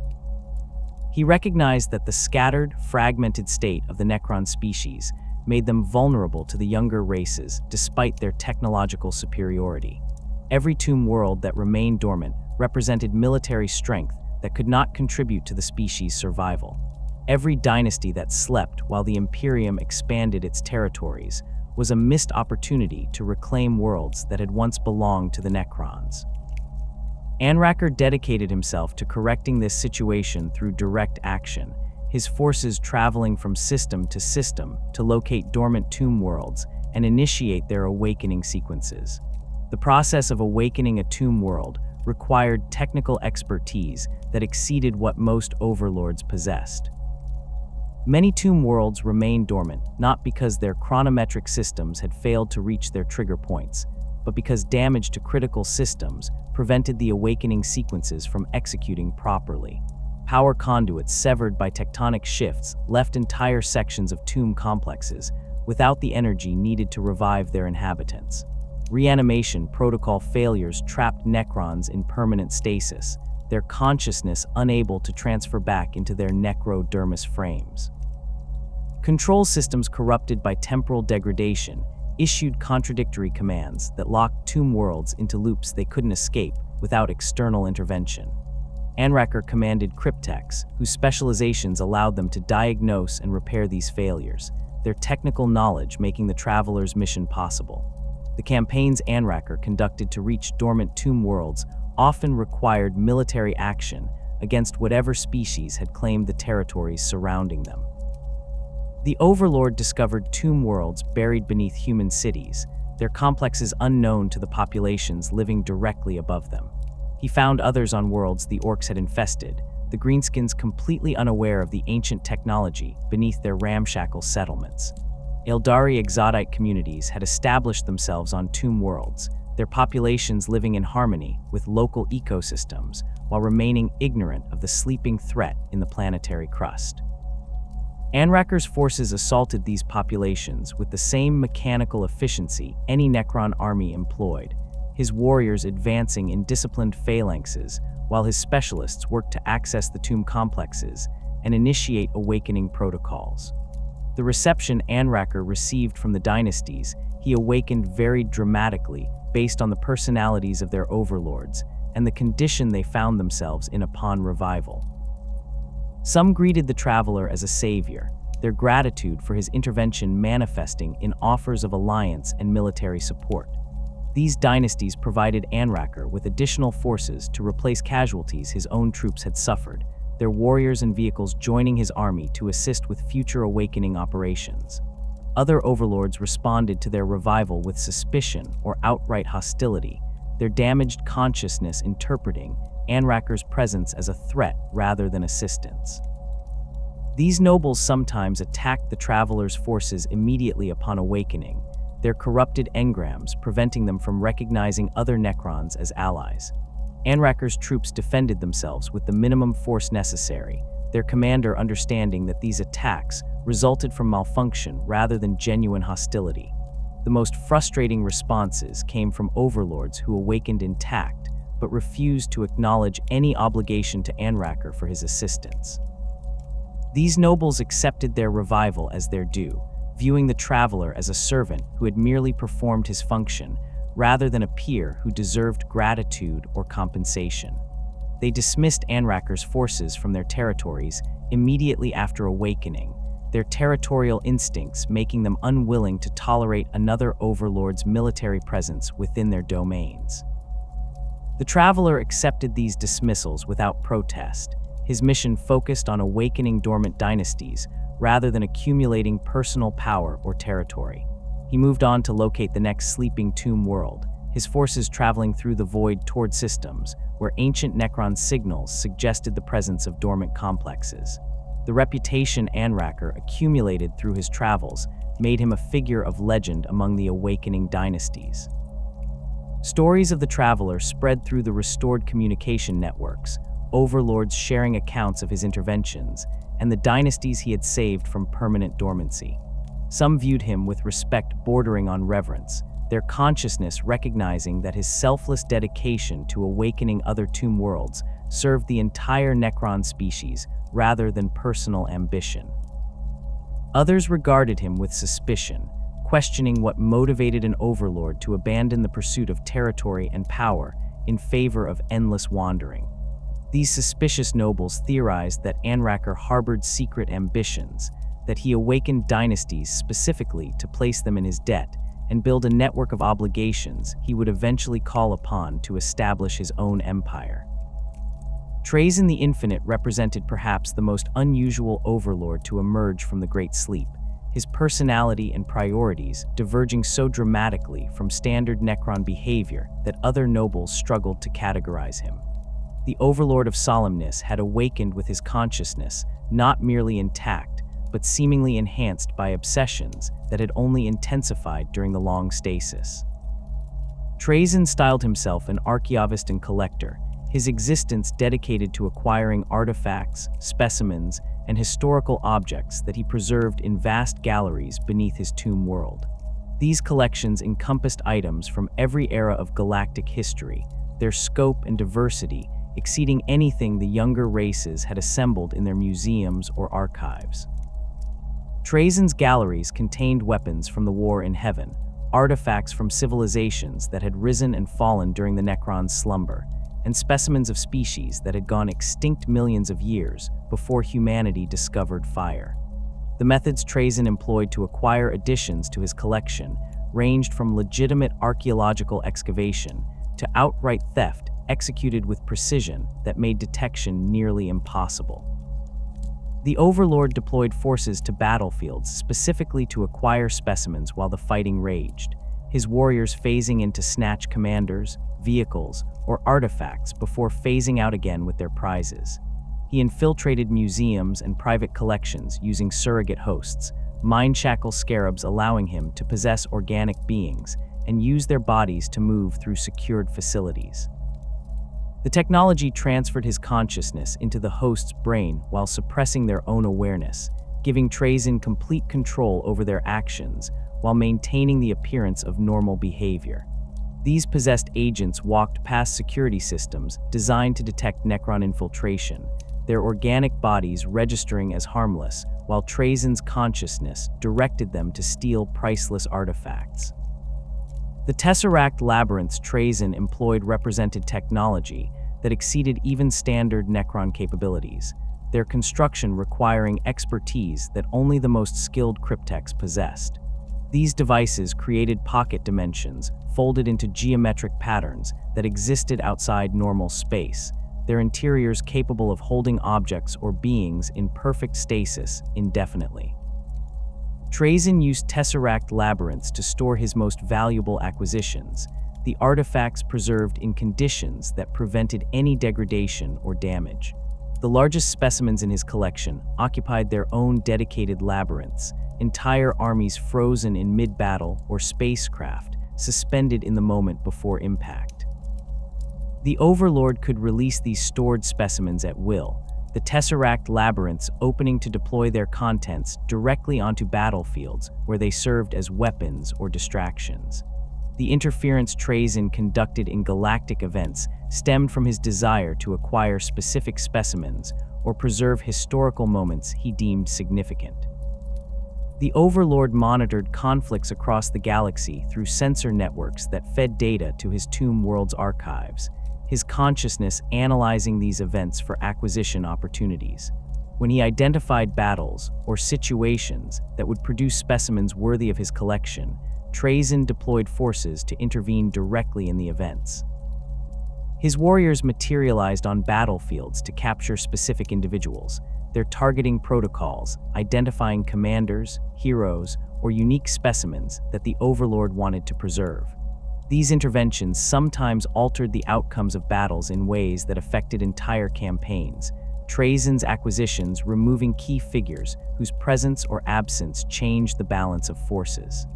He recognized that the scattered, fragmented state of the Necron species made them vulnerable to the younger races despite their technological superiority. Every tomb world that remained dormant represented military strength that could not contribute to the species' survival. Every dynasty that slept while the Imperium expanded its territories was a missed opportunity to reclaim worlds that had once belonged to the Necrons. Anraker dedicated himself to correcting this situation through direct action, his forces traveling from system to system to locate dormant tomb worlds and initiate their awakening sequences. The process of awakening a tomb world required technical expertise that exceeded what most overlords possessed. Many tomb worlds remained dormant, not because their chronometric systems had failed to reach their trigger points, but because damage to critical systems prevented the awakening sequences from executing properly. Power conduits severed by tectonic shifts left entire sections of tomb complexes without the energy needed to revive their inhabitants. Reanimation protocol failures trapped Necrons in permanent stasis, their consciousness unable to transfer back into their necrodermis frames. Control systems corrupted by temporal degradation issued contradictory commands that locked tomb worlds into loops they couldn't escape without external intervention. Anraker commanded cryptechs, whose specializations allowed them to diagnose and repair these failures, their technical knowledge making the Traveler's mission possible. The campaigns Anraker conducted to reach dormant tomb worlds often required military action against whatever species had claimed the territories surrounding them. The Overlord discovered tomb worlds buried beneath human cities, their complexes unknown to the populations living directly above them. He found others on worlds the orcs had infested, the greenskins completely unaware of the ancient technology beneath their ramshackle settlements. Eldari exotite communities had established themselves on tomb worlds, their populations living in harmony with local ecosystems while remaining ignorant of the sleeping threat in the planetary crust. Anraker's forces assaulted these populations with the same mechanical efficiency any Necron army employed, his warriors advancing in disciplined phalanxes while his specialists worked to access the tomb complexes and initiate awakening protocols. The reception Anraker received from the dynasties he awakened varied dramatically based on the personalities of their overlords and the condition they found themselves in upon revival. Some greeted the Traveler as a savior, their gratitude for his intervention manifesting in offers of alliance and military support. These dynasties provided Anraker with additional forces to replace casualties his own troops had suffered, their warriors and vehicles joining his army to assist with future awakening operations. Other overlords responded to their revival with suspicion or outright hostility, their damaged consciousness interpreting Anraker's presence as a threat rather than assistance. These nobles sometimes attacked the Traveler's forces immediately upon awakening, their corrupted engrams preventing them from recognizing other Necrons as allies. Anraker's troops defended themselves with the minimum force necessary, their commander understanding that these attacks resulted from malfunction rather than genuine hostility. The most frustrating responses came from overlords who awakened intact, but refused to acknowledge any obligation to Anraker for his assistance. These nobles accepted their revival as their due, viewing the Traveler as a servant who had merely performed his function, rather than a peer who deserved gratitude or compensation. They dismissed Anraker's forces from their territories immediately after awakening, their territorial instincts making them unwilling to tolerate another overlord's military presence within their domains. The Traveler accepted these dismissals without protest, his mission focused on awakening dormant dynasties rather than accumulating personal power or territory. He moved on to locate the next sleeping tomb world, his forces traveling through the void toward systems where ancient Necron signals suggested the presence of dormant complexes. The reputation Anraker accumulated through his travels made him a figure of legend among the awakening dynasties. Stories of the Traveler spread through the restored communication networks, overlords sharing accounts of his interventions, and the dynasties he had saved from permanent dormancy. Some viewed him with respect bordering on reverence, their consciousness recognizing that his selfless dedication to awakening other tomb worlds served the entire Necron species rather than personal ambition. Others regarded him with suspicion, questioning what motivated an overlord to abandon the pursuit of territory and power in favor of endless wandering. These suspicious nobles theorized that Anraker harbored secret ambitions, that he awakened dynasties specifically to place them in his debt and build a network of obligations he would eventually call upon to establish his own empire. Trazyn the Infinite represented perhaps the most unusual overlord to emerge from the Great Sleep, his personality and priorities diverging so dramatically from standard Necron behavior that other nobles struggled to categorize him. The Overlord of Solemnness had awakened with his consciousness, not merely intact, but seemingly enhanced by obsessions that had only intensified during the long stasis. Trazyn styled himself an archaeologist and collector, his existence dedicated to acquiring artifacts, specimens, and historical objects that he preserved in vast galleries beneath his tomb world. These collections encompassed items from every era of galactic history, their scope and diversity exceeding anything the younger races had assembled in their museums or archives. Trazyn's galleries contained weapons from the war in heaven, artifacts from civilizations that had risen and fallen during the Necron's slumber, and specimens of species that had gone extinct millions of years before humanity discovered fire. The methods Trazyn employed to acquire additions to his collection ranged from legitimate archaeological excavation to outright theft executed with precision that made detection nearly impossible. The Overlord deployed forces to battlefields specifically to acquire specimens while the fighting raged, his warriors phasing in to snatch commanders, vehicles, or artifacts before phasing out again with their prizes. He infiltrated museums and private collections using surrogate hosts, mind-shackle scarabs allowing him to possess organic beings and use their bodies to move through secured facilities. The technology transferred his consciousness into the host's brain while suppressing their own awareness, giving Trazyn complete control over their actions while maintaining the appearance of normal behavior. These possessed agents walked past security systems designed to detect Necron infiltration, their organic bodies registering as harmless, while Trazyn's consciousness directed them to steal priceless artifacts. The Tesseract labyrinths Trazyn employed represented technology that exceeded even standard Necron capabilities, their construction requiring expertise that only the most skilled cryptechs possessed. These devices created pocket dimensions folded into geometric patterns that existed outside normal space, their interiors capable of holding objects or beings in perfect stasis indefinitely. Trazyn used Tesseract labyrinths to store his most valuable acquisitions, the artifacts preserved in conditions that prevented any degradation or damage. The largest specimens in his collection occupied their own dedicated labyrinths, entire armies frozen in mid-battle or spacecraft, suspended in the moment before impact. The Overlord could release these stored specimens at will, the Tesseract labyrinths opening to deploy their contents directly onto battlefields where they served as weapons or distractions. The interference Trazyn conducted in galactic events stemmed from his desire to acquire specific specimens or preserve historical moments he deemed significant. The Overlord monitored conflicts across the galaxy through sensor networks that fed data to his tomb world's archives, his consciousness analyzing these events for acquisition opportunities. When he identified battles or situations that would produce specimens worthy of his collection, Trazyn deployed forces to intervene directly in the events. His warriors materialized on battlefields to capture specific individuals, their targeting protocols identifying commanders, heroes, or unique specimens that the Overlord wanted to preserve. These interventions sometimes altered the outcomes of battles in ways that affected entire campaigns, Trazyn's acquisitions removing key figures whose presence or absence changed the balance of forces.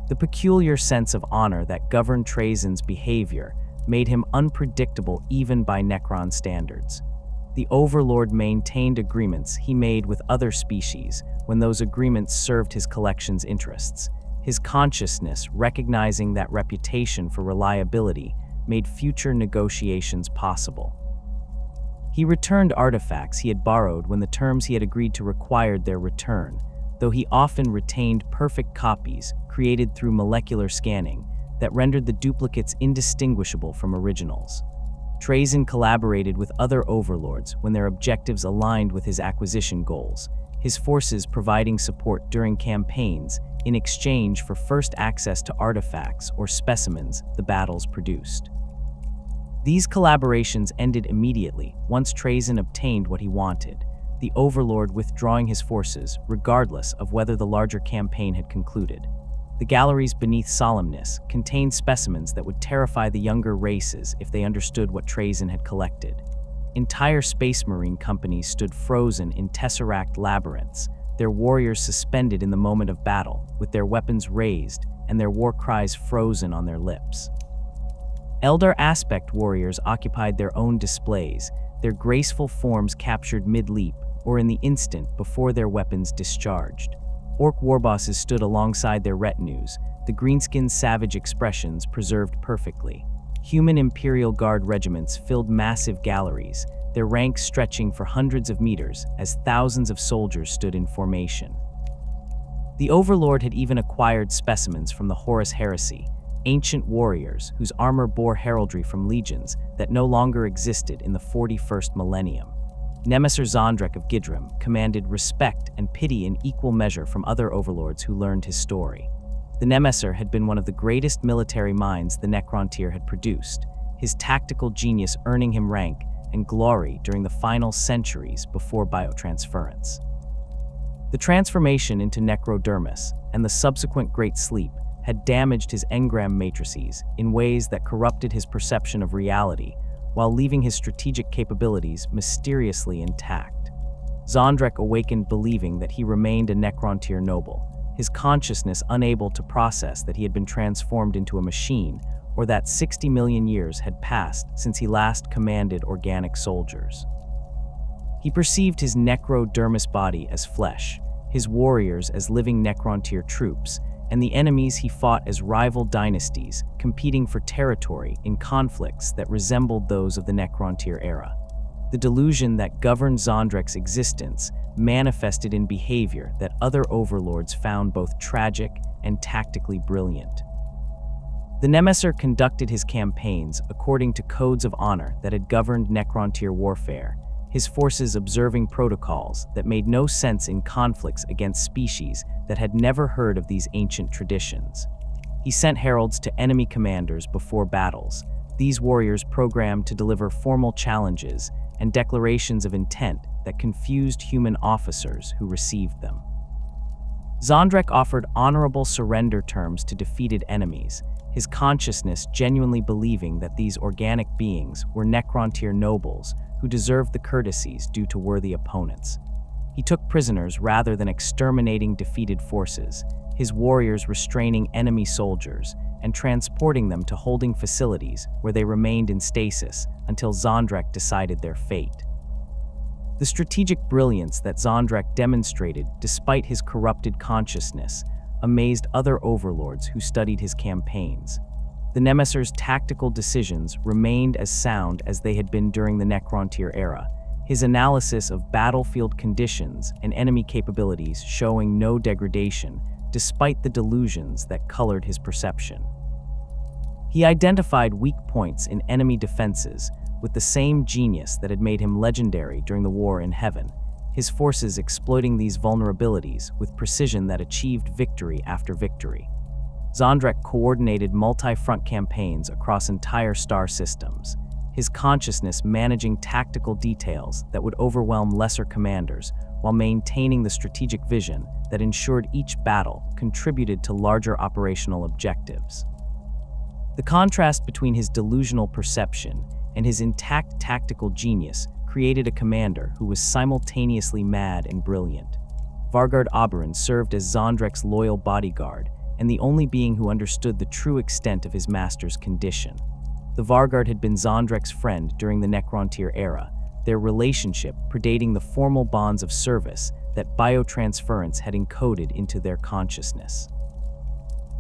The peculiar sense of honor that governed Trazyn's behavior made him unpredictable even by Necron standards. The Overlord maintained agreements he made with other species when those agreements served his collection's interests. His consciousness, recognizing that reputation for reliability, made future negotiations possible. He returned artifacts he had borrowed when the terms he had agreed to required their return, though he often retained perfect copies created through molecular scanning that rendered the duplicates indistinguishable from originals. Trazyn collaborated with other overlords when their objectives aligned with his acquisition goals, his forces providing support during campaigns in exchange for first access to artifacts or specimens the battles produced. These collaborations ended immediately once Trazyn obtained what he wanted, the Overlord withdrawing his forces regardless of whether the larger campaign had concluded. The galleries beneath Solemnus contained specimens that would terrify the younger races if they understood what Trazyn had collected. Entire space marine companies stood frozen in tesseract labyrinths, their warriors suspended in the moment of battle, with their weapons raised and their war cries frozen on their lips. Elder aspect warriors occupied their own displays, their graceful forms captured mid-leap or in the instant before their weapons discharged. Orc warbosses stood alongside their retinues, the greenskins' savage expressions preserved perfectly. Human Imperial Guard regiments filled massive galleries, their ranks stretching for hundreds of meters as thousands of soldiers stood in formation. The Overlord had even acquired specimens from the Horus Heresy, ancient warriors whose armor bore heraldry from legions that no longer existed in the 41st millennium. Nemesser Zondrek of Gidrim commanded respect and pity in equal measure from other overlords who learned his story. The Nemesser had been one of the greatest military minds the Necrontyr had produced, his tactical genius earning him rank and glory during the final centuries before biotransference. The transformation into Necrodermis and the subsequent Great Sleep had damaged his engram matrices in ways that corrupted his perception of reality, while leaving his strategic capabilities mysteriously intact. Zondrek awakened believing that he remained a Necrontyr noble, his consciousness unable to process that he had been transformed into a machine, or that 60 million years had passed since he last commanded organic soldiers. He perceived his Necrodermis body as flesh, his warriors as living Necrontyr troops, and the enemies he fought as rival dynasties, competing for territory in conflicts that resembled those of the Necrontyr era. The delusion that governed Zondrek's existence manifested in behavior that other overlords found both tragic and tactically brilliant. The Nemesser conducted his campaigns according to codes of honor that had governed Necrontyr warfare, his forces observing protocols that made no sense in conflicts against species that had never heard of these ancient traditions. He sent heralds to enemy commanders before battles, these warriors programmed to deliver formal challenges and declarations of intent that confused human officers who received them. Zondrek offered honorable surrender terms to defeated enemies, his consciousness genuinely believing that these organic beings were Necrontyr nobles who deserved the courtesies due to worthy opponents. He took prisoners rather than exterminating defeated forces, his warriors restraining enemy soldiers and transporting them to holding facilities where they remained in stasis until Zondrek decided their fate. The strategic brilliance that Zondrek demonstrated despite his corrupted consciousness amazed other overlords who studied his campaigns. The Nemesser's tactical decisions remained as sound as they had been during the Necrontyr era, his analysis of battlefield conditions and enemy capabilities showing no degradation despite the delusions that colored his perception. He identified weak points in enemy defenses with the same genius that had made him legendary during the War in Heaven, his forces exploiting these vulnerabilities with precision that achieved victory after victory. Zondrek coordinated multi-front campaigns across entire star systems, his consciousness managing tactical details that would overwhelm lesser commanders while maintaining the strategic vision that ensured each battle contributed to larger operational objectives. The contrast between his delusional perception and his intact tactical genius created a commander who was simultaneously mad and brilliant. Vargard Oberon served as Zondrek's loyal bodyguard and the only being who understood the true extent of his master's condition. The Vargard had been Zondrek's friend during the Necrontyr era, their relationship predating the formal bonds of service that biotransference had encoded into their consciousness.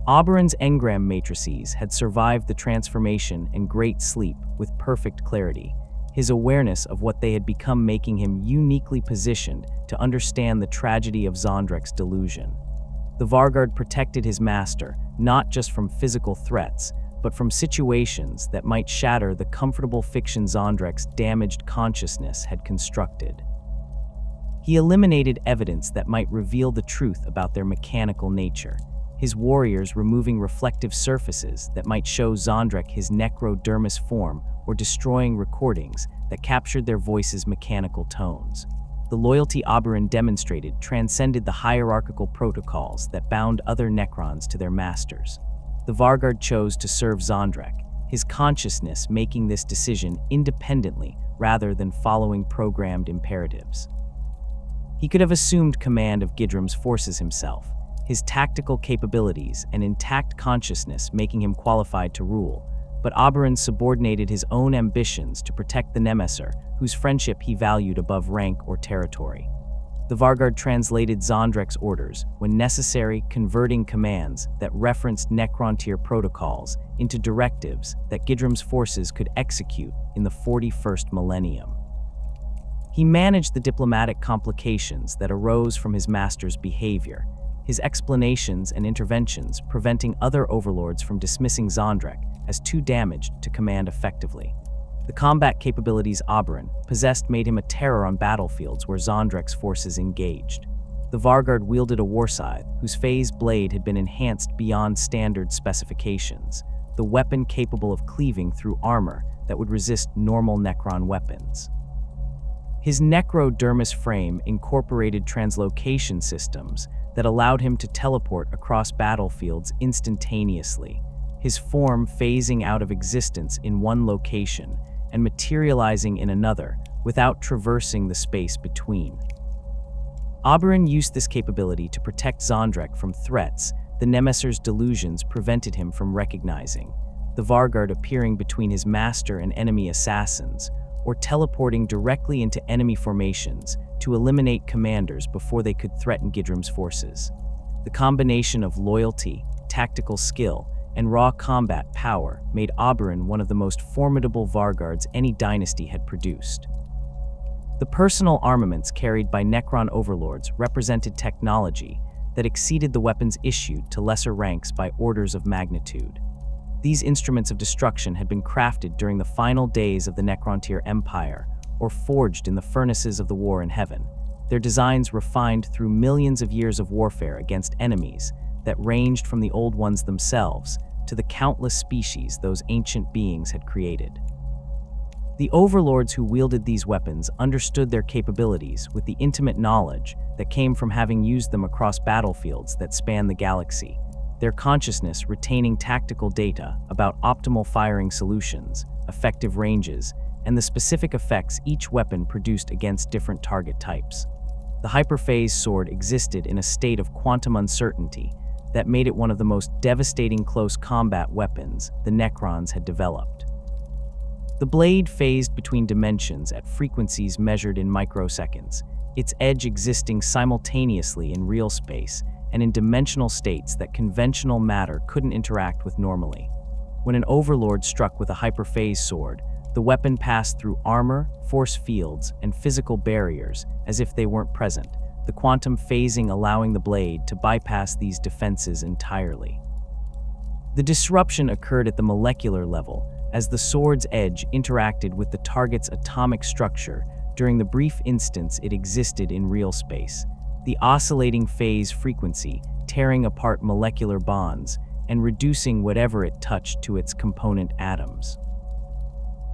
Oberon's engram matrices had survived the transformation and great sleep with perfect clarity, his awareness of what they had become making him uniquely positioned to understand the tragedy of Zondrek's delusion. The Vargard protected his master not just from physical threats, but from situations that might shatter the comfortable fiction Zondrek's damaged consciousness had constructed. He eliminated evidence that might reveal the truth about their mechanical nature, his warriors removing reflective surfaces that might show Zondrek his necrodermis form or destroying recordings that captured their voices' mechanical tones. The loyalty Oberon demonstrated transcended the hierarchical protocols that bound other Necrons to their masters. The Vargard chose to serve Zondrek, his consciousness making this decision independently rather than following programmed imperatives. He could have assumed command of Gidrum's forces himself, his tactical capabilities and intact consciousness making him qualified to rule, but Oberon subordinated his own ambitions to protect the Nemesser, whose friendship he valued above rank or territory. The Vargard translated Zondrek's orders, when necessary, converting commands that referenced Necron-tier protocols into directives that Gidrum's forces could execute in the 41st millennium. He managed the diplomatic complications that arose from his master's behavior, his explanations and interventions preventing other overlords from dismissing Zondrek as too damaged to command effectively. The combat capabilities Oberon possessed made him a terror on battlefields where Zondrek's forces engaged. The Vargard wielded a warscythe whose phase blade had been enhanced beyond standard specifications, the weapon capable of cleaving through armor that would resist normal Necron weapons. His necrodermis frame incorporated translocation systems that allowed him to teleport across battlefields instantaneously, his form phasing out of existence in one location and materializing in another without traversing the space between. Oberon used this capability to protect Zondrek from threats the Nemesser's delusions prevented him from recognizing, the Vargard appearing between his master and enemy assassins, or teleporting directly into enemy formations to eliminate commanders before they could threaten Gidrum's forces. The combination of loyalty, tactical skill, and raw combat power made Oberon one of the most formidable Vargards any dynasty had produced. The personal armaments carried by Necron Overlords represented technology that exceeded the weapons issued to lesser ranks by orders of magnitude. These instruments of destruction had been crafted during the final days of the Necron-tier Empire, or forged in the furnaces of the war in heaven, their designs refined through millions of years of warfare against enemies that ranged from the old ones themselves to the countless species those ancient beings had created. The overlords who wielded these weapons understood their capabilities with the intimate knowledge that came from having used them across battlefields that span the galaxy, their consciousness retaining tactical data about optimal firing solutions, effective ranges, and the specific effects each weapon produced against different target types. The hyperphase sword existed in a state of quantum uncertainty that made it one of the most devastating close combat weapons the Necrons had developed. The blade phased between dimensions at frequencies measured in microseconds, its edge existing simultaneously in real space and in dimensional states that conventional matter couldn't interact with normally. When an overlord struck with a hyperphase sword, the weapon passed through armor, force fields, and physical barriers as if they weren't present, the quantum phasing allowing the blade to bypass these defenses entirely. The disruption occurred at the molecular level as the sword's edge interacted with the target's atomic structure during the brief instance it existed in real space, the oscillating phase frequency tearing apart molecular bonds and reducing whatever it touched to its component atoms.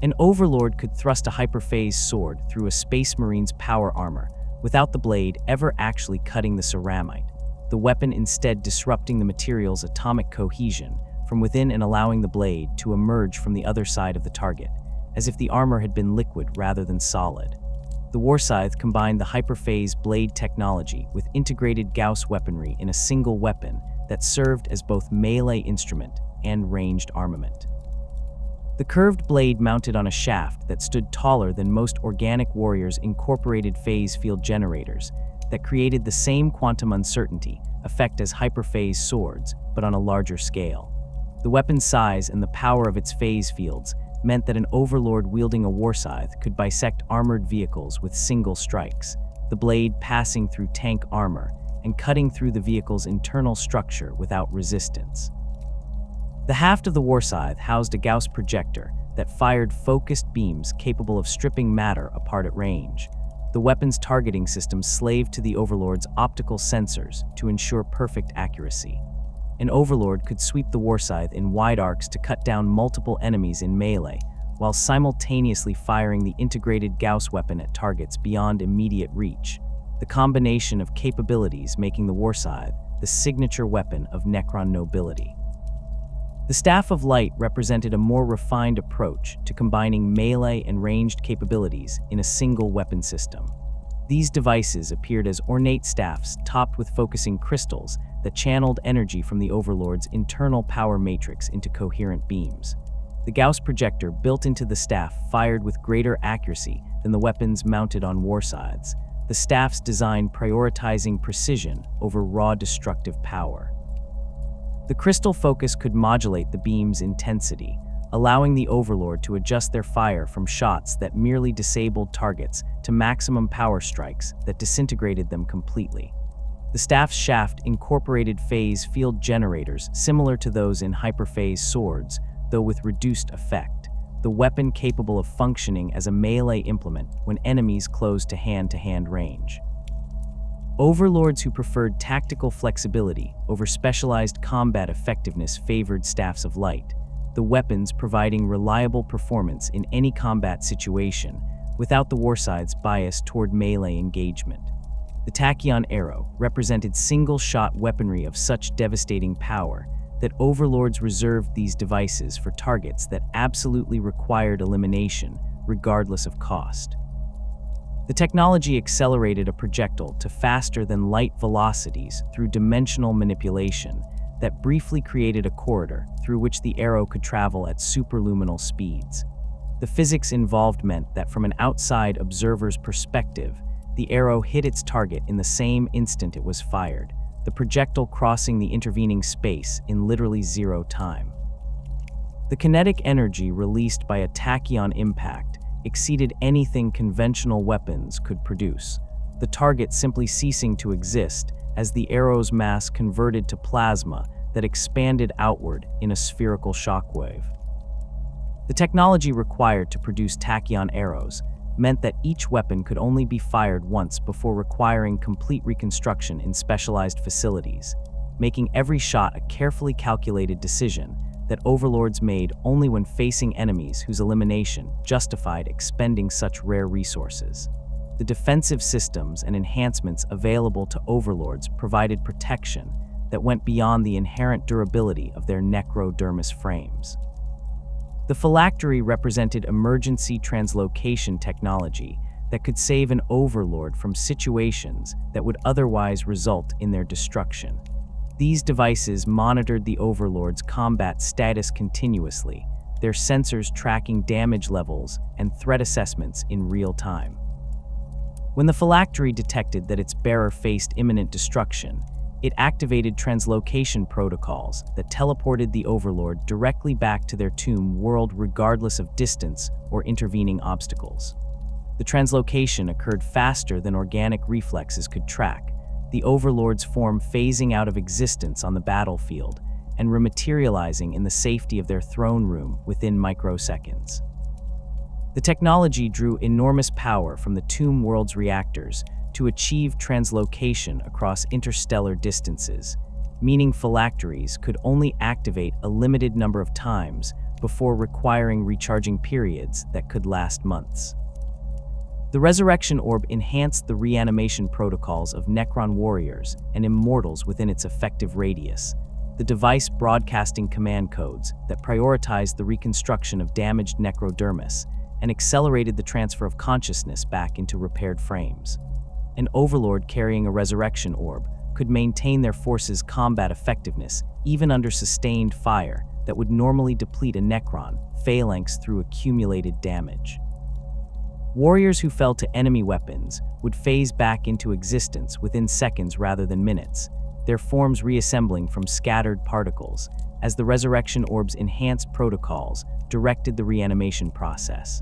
An overlord could thrust a hyperphase sword through a space marine's power armor without the blade ever actually cutting the ceramite, the weapon instead disrupting the material's atomic cohesion from within and allowing the blade to emerge from the other side of the target, as if the armor had been liquid rather than solid. The warscythe combined the hyperphase blade technology with integrated Gauss weaponry in a single weapon that served as both melee instrument and ranged armament. The curved blade mounted on a shaft that stood taller than most organic warriors' incorporated phase field generators that created the same quantum uncertainty effect as hyperphase swords, but on a larger scale. The weapon's size and the power of its phase fields meant that an overlord wielding a warscythe could bisect armored vehicles with single strikes, the blade passing through tank armor and cutting through the vehicle's internal structure without resistance. The haft of the warscythe housed a Gauss projector that fired focused beams capable of stripping matter apart at range. The weapon's targeting system slaved to the overlord's optical sensors to ensure perfect accuracy. An overlord could sweep the warscythe in wide arcs to cut down multiple enemies in melee, while simultaneously firing the integrated Gauss weapon at targets beyond immediate reach, the combination of capabilities making the warscythe the signature weapon of Necron nobility. The Staff of Light represented a more refined approach to combining melee and ranged capabilities in a single weapon system. These devices appeared as ornate staffs topped with focusing crystals that channeled energy from the Overlord's internal power matrix into coherent beams. The Gauss projector built into the staff fired with greater accuracy than the weapons mounted on warscythes, the staff's design prioritizing precision over raw destructive power. The crystal focus could modulate the beam's intensity, allowing the Overlord to adjust their fire from shots that merely disabled targets to maximum power strikes that disintegrated them completely. The staff's shaft incorporated phase field generators similar to those in hyperphase swords, though with reduced effect, the weapon capable of functioning as a melee implement when enemies closed to hand-to-hand range. Overlords who preferred tactical flexibility over specialized combat effectiveness favored Staffs of Light, the weapons providing reliable performance in any combat situation without the warscythe's bias toward melee engagement. The Tachyon arrow represented single-shot weaponry of such devastating power that Overlords reserved these devices for targets that absolutely required elimination, regardless of cost. The technology accelerated a projectile to faster-than-light velocities through dimensional manipulation that briefly created a corridor through which the arrow could travel at superluminal speeds. The physics involved meant that from an outside observer's perspective, the arrow hit its target in the same instant it was fired, the projectile crossing the intervening space in literally zero time. The kinetic energy released by a tachyon impact exceeded anything conventional weapons could produce, the target simply ceasing to exist as the arrow's mass converted to plasma that expanded outward in a spherical shockwave. The technology required to produce tachyon arrows meant that each weapon could only be fired once before requiring complete reconstruction in specialized facilities, making every shot a carefully calculated decision that Overlords made only when facing enemies whose elimination justified expending such rare resources. The defensive systems and enhancements available to Overlords provided protection that went beyond the inherent durability of their necrodermis frames. The phylactery represented emergency translocation technology that could save an Overlord from situations that would otherwise result in their destruction. These devices monitored the Overlord's combat status continuously, their sensors tracking damage levels and threat assessments in real time. When the phylactery detected that its bearer faced imminent destruction, it activated translocation protocols that teleported the Overlord directly back to their tomb world regardless of distance or intervening obstacles. The translocation occurred faster than organic reflexes could track, the Overlord's form phasing out of existence on the battlefield and rematerializing in the safety of their throne room within microseconds. The technology drew enormous power from the tomb world's reactors to achieve translocation across interstellar distances, meaning phylacteries could only activate a limited number of times before requiring recharging periods that could last months. The Resurrection Orb enhanced the reanimation protocols of Necron warriors and immortals within its effective radius, the device broadcasting command codes that prioritized the reconstruction of damaged necrodermis and accelerated the transfer of consciousness back into repaired frames. An Overlord carrying a Resurrection Orb could maintain their force's combat effectiveness even under sustained fire, that would normally deplete a Necron phalanx through accumulated damage. Warriors who fell to enemy weapons would phase back into existence within seconds rather than minutes, their forms reassembling from scattered particles, as the Resurrection Orb's enhanced protocols directed the reanimation process.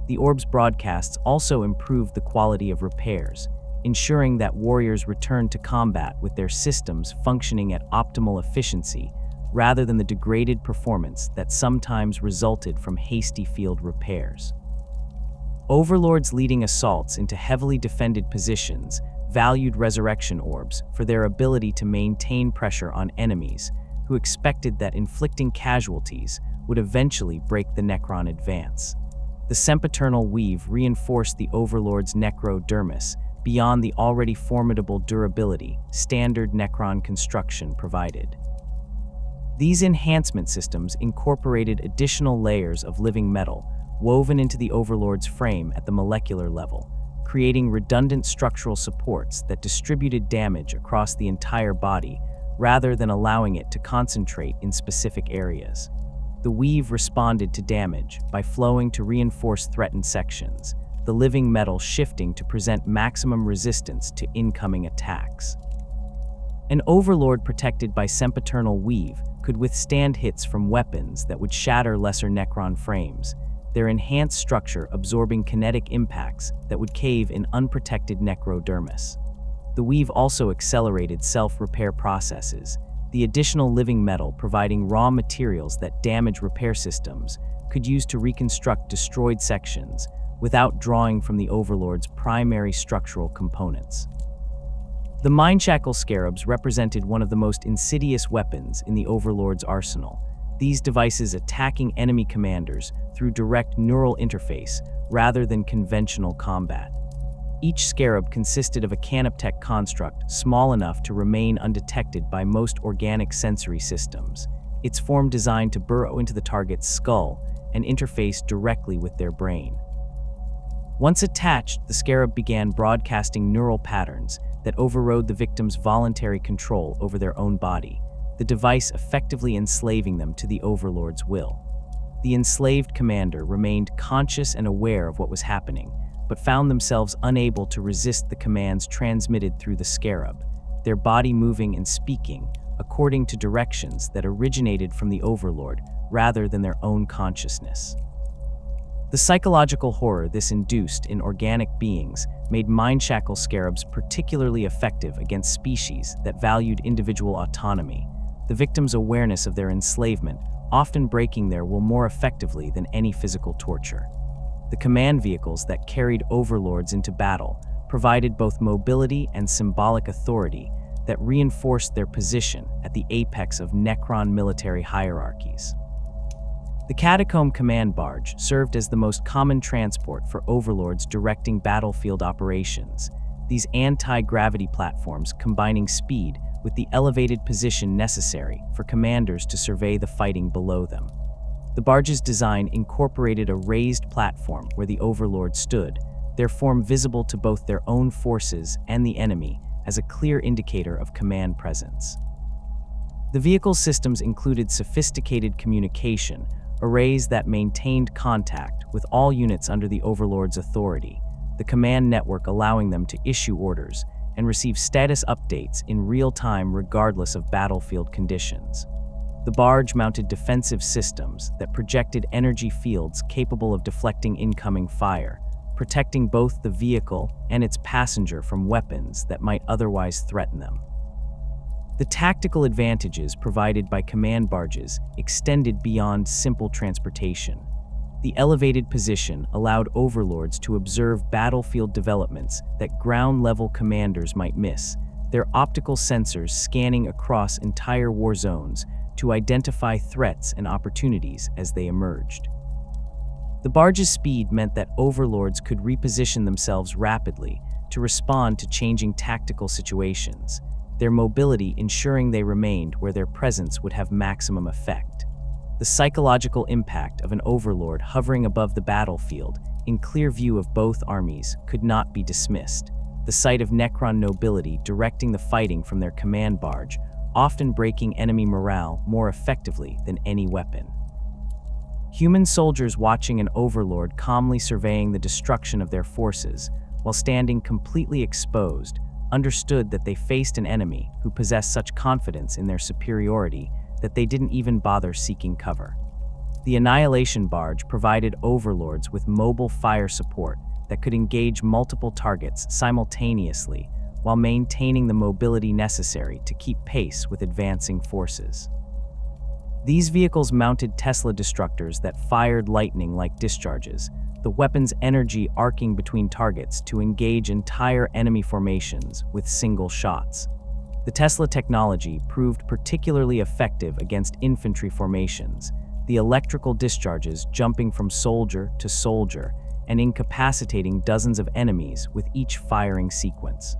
The Orb's broadcasts also improved the quality of repairs, ensuring that warriors returned to combat with their systems functioning at optimal efficiency rather than the degraded performance that sometimes resulted from hasty field repairs. Overlords leading assaults into heavily defended positions valued Resurrection Orbs for their ability to maintain pressure on enemies who expected that inflicting casualties would eventually break the Necron advance. The sempiternal weave reinforced the Overlord's necrodermis beyond the already formidable durability standard Necron construction provided. These enhancement systems incorporated additional layers of living metal woven into the Overlord's frame at the molecular level, creating redundant structural supports that distributed damage across the entire body rather than allowing it to concentrate in specific areas. The weave responded to damage by flowing to reinforce threatened sections, the living metal shifting to present maximum resistance to incoming attacks. An Overlord protected by sempiternal weave could withstand hits from weapons that would shatter lesser Necron frames, their enhanced structure absorbing kinetic impacts that would cave in unprotected necrodermis. The weave also accelerated self-repair processes, the additional living metal providing raw materials that damage repair systems could use to reconstruct destroyed sections without drawing from the Overlord's primary structural components. The Mindshackle Scarabs represented one of the most insidious weapons in the Overlord's arsenal, these devices attacking enemy commanders through direct neural interface rather than conventional combat. Each scarab consisted of a canoptech construct small enough to remain undetected by most organic sensory systems, its form designed to burrow into the target's skull and interface directly with their brain. Once attached, the scarab began broadcasting neural patterns that overrode the victim's voluntary control over their own body, the device effectively enslaving them to the Overlord's will. The enslaved commander remained conscious and aware of what was happening, but found themselves unable to resist the commands transmitted through the scarab, their body moving and speaking according to directions that originated from the Overlord rather than their own consciousness. The psychological horror this induced in organic beings made Mindshackle Scarabs particularly effective against species that valued individual autonomy, the victim's awareness of their enslavement often breaking their will more effectively than any physical torture. The command vehicles that carried Overlords into battle provided both mobility and symbolic authority that reinforced their position at the apex of Necron military hierarchies. The Catacomb Command Barge served as the most common transport for Overlords directing battlefield operations, these anti-gravity platforms combining speed with the elevated position necessary for commanders to survey the fighting below them. The barge's design incorporated a raised platform where the Overlord stood, their form visible to both their own forces and the enemy as a clear indicator of command presence. The vehicle's systems included sophisticated communication, arrays that maintained contact with all units under the Overlord's authority, the command network allowing them to issue orders and receive status updates in real time regardless of battlefield conditions. The barge mounted defensive systems that projected energy fields capable of deflecting incoming fire, protecting both the vehicle and its passenger from weapons that might otherwise threaten them. The tactical advantages provided by command barges extended beyond simple transportation. The elevated position allowed Overlords to observe battlefield developments that ground-level commanders might miss, their optical sensors scanning across entire war zones to identify threats and opportunities as they emerged. The barge's speed meant that Overlords could reposition themselves rapidly to respond to changing tactical situations, their mobility ensuring they remained where their presence would have maximum effect. The psychological impact of an Overlord hovering above the battlefield, in clear view of both armies, could not be dismissed. The sight of Necron nobility directing the fighting from their command barge often breaking enemy morale more effectively than any weapon. Human soldiers watching an overlord calmly surveying the destruction of their forces, while standing completely exposed, understood that they faced an enemy who possessed such confidence in their superiority that they didn't even bother seeking cover. The Annihilation Barge provided overlords with mobile fire support that could engage multiple targets simultaneously while maintaining the mobility necessary to keep pace with advancing forces. These vehicles mounted Tesla destructors that fired lightning-like discharges, the weapon's energy arcing between targets to engage entire enemy formations with single shots. The Tesla technology proved particularly effective against infantry formations, the electrical discharges jumping from soldier to soldier and incapacitating dozens of enemies with each firing sequence.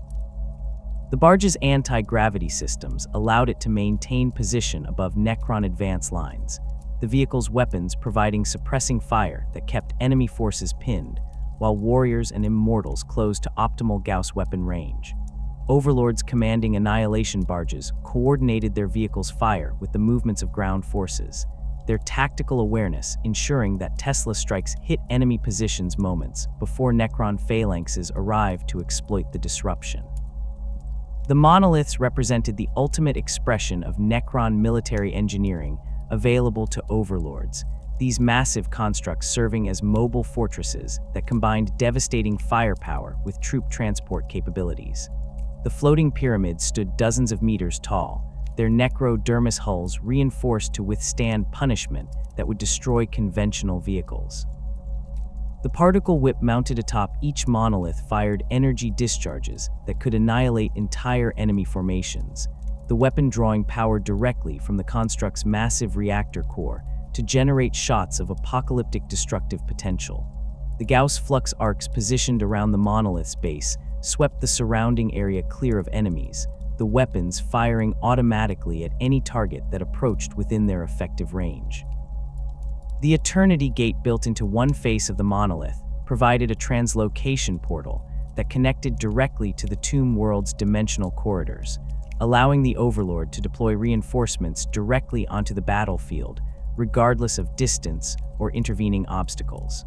The barge's anti-gravity systems allowed it to maintain position above Necron advance lines, the vehicle's weapons providing suppressing fire that kept enemy forces pinned, while warriors and immortals closed to optimal Gauss weapon range. Overlords commanding Annihilation barges coordinated their vehicles' fire with the movements of ground forces, their tactical awareness ensuring that Tesla strikes hit enemy positions moments before Necron phalanxes arrived to exploit the disruption. The monoliths represented the ultimate expression of Necron military engineering available to overlords, these massive constructs serving as mobile fortresses that combined devastating firepower with troop transport capabilities. The floating pyramids stood dozens of meters tall, their necrodermis hulls reinforced to withstand punishment that would destroy conventional vehicles. The particle whip mounted atop each monolith fired energy discharges that could annihilate entire enemy formations, the weapon drawing power directly from the construct's massive reactor core to generate shots of apocalyptic destructive potential. The Gauss flux arcs positioned around the monolith's base swept the surrounding area clear of enemies, the weapons firing automatically at any target that approached within their effective range. The Eternity Gate built into one face of the monolith provided a translocation portal that connected directly to the Tomb World's dimensional corridors, allowing the Overlord to deploy reinforcements directly onto the battlefield, regardless of distance or intervening obstacles.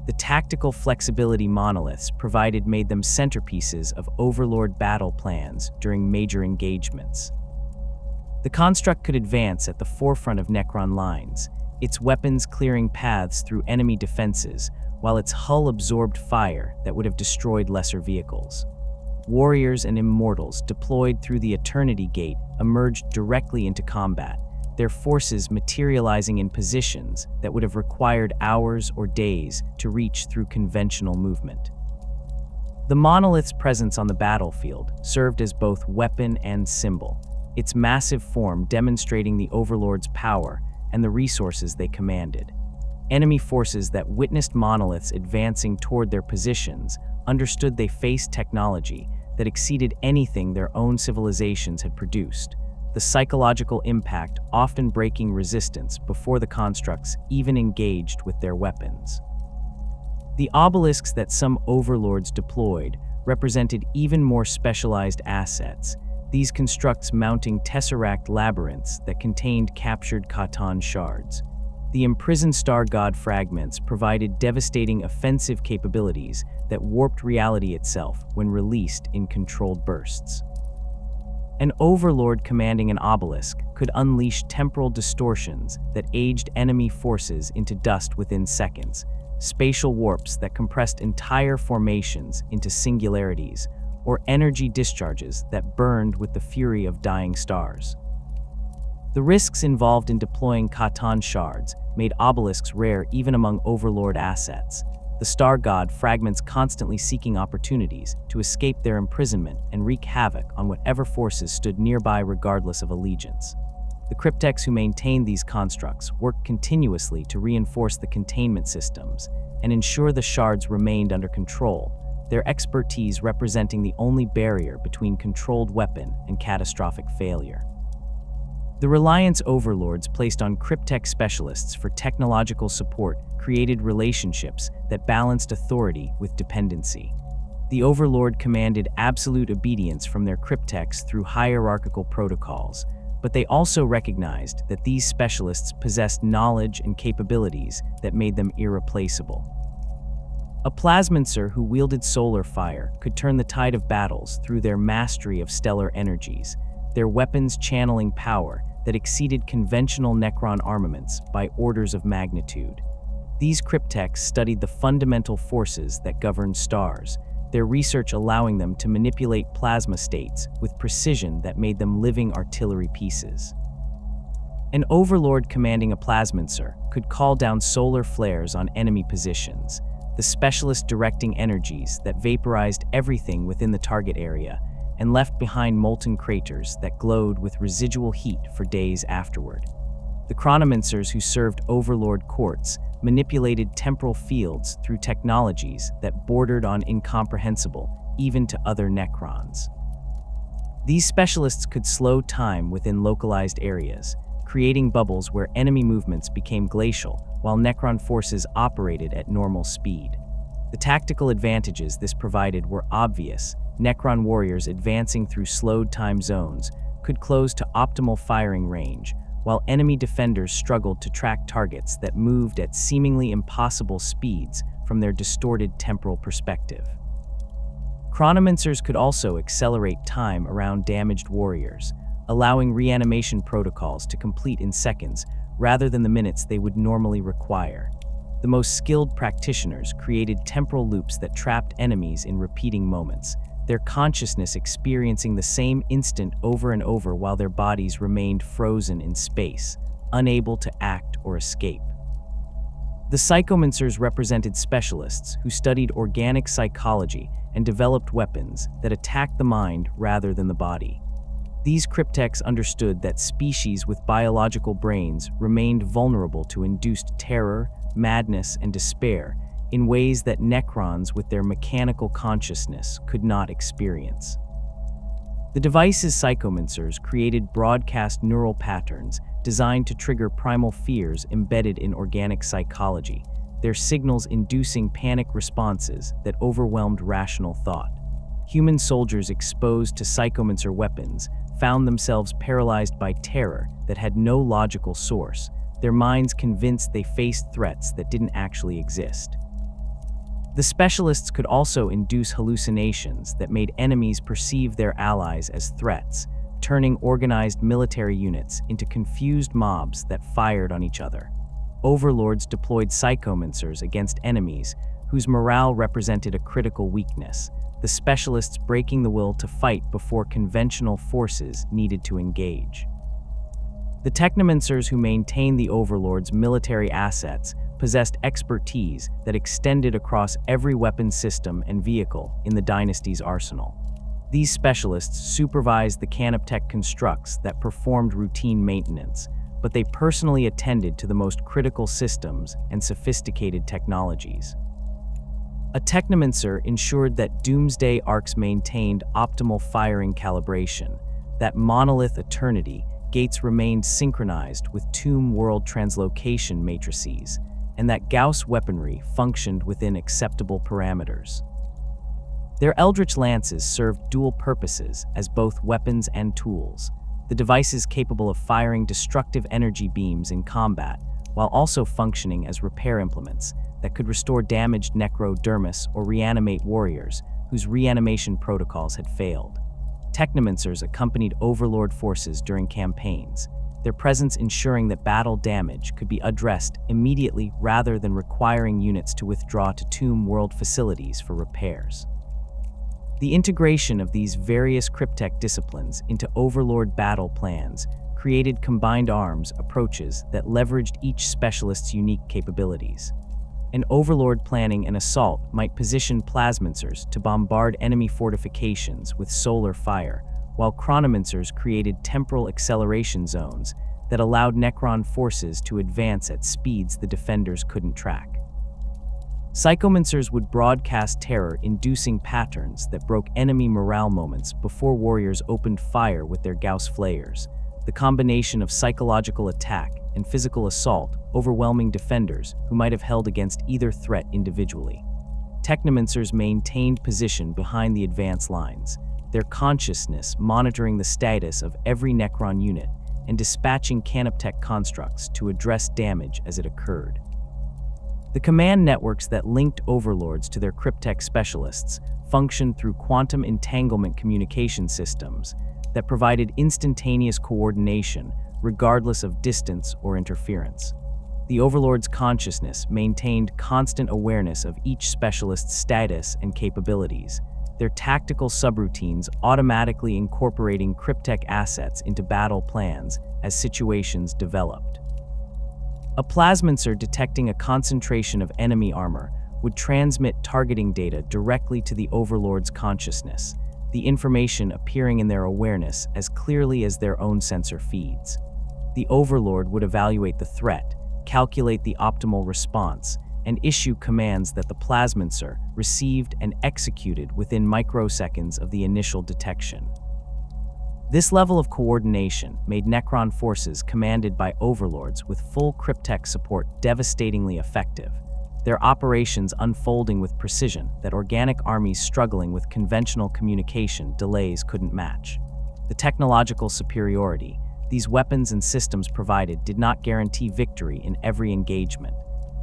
The tactical flexibility monoliths provided made them centerpieces of Overlord battle plans during major engagements. The construct could advance at the forefront of Necron lines, its weapons clearing paths through enemy defenses, while its hull absorbed fire that would have destroyed lesser vehicles. Warriors and immortals deployed through the Eternity Gate emerged directly into combat, their forces materializing in positions that would have required hours or days to reach through conventional movement. The monolith's presence on the battlefield served as both weapon and symbol, its massive form demonstrating the Overlord's power and the resources they commanded. Enemy forces that witnessed monoliths advancing toward their positions understood they faced technology that exceeded anything their own civilizations had produced, the psychological impact often breaking resistance before the constructs even engaged with their weapons. The obelisks that some overlords deployed represented even more specialized assets, these constructs mounting tesseract labyrinths that contained captured Khatan shards. The imprisoned star god fragments provided devastating offensive capabilities that warped reality itself when released in controlled bursts. An overlord commanding an obelisk could unleash temporal distortions that aged enemy forces into dust within seconds, spatial warps that compressed entire formations into singularities, or energy discharges that burned with the fury of dying stars. The risks involved in deploying Khatan shards made obelisks rare even among overlord assets, the star god fragments constantly seeking opportunities to escape their imprisonment and wreak havoc on whatever forces stood nearby regardless of allegiance. The cryptechs who maintained these constructs worked continuously to reinforce the containment systems and ensure the shards remained under control, their expertise representing the only barrier between controlled weapon and catastrophic failure. The reliance overlords placed on cryptech specialists for technological support created relationships that balanced authority with dependency. The overlord commanded absolute obedience from their cryptechs through hierarchical protocols, but they also recognized that these specialists possessed knowledge and capabilities that made them irreplaceable. A plasmancer who wielded solar fire could turn the tide of battles through their mastery of stellar energies, their weapons channeling power that exceeded conventional Necron armaments by orders of magnitude. These cryptechs studied the fundamental forces that govern stars, their research allowing them to manipulate plasma states with precision that made them living artillery pieces. An overlord commanding a plasmancer could call down solar flares on enemy positions, the specialist directing energies that vaporized everything within the target area and left behind molten craters that glowed with residual heat for days afterward. The chronomancers who served overlord courts manipulated temporal fields through technologies that bordered on incomprehensible, even to other Necrons. These specialists could slow time within localized areas, creating bubbles where enemy movements became glacial while Necron forces operated at normal speed. The tactical advantages this provided were obvious. Necron warriors advancing through slowed time zones could close to optimal firing range, while enemy defenders struggled to track targets that moved at seemingly impossible speeds from their distorted temporal perspective. Chronomancers could also accelerate time around damaged warriors, allowing reanimation protocols to complete in seconds rather than the minutes they would normally require. The most skilled practitioners created temporal loops that trapped enemies in repeating moments, their consciousness experiencing the same instant over and over while their bodies remained frozen in space, unable to act or escape. The psychomancers represented specialists who studied organic psychology and developed weapons that attacked the mind rather than the body. These cryptechs understood that species with biological brains remained vulnerable to induced terror, madness, and despair in ways that Necrons with their mechanical consciousness could not experience. The device's psychomancers created broadcast neural patterns designed to trigger primal fears embedded in organic psychology, their signals inducing panic responses that overwhelmed rational thought. Human soldiers exposed to psychomancer weapons found themselves paralyzed by terror that had no logical source, their minds convinced they faced threats that didn't actually exist. The specialists could also induce hallucinations that made enemies perceive their allies as threats, turning organized military units into confused mobs that fired on each other. Overlords deployed psychomancers against enemies whose morale represented a critical weakness, the specialists breaking the will to fight before conventional forces needed to engage. The technomancers who maintained the Overlord's military assets possessed expertise that extended across every weapon system and vehicle in the dynasty's arsenal. These specialists supervised the canoptech constructs that performed routine maintenance, but they personally attended to the most critical systems and sophisticated technologies. A technomancer ensured that doomsday arcs maintained optimal firing calibration, that monolith eternity gates remained synchronized with tomb world translocation matrices, and that Gauss weaponry functioned within acceptable parameters. Their eldritch lances served dual purposes as both weapons and tools, the devices capable of firing destructive energy beams in combat, while also functioning as repair implements that could restore damaged necrodermis or reanimate warriors whose reanimation protocols had failed. Technomancers accompanied Overlord forces during campaigns, their presence ensuring that battle damage could be addressed immediately rather than requiring units to withdraw to Tomb World facilities for repairs. The integration of these various cryptech disciplines into Overlord battle plans created combined arms approaches that leveraged each specialist's unique capabilities. An Overlord planning an assault might position plasmancers to bombard enemy fortifications with solar fire, while chronomancers created temporal acceleration zones that allowed Necron forces to advance at speeds the defenders couldn't track. Psychomancers would broadcast terror-inducing patterns that broke enemy morale moments before warriors opened fire with their Gauss flares. The combination of psychological attack and physical assault overwhelming defenders who might have held against either threat individually. Technomancers maintained position behind the advance lines, their consciousness monitoring the status of every Necron unit and dispatching canoptech constructs to address damage as it occurred. The command networks that linked overlords to their cryptech specialists functioned through quantum entanglement communication systems that provided instantaneous coordination regardless of distance or interference. The Overlord's consciousness maintained constant awareness of each specialist's status and capabilities, their tactical subroutines automatically incorporating cryptech assets into battle plans as situations developed. A plasmancer detecting a concentration of enemy armor would transmit targeting data directly to the Overlord's consciousness, the information appearing in their awareness as clearly as their own sensor feeds. The Overlord would evaluate the threat, calculate the optimal response, and issue commands that the plasmancer received and executed within microseconds of the initial detection. This level of coordination made Necron forces commanded by overlords with full cryptech support devastatingly effective, their operations unfolding with precision that organic armies struggling with conventional communication delays couldn't match. The technological superiority these weapons and systems provided did not guarantee victory in every engagement,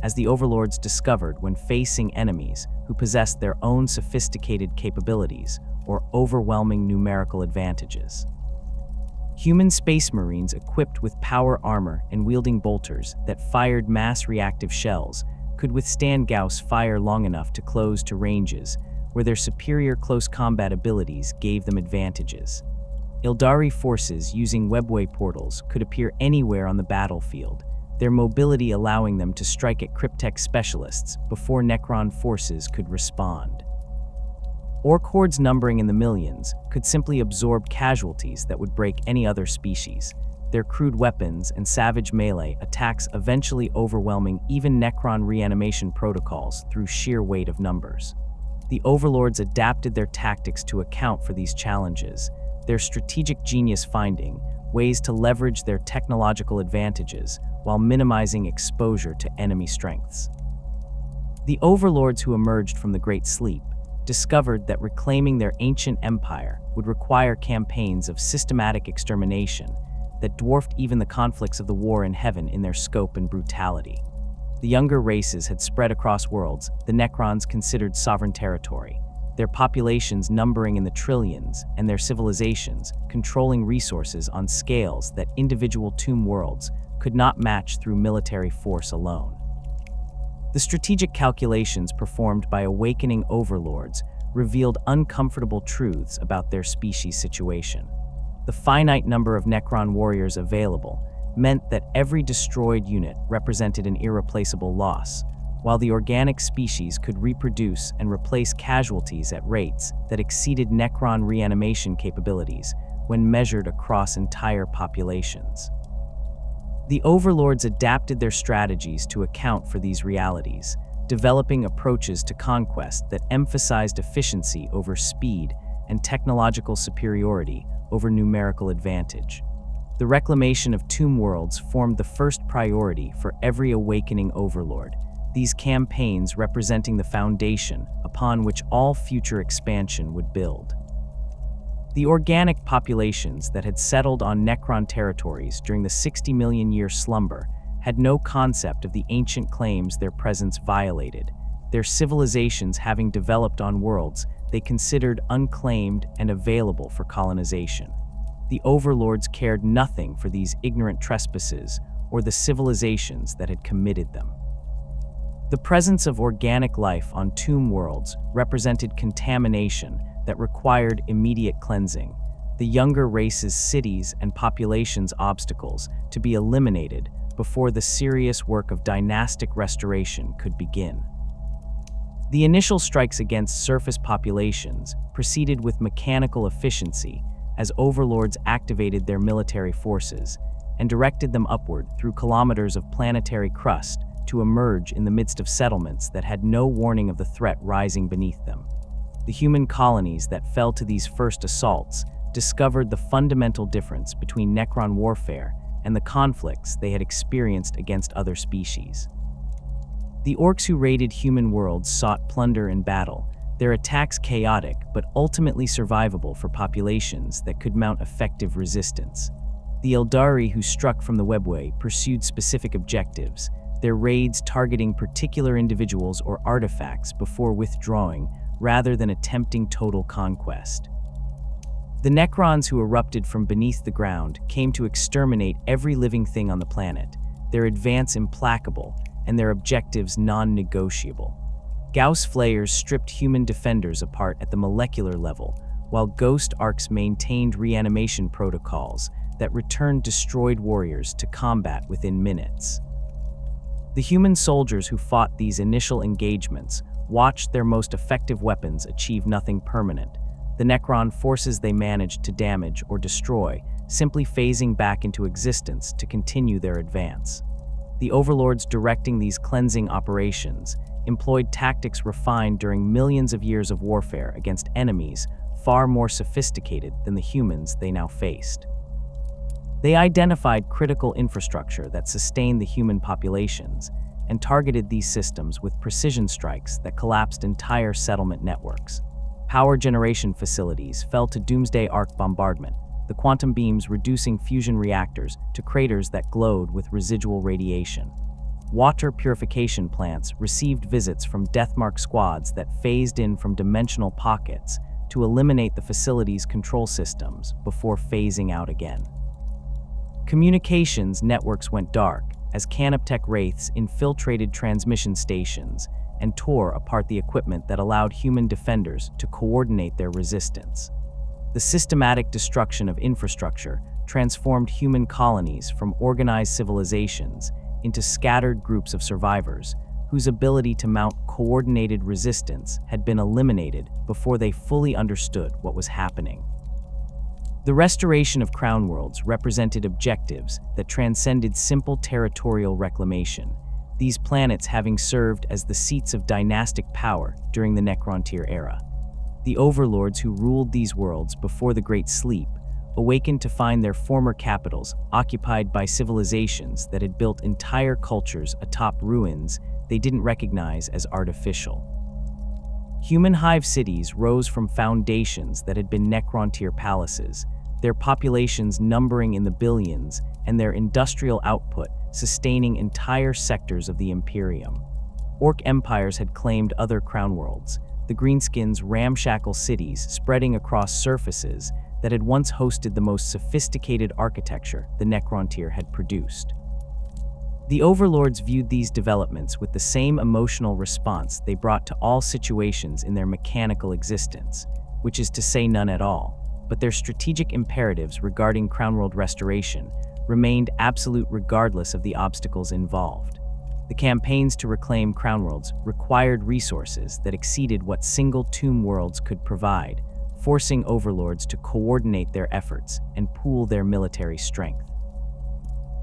as the overlords discovered when facing enemies who possessed their own sophisticated capabilities or overwhelming numerical advantages. Human space marines equipped with power armor and wielding bolters that fired mass reactive shells could withstand Gauss fire long enough to close to ranges where their superior close combat abilities gave them advantages. Ildari forces using webway portals could appear anywhere on the battlefield, their mobility allowing them to strike at cryptech specialists before Necron forces could respond. Orc hordes numbering in the millions could simply absorb casualties that would break any other species, their crude weapons and savage melee attacks eventually overwhelming even Necron reanimation protocols through sheer weight of numbers. The overlords adapted their tactics to account for these challenges, their strategic genius finding ways to leverage their technological advantages while minimizing exposure to enemy strengths. The overlords who emerged from the Great Sleep discovered that reclaiming their ancient empire would require campaigns of systematic extermination that dwarfed even the conflicts of the War in Heaven in their scope and brutality. The younger races had spread across worlds the Necrons considered sovereign territory, their populations numbering in the trillions and their civilizations controlling resources on scales that individual tomb worlds could not match through military force alone. The strategic calculations performed by awakening overlords revealed uncomfortable truths about their species' situation. The finite number of Necron warriors available meant that every destroyed unit represented an irreplaceable loss, while the organic species could reproduce and replace casualties at rates that exceeded Necron reanimation capabilities when measured across entire populations. The overlords adapted their strategies to account for these realities, developing approaches to conquest that emphasized efficiency over speed and technological superiority over numerical advantage. The reclamation of tomb worlds formed the first priority for every awakening overlord, these campaigns representing the foundation upon which all future expansion would build. The organic populations that had settled on Necron territories during the 60 million year slumber had no concept of the ancient claims their presence violated, their civilizations having developed on worlds they considered unclaimed and available for colonization. The overlords cared nothing for these ignorant trespasses or the civilizations that had committed them. The presence of organic life on tomb worlds represented contamination that required immediate cleansing, the younger race's cities and populations' obstacles to be eliminated before the serious work of dynastic restoration could begin. The initial strikes against surface populations proceeded with mechanical efficiency as overlords activated their military forces and directed them upward through kilometers of planetary crust to emerge in the midst of settlements that had no warning of the threat rising beneath them. The human colonies that fell to these first assaults discovered the fundamental difference between Necron warfare and the conflicts they had experienced against other species. The orcs who raided human worlds sought plunder and battle, their attacks chaotic but ultimately survivable for populations that could mount effective resistance. The Eldari who struck from the webway pursued specific objectives, their raids targeting particular individuals or artifacts before withdrawing, rather than attempting total conquest. The Necrons who erupted from beneath the ground came to exterminate every living thing on the planet, their advance implacable, and their objectives non-negotiable. Gauss flayers stripped human defenders apart at the molecular level, while Ghost Arcs maintained reanimation protocols that returned destroyed warriors to combat within minutes. The human soldiers who fought these initial engagements watched their most effective weapons achieve nothing permanent, the Necron forces they managed to damage or destroy simply phasing back into existence to continue their advance. The Overlords directing these cleansing operations employed tactics refined during millions of years of warfare against enemies far more sophisticated than the humans they now faced. They identified critical infrastructure that sustained the human populations and targeted these systems with precision strikes that collapsed entire settlement networks. Power generation facilities fell to doomsday arc bombardment, the quantum beams reducing fusion reactors to craters that glowed with residual radiation. Water purification plants received visits from Deathmark squads that phased in from dimensional pockets to eliminate the facility's control systems before phasing out again. Communications networks went dark as Canoptech wraiths infiltrated transmission stations and tore apart the equipment that allowed human defenders to coordinate their resistance. The systematic destruction of infrastructure transformed human colonies from organized civilizations into scattered groups of survivors whose ability to mount coordinated resistance had been eliminated before they fully understood what was happening. The restoration of Crown Worlds represented objectives that transcended simple territorial reclamation, these planets having served as the seats of dynastic power during the Necrontyr era. The Overlords who ruled these worlds before the Great Sleep awakened to find their former capitals occupied by civilizations that had built entire cultures atop ruins they didn't recognize as artificial. Human hive cities rose from foundations that had been Necrontyr palaces, their populations numbering in the billions and their industrial output sustaining entire sectors of the Imperium. Orc empires had claimed other crown worlds, the Greenskins' ramshackle cities spreading across surfaces that had once hosted the most sophisticated architecture the Necrontyr had produced. The Overlords viewed these developments with the same emotional response they brought to all situations in their mechanical existence, which is to say none at all, but their strategic imperatives regarding Crownworld restoration remained absolute regardless of the obstacles involved. The campaigns to reclaim Crownworlds required resources that exceeded what single Tomb Worlds could provide, forcing Overlords to coordinate their efforts and pool their military strength.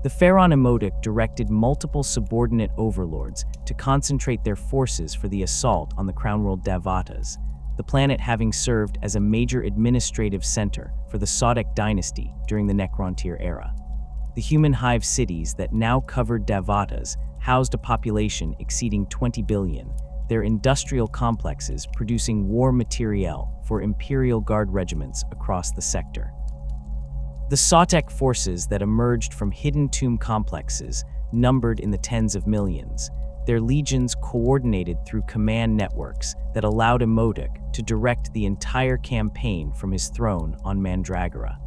The Pharaon Emotic directed multiple subordinate Overlords to concentrate their forces for the assault on the Crownworld Davatas, the planet having served as a major administrative center for the Sodic dynasty during the Necrontyr era. The human hive cities that now covered Davatas housed a population exceeding 20 billion, their industrial complexes producing war materiel for Imperial Guard regiments across the sector. The Sotek forces that emerged from hidden tomb complexes numbered in the tens of millions, their legions coordinated through command networks that allowed Emotic to direct the entire campaign from his throne on Mandragora.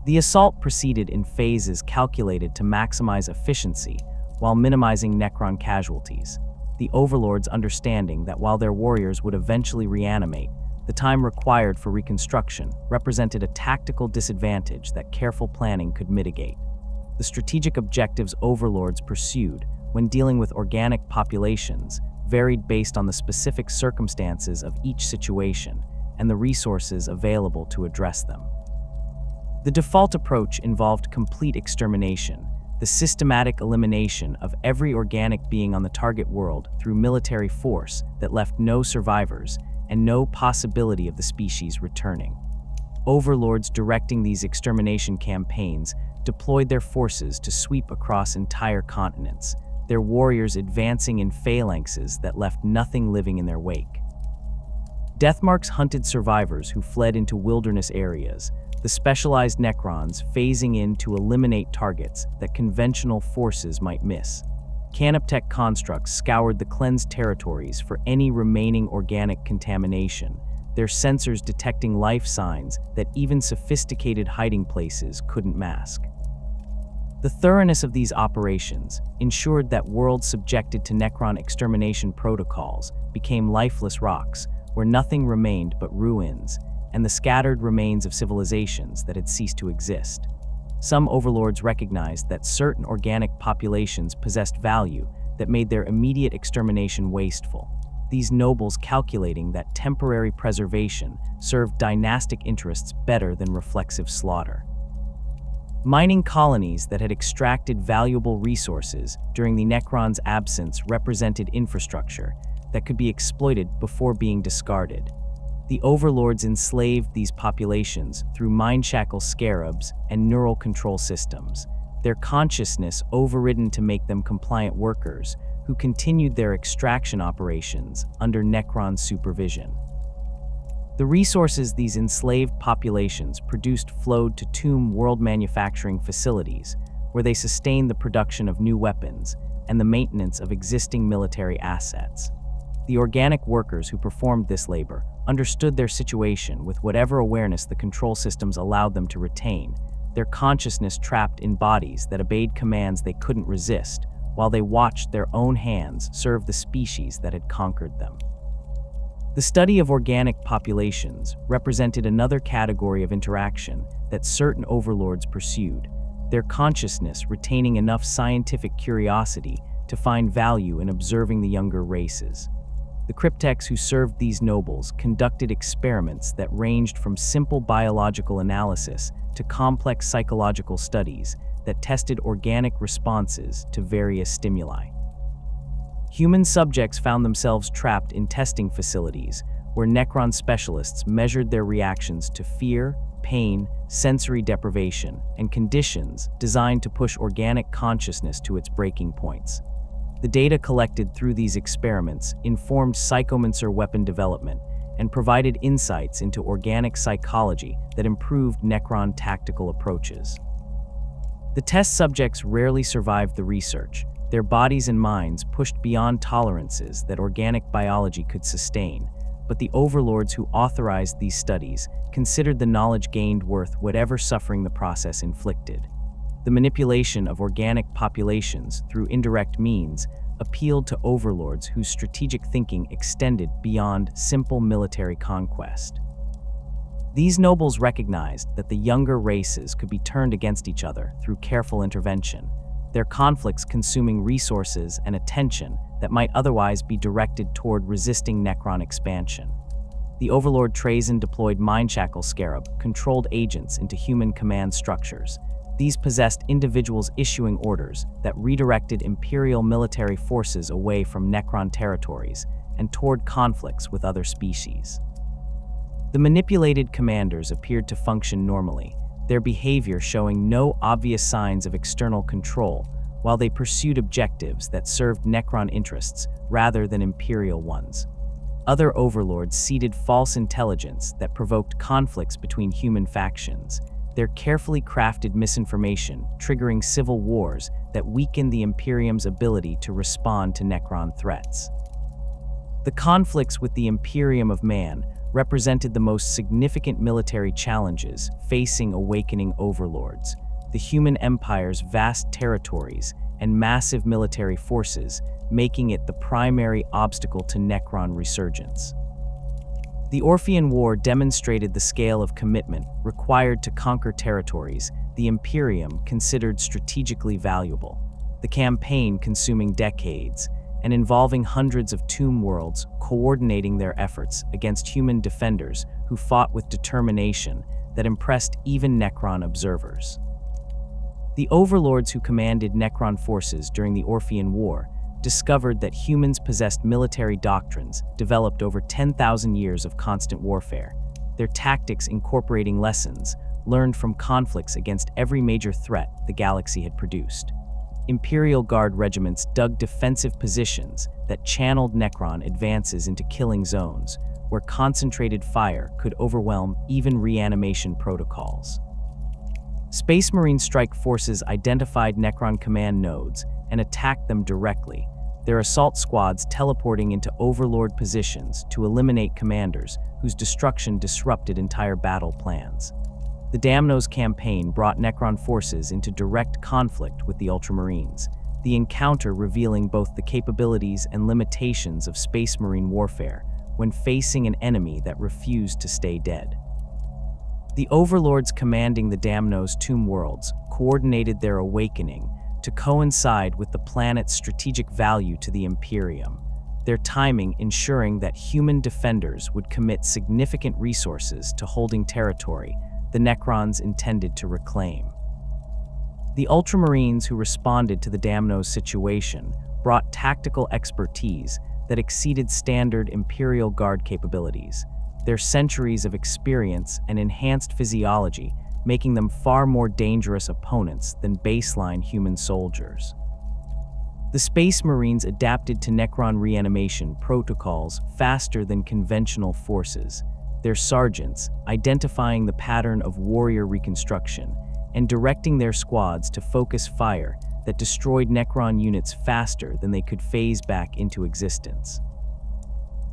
The assault proceeded in phases calculated to maximize efficiency while minimizing Necron casualties, the Overlords understanding that while their warriors would eventually reanimate, the time required for reconstruction represented a tactical disadvantage that careful planning could mitigate. The strategic objectives Overlords pursued when dealing with organic populations varied based on the specific circumstances of each situation and the resources available to address them. The default approach involved complete extermination, the systematic elimination of every organic being on the target world through military force that left no survivors and no possibility of the species returning. Overlords directing these extermination campaigns deployed their forces to sweep across entire continents, their warriors advancing in phalanxes that left nothing living in their wake. Deathmarks hunted survivors who fled into wilderness areas, the specialized Necrons phasing in to eliminate targets that conventional forces might miss. Canoptech constructs scoured the cleansed territories for any remaining organic contamination, their sensors detecting life signs that even sophisticated hiding places couldn't mask. The thoroughness of these operations ensured that worlds subjected to Necron extermination protocols became lifeless rocks where nothing remained but ruins and the scattered remains of civilizations that had ceased to exist. Some overlords recognized that certain organic populations possessed value that made their immediate extermination wasteful, these nobles calculating that temporary preservation served dynastic interests better than reflexive slaughter. Mining colonies that had extracted valuable resources during the Necron's absence represented infrastructure that could be exploited before being discarded. The overlords enslaved these populations through mind-shackle scarabs and neural control systems, their consciousness overridden to make them compliant workers who continued their extraction operations under Necron supervision. The resources these enslaved populations produced flowed to tomb world manufacturing facilities, where they sustained the production of new weapons and the maintenance of existing military assets. The organic workers who performed this labor understood their situation with whatever awareness the control systems allowed them to retain, their consciousness trapped in bodies that obeyed commands they couldn't resist, while they watched their own hands serve the species that had conquered them. The study of organic populations represented another category of interaction that certain overlords pursued, their consciousness retaining enough scientific curiosity to find value in observing the younger races. The cryptechs who served these nobles conducted experiments that ranged from simple biological analysis to complex psychological studies that tested organic responses to various stimuli. Human subjects found themselves trapped in testing facilities where Necron specialists measured their reactions to fear, pain, sensory deprivation, and conditions designed to push organic consciousness to its breaking points. The data collected through these experiments informed psychomancer weapon development and provided insights into organic psychology that improved Necron tactical approaches. The test subjects rarely survived the research, their bodies and minds pushed beyond tolerances that organic biology could sustain, but the overlords who authorized these studies considered the knowledge gained worth whatever suffering the process inflicted. The manipulation of organic populations through indirect means appealed to overlords whose strategic thinking extended beyond simple military conquest. These nobles recognized that the younger races could be turned against each other through careful intervention, their conflicts consuming resources and attention that might otherwise be directed toward resisting Necron expansion. The Overlord Trazyn deployed Mindshackle Scarab-controlled agents into human command structures. These possessed individuals issuing orders that redirected Imperial military forces away from Necron territories and toward conflicts with other species. The manipulated commanders appeared to function normally, their behavior showing no obvious signs of external control, while they pursued objectives that served Necron interests rather than Imperial ones. Other overlords seeded false intelligence that provoked conflicts between human factions, their carefully crafted misinformation triggering civil wars that weakened the Imperium's ability to respond to Necron threats. The conflicts with the Imperium of Man represented the most significant military challenges facing awakening overlords, the human empire's vast territories and massive military forces, making it the primary obstacle to Necron resurgence. The Orphean War demonstrated the scale of commitment required to conquer territories the Imperium considered strategically valuable, the campaign consuming decades and involving hundreds of tomb worlds coordinating their efforts against human defenders who fought with determination that impressed even Necron observers. The overlords who commanded Necron forces during the Orphean War discovered that humans possessed military doctrines developed over 10,000 years of constant warfare, their tactics incorporating lessons learned from conflicts against every major threat the galaxy had produced. Imperial Guard regiments dug defensive positions that channeled Necron advances into killing zones, where concentrated fire could overwhelm even reanimation protocols. Space Marine strike forces identified Necron command nodes and attacked them directly, their assault squads teleporting into Overlord positions to eliminate commanders whose destruction disrupted entire battle plans. The Damnos campaign brought Necron forces into direct conflict with the Ultramarines, the encounter revealing both the capabilities and limitations of Space Marine warfare when facing an enemy that refused to stay dead. The Overlords commanding the Damnos tomb worlds coordinated their awakening to coincide with the planet's strategic value to the Imperium, their timing ensuring that human defenders would commit significant resources to holding territory the Necrons intended to reclaim. The Ultramarines who responded to the Damnos situation brought tactical expertise that exceeded standard Imperial Guard capabilities, their centuries of experience and enhanced physiology making them far more dangerous opponents than baseline human soldiers. The Space Marines adapted to Necron reanimation protocols faster than conventional forces, their sergeants identifying the pattern of warrior reconstruction and directing their squads to focus fire that destroyed Necron units faster than they could phase back into existence.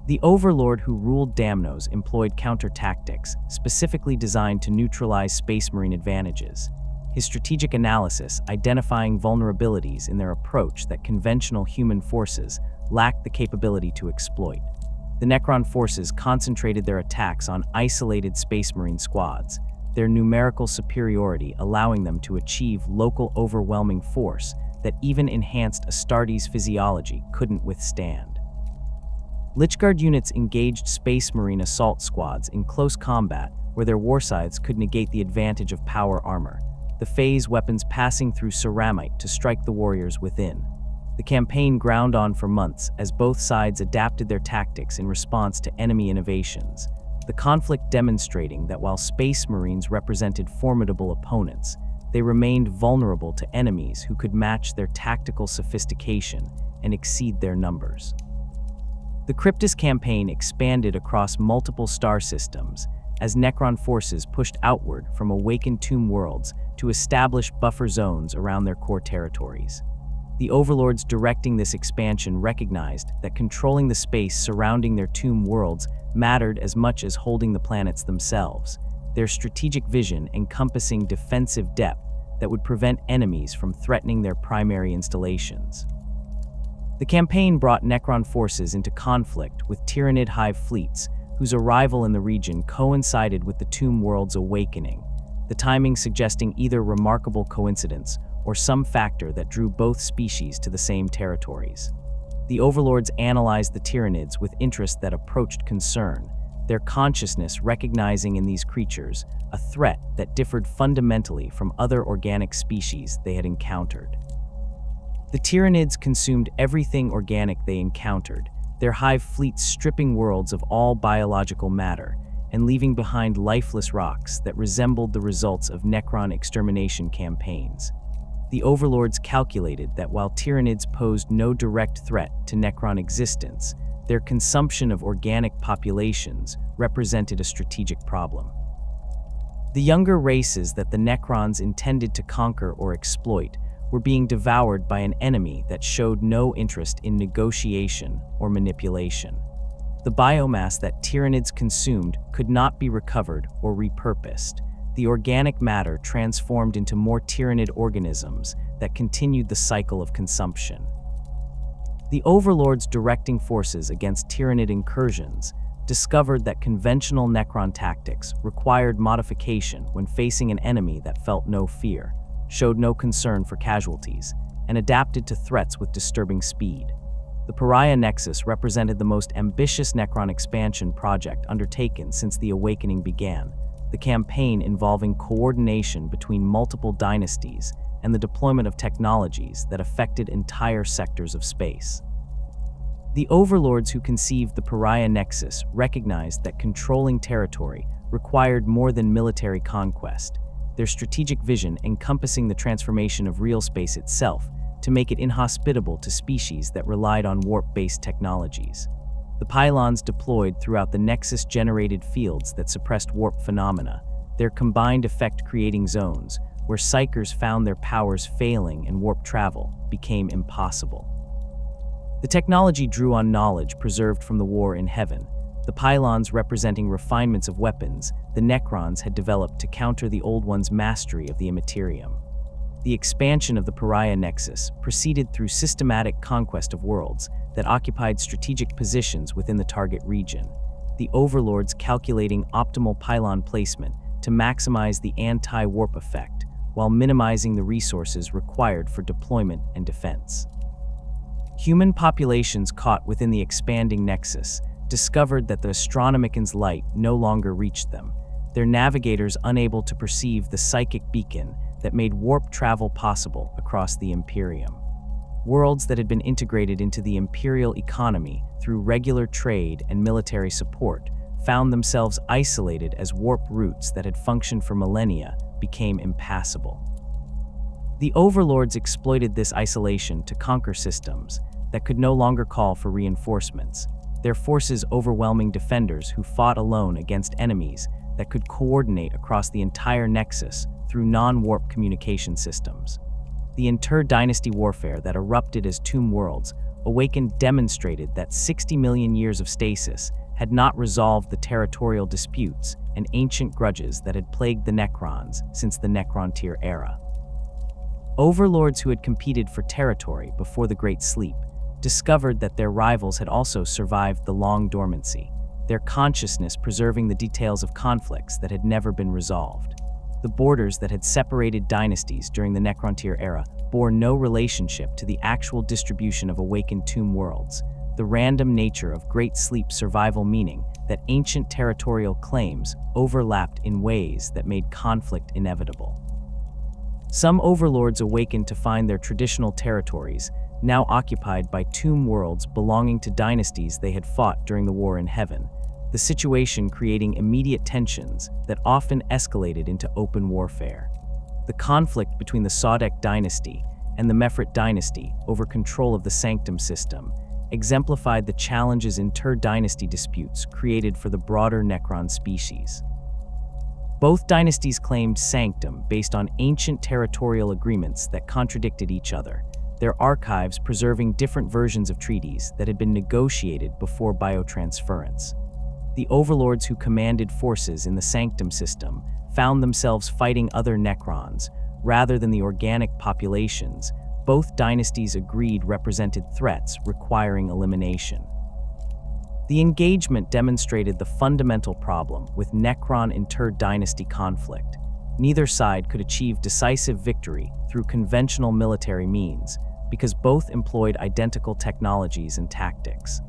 The Overlord who ruled Damnos employed counter-tactics specifically designed to neutralize Space Marine advantages, his strategic analysis identifying vulnerabilities in their approach that conventional human forces lacked the capability to exploit. The Necron forces concentrated their attacks on isolated Space Marine squads, their numerical superiority allowing them to achieve local overwhelming force that even enhanced Astartes' physiology couldn't withstand. Lychguard units engaged Space Marine assault squads in close combat where their warscythes could negate the advantage of power armor, the phase weapons passing through ceramite to strike the warriors within. The campaign ground on for months as both sides adapted their tactics in response to enemy innovations, the conflict demonstrating that while Space Marines represented formidable opponents, they remained vulnerable to enemies who could match their tactical sophistication and exceed their numbers. The Cryptus campaign expanded across multiple star systems as Necron forces pushed outward from awakened tomb worlds to establish buffer zones around their core territories. The Overlords directing this expansion recognized that controlling the space surrounding their tomb worlds mattered as much as holding the planets themselves, their strategic vision encompassing defensive depth that would prevent enemies from threatening their primary installations. The campaign brought Necron forces into conflict with Tyranid hive fleets, whose arrival in the region coincided with the tomb world's awakening, the timing suggesting either remarkable coincidence or some factor that drew both species to the same territories. The Overlords analyzed the Tyranids with interest that approached concern, their consciousness recognizing in these creatures a threat that differed fundamentally from other organic species they had encountered. The Tyranids consumed everything organic they encountered, their hive fleets stripping worlds of all biological matter and leaving behind lifeless rocks that resembled the results of Necron extermination campaigns. The Overlords calculated that while Tyranids posed no direct threat to Necron existence, their consumption of organic populations represented a strategic problem. The younger races that the Necrons intended to conquer or exploit were being devoured by an enemy that showed no interest in negotiation or manipulation. The biomass that Tyranids consumed could not be recovered or repurposed. The organic matter transformed into more Tyranid organisms that continued the cycle of consumption. The Overlords directing forces against Tyranid incursions discovered that conventional Necron tactics required modification when facing an enemy that felt no fear, showed no concern for casualties, and adapted to threats with disturbing speed. The Pariah Nexus represented the most ambitious Necron expansion project undertaken since the Awakening began, the campaign involving coordination between multiple dynasties and the deployment of technologies that affected entire sectors of space. The Overlords who conceived the Pariah Nexus recognized that controlling territory required more than military conquest, their strategic vision encompassing the transformation of real space itself to make it inhospitable to species that relied on warp-based technologies. The pylons deployed throughout the Nexus generated fields that suppressed warp phenomena, their combined effect creating zones where psychers found their powers failing and warp travel became impossible. The technology drew on knowledge preserved from the war in heaven. The pylons representing refinements of weapons the Necrons had developed to counter the Old One's mastery of the immaterium. The expansion of the Pariah Nexus proceeded through systematic conquest of worlds that occupied strategic positions within the target region, the Overlords calculating optimal pylon placement to maximize the anti-warp effect while minimizing the resources required for deployment and defense. Human populations caught within the expanding Nexus discovered that the Astronomican's light no longer reached them, their navigators unable to perceive the psychic beacon that made warp travel possible across the Imperium. Worlds that had been integrated into the Imperial economy through regular trade and military support found themselves isolated as warp routes that had functioned for millennia became impassable. The Overlords exploited this isolation to conquer systems that could no longer call for reinforcements, their forces overwhelming defenders who fought alone against enemies that could coordinate across the entire Nexus through non-warp communication systems. The inter-dynasty warfare that erupted as Tomb Worlds awakened demonstrated that 60 million years of stasis had not resolved the territorial disputes and ancient grudges that had plagued the Necrons since the Necron-tier era. Overlords who had competed for territory before the Great Sleep discovered that their rivals had also survived the long dormancy, their consciousness preserving the details of conflicts that had never been resolved. The borders that had separated dynasties during the Necron-tier era bore no relationship to the actual distribution of awakened Tomb Worlds, the random nature of Great Sleep survival meaning that ancient territorial claims overlapped in ways that made conflict inevitable. Some Overlords awakened to find their traditional territories now occupied by Tomb Worlds belonging to dynasties they had fought during the War in Heaven, the situation creating immediate tensions that often escalated into open warfare. The conflict between the Sodek dynasty and the Mefrit dynasty over control of the Sanctum system exemplified the challenges inter-dynasty disputes created for the broader Necron species. Both dynasties claimed Sanctum based on ancient territorial agreements that contradicted each other, their archives preserving different versions of treaties that had been negotiated before biotransference. The Overlords who commanded forces in the Sanctum system found themselves fighting other Necrons rather than the organic populations both dynasties agreed represented threats requiring elimination. The engagement demonstrated the fundamental problem with Necron inter-dynasty conflict. Neither side could achieve decisive victory through conventional military means because both employed identical technologies and tactics.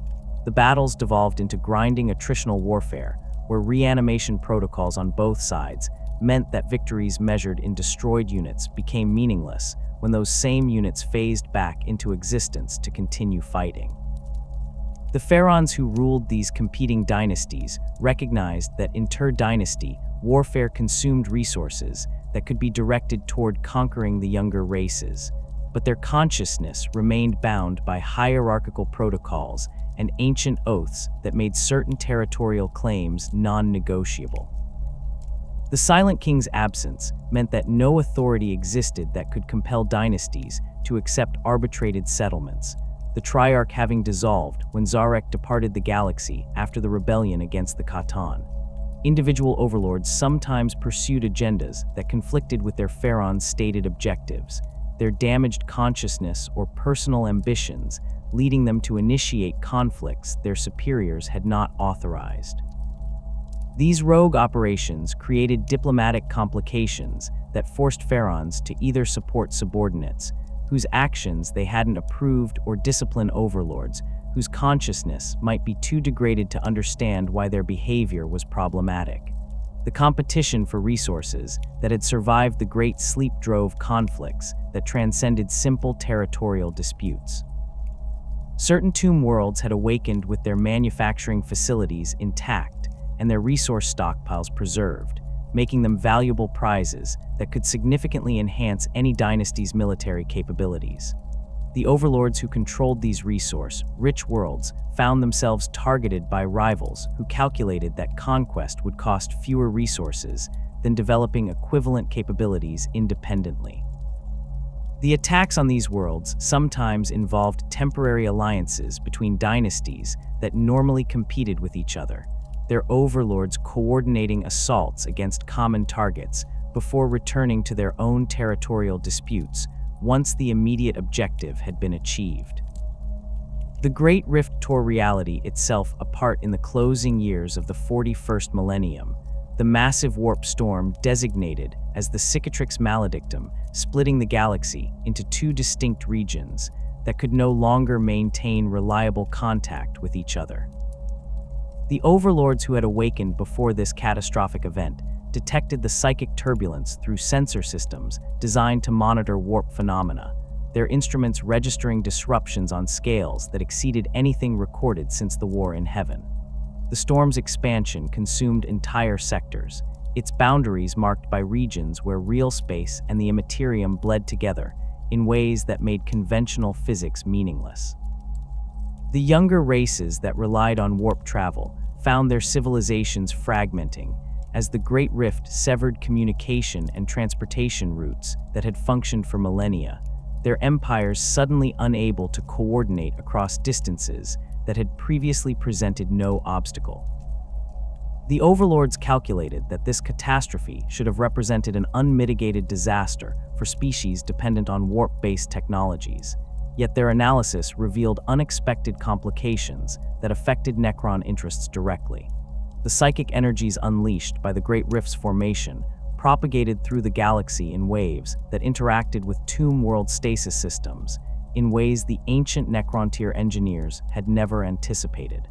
The battles devolved into grinding attritional warfare, where reanimation protocols on both sides meant that victories measured in destroyed units became meaningless when those same units phased back into existence to continue fighting. The pharaohs who ruled these competing dynasties recognized that inter-dynasty warfare consumed resources that could be directed toward conquering the younger races, but their consciousness remained bound by hierarchical protocols and ancient oaths that made certain territorial claims non-negotiable. The Silent King's absence meant that no authority existed that could compel dynasties to accept arbitrated settlements, the Triarch having dissolved when Zarek departed the galaxy after the rebellion against the Khatan. Individual overlords sometimes pursued agendas that conflicted with their pharaoh's stated objectives, their damaged consciousness or personal ambitions leading them to initiate conflicts their superiors had not authorized. These rogue operations created diplomatic complications that forced pharaohs to either support subordinates, whose actions they hadn't approved, or discipline overlords, whose consciousness might be too degraded to understand why their behavior was problematic. The competition for resources that had survived the Great Sleep drove conflicts that transcended simple territorial disputes. Certain Tomb Worlds had awakened with their manufacturing facilities intact and their resource stockpiles preserved, making them valuable prizes that could significantly enhance any dynasty's military capabilities. The overlords who controlled these resource-rich worlds found themselves targeted by rivals who calculated that conquest would cost fewer resources than developing equivalent capabilities independently. The attacks on these worlds sometimes involved temporary alliances between dynasties that normally competed with each other, their overlords coordinating assaults against common targets before returning to their own territorial disputes once the immediate objective had been achieved. The Great Rift tore reality itself apart in the closing years of the 41st millennium, the massive warp storm designated as the Cicatrix Maledictum, splitting the galaxy into two distinct regions that could no longer maintain reliable contact with each other. The overlords who had awakened before this catastrophic event detected the psychic turbulence through sensor systems designed to monitor warp phenomena, their instruments registering disruptions on scales that exceeded anything recorded since the War in Heaven. The storm's expansion consumed entire sectors, its boundaries marked by regions where real space and the immaterium bled together in ways that made conventional physics meaningless. The younger races that relied on warp travel found their civilizations fragmenting as the Great Rift severed communication and transportation routes that had functioned for millennia, their empires suddenly unable to coordinate across distances that had previously presented no obstacle. The overlords calculated that this catastrophe should have represented an unmitigated disaster for species dependent on warp-based technologies, yet their analysis revealed unexpected complications that affected Necron interests directly. The psychic energies unleashed by the Great Rift's formation propagated through the galaxy in waves that interacted with Tomb World stasis systems in ways the ancient Necron-tier engineers had never anticipated.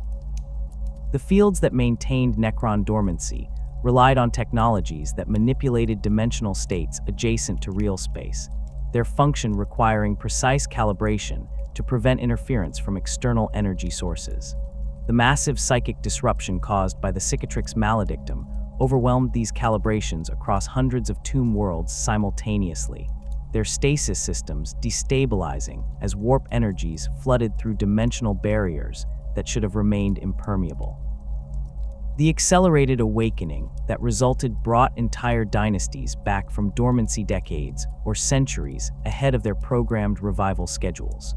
The fields that maintained Necron dormancy relied on technologies that manipulated dimensional states adjacent to real space, their function requiring precise calibration to prevent interference from external energy sources. The massive psychic disruption caused by the Cicatrix Maledictum overwhelmed these calibrations across hundreds of Tomb Worlds simultaneously, their stasis systems destabilizing as warp energies flooded through dimensional barriers that should have remained impermeable. The accelerated awakening that resulted brought entire dynasties back from dormancy decades or centuries ahead of their programmed revival schedules.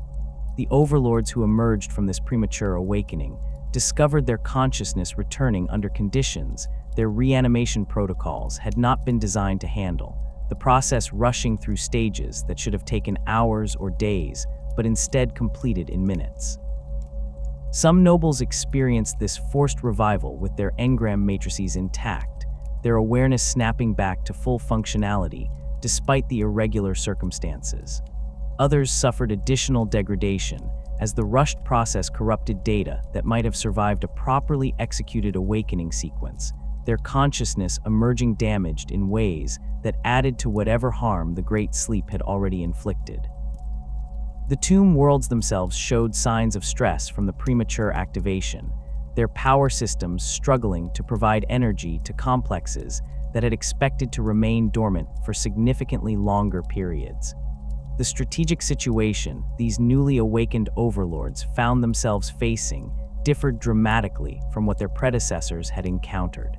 The overlords who emerged from this premature awakening discovered their consciousness returning under conditions their reanimation protocols had not been designed to handle, the process rushing through stages that should have taken hours or days, but instead completed in minutes. Some nobles experienced this forced revival with their engram matrices intact, their awareness snapping back to full functionality despite the irregular circumstances. Others suffered additional degradation as the rushed process corrupted data that might have survived a properly executed awakening sequence, their consciousness emerging damaged in ways that added to whatever harm the Great Sleep had already inflicted. The Tomb Worlds themselves showed signs of stress from the premature activation, their power systems struggling to provide energy to complexes that had expected to remain dormant for significantly longer periods. The strategic situation these newly awakened overlords found themselves facing differed dramatically from what their predecessors had encountered.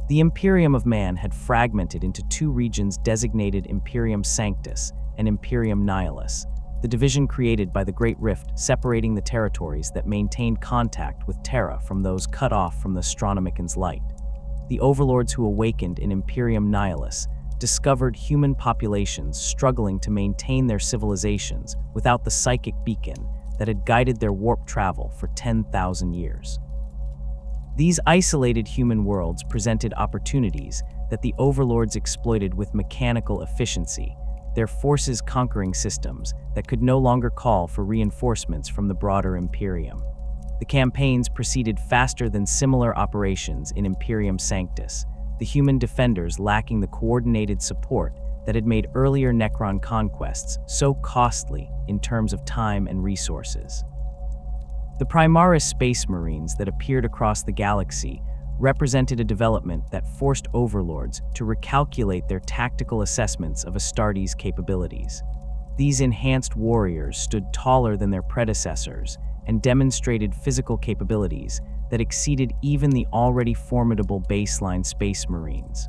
The Imperium of Man had fragmented into two regions designated Imperium Sanctus and Imperium Nihilus, the division created by the Great Rift separating the territories that maintained contact with Terra from those cut off from the Astronomican's light. The overlords who awakened in Imperium Nihilus discovered human populations struggling to maintain their civilizations without the psychic beacon that had guided their warp travel for 10,000 years. These isolated human worlds presented opportunities that the overlords exploited with mechanical efficiency, their forces conquering systems that could no longer call for reinforcements from the broader Imperium. The campaigns proceeded faster than similar operations in Imperium Sanctus, the human defenders lacking the coordinated support that had made earlier Necron conquests so costly in terms of time and resources. The Primaris Space Marines that appeared across the galaxy represented a development that forced overlords to recalculate their tactical assessments of Astartes' capabilities. These enhanced warriors stood taller than their predecessors and demonstrated physical capabilities that exceeded even the already formidable baseline Space Marines.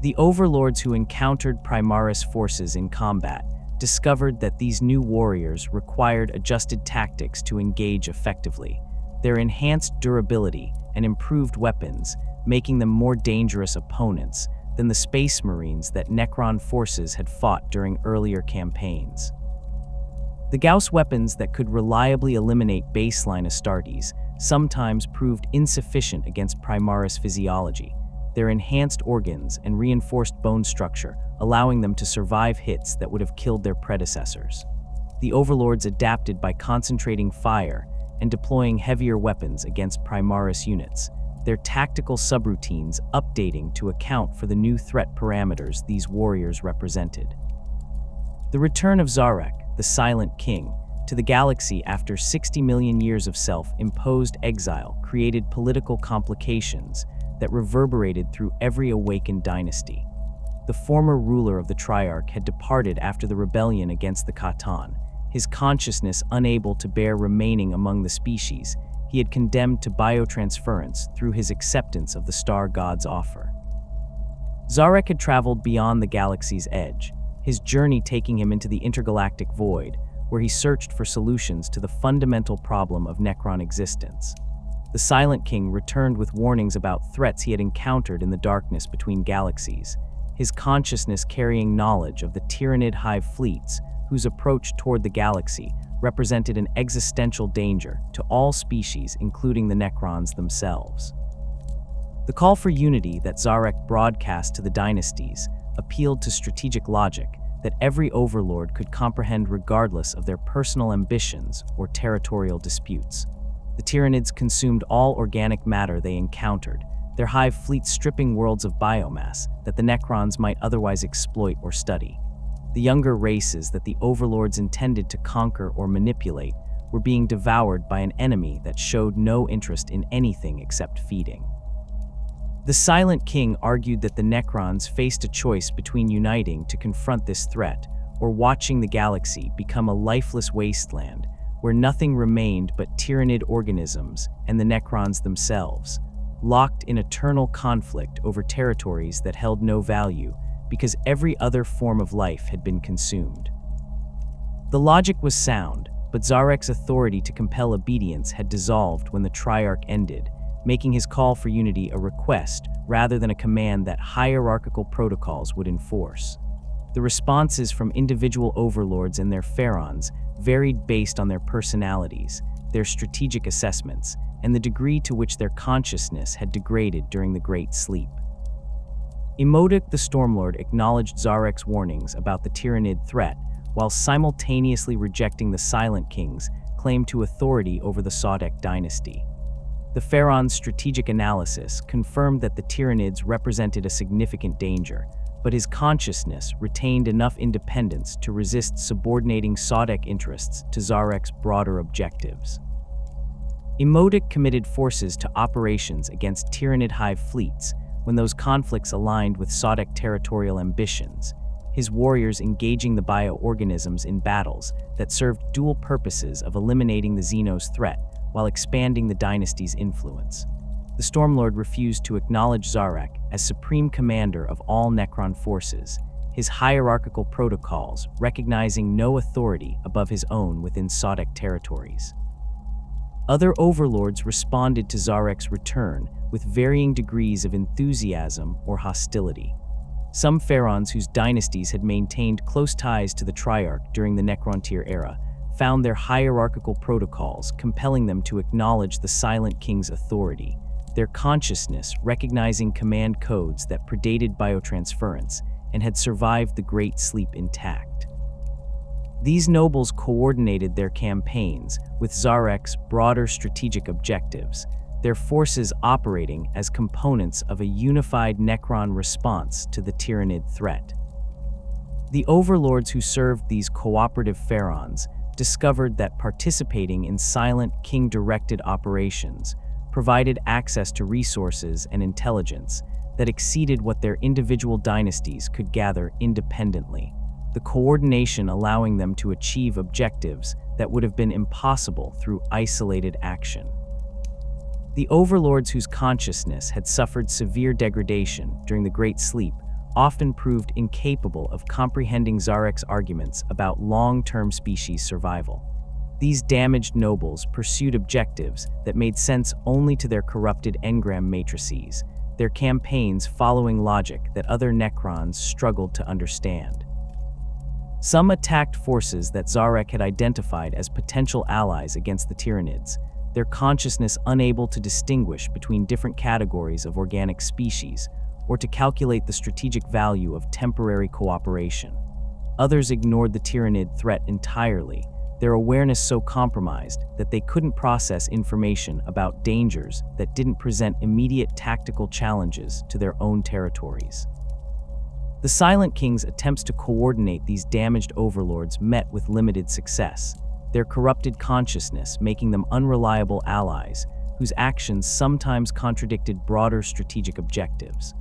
The Overlords who encountered Primaris forces in combat discovered that these new warriors required adjusted tactics to engage effectively. Their enhanced durability and improved weapons, making them more dangerous opponents than the Space Marines that Necron forces had fought during earlier campaigns. The Gauss weapons that could reliably eliminate baseline Astartes sometimes proved insufficient against Primaris physiology, their enhanced organs and reinforced bone structure allowing them to survive hits that would have killed their predecessors. The Overlords adapted by concentrating fire and deploying heavier weapons against Primaris units, their tactical subroutines updating to account for the new threat parameters these warriors represented. The return of Zarek, the Silent King, to the galaxy after 60 million years of self-imposed exile created political complications that reverberated through every awakened dynasty. The former ruler of the Triarch had departed after the rebellion against the Khatan, his consciousness unable to bear remaining among the species he had condemned to biotransference through his acceptance of the Star God's offer. Zarek had traveled beyond the galaxy's edge, his journey taking him into the intergalactic void, where he searched for solutions to the fundamental problem of Necron existence. The Silent King returned with warnings about threats he had encountered in the darkness between galaxies, his consciousness carrying knowledge of the Tyranid hive fleets whose approach toward the galaxy represented an existential danger to all species, including the Necrons themselves. The call for unity that Zarek broadcast to the dynasties appealed to strategic logic that every Overlord could comprehend regardless of their personal ambitions or territorial disputes. The Tyranids consumed all organic matter they encountered, their hive fleets stripping worlds of biomass that the Necrons might otherwise exploit or study. The younger races that the Overlords intended to conquer or manipulate were being devoured by an enemy that showed no interest in anything except feeding. The Silent King argued that the Necrons faced a choice between uniting to confront this threat or watching the galaxy become a lifeless wasteland where nothing remained but Tyranid organisms and the Necrons themselves, locked in eternal conflict over territories that held no value because every other form of life had been consumed. The logic was sound, but Zarek's authority to compel obedience had dissolved when the Triarch ended, making his call for unity a request rather than a command that hierarchical protocols would enforce. The responses from individual Overlords and their Pharaons varied based on their personalities, their strategic assessments, and the degree to which their consciousness had degraded during the Great Sleep. Imodic the Stormlord acknowledged Zarek's warnings about the Tyranid threat, while simultaneously rejecting the Silent King's claim to authority over the Sodek dynasty. The Pharaon's strategic analysis confirmed that the Tyranids represented a significant danger, but his consciousness retained enough independence to resist subordinating Sodek interests to Zarek's broader objectives. Imodic committed forces to operations against Tyranid hive fleets when those conflicts aligned with Sodek territorial ambitions, his warriors engaging the bioorganisms in battles that served dual purposes of eliminating the Xenos threat while expanding the dynasty's influence. The Stormlord refused to acknowledge Zarek as supreme commander of all Necron forces, his hierarchical protocols recognizing no authority above his own within Sodek territories. Other Overlords responded to Zarek's return with varying degrees of enthusiasm or hostility. Some Pharaons whose dynasties had maintained close ties to the Triarch during the Necrontyr era found their hierarchical protocols compelling them to acknowledge the Silent King's authority, their consciousness recognizing command codes that predated biotransference and had survived the Great Sleep intact. These nobles coordinated their campaigns with Zarek's broader strategic objectives, their forces operating as components of a unified Necron response to the Tyranid threat. The Overlords who served these cooperative Pharaons discovered that participating in Silent King-directed operations provided access to resources and intelligence that exceeded what their individual dynasties could gather independently, the coordination allowing them to achieve objectives that would have been impossible through isolated action. The overlords whose consciousness had suffered severe degradation during the Great Sleep often proved incapable of comprehending Zarek's arguments about long-term species survival. These damaged nobles pursued objectives that made sense only to their corrupted engram matrices, their campaigns following logic that other Necrons struggled to understand. Some attacked forces that Zarek had identified as potential allies against the Tyranids, their consciousness unable to distinguish between different categories of organic species or to calculate the strategic value of temporary cooperation. Others ignored the Tyranid threat entirely, their awareness so compromised that they couldn't process information about dangers that didn't present immediate tactical challenges to their own territories. The Silent King's attempts to coordinate these damaged overlords met with limited success, their corrupted consciousness making them unreliable allies whose actions sometimes contradicted broader strategic objectives.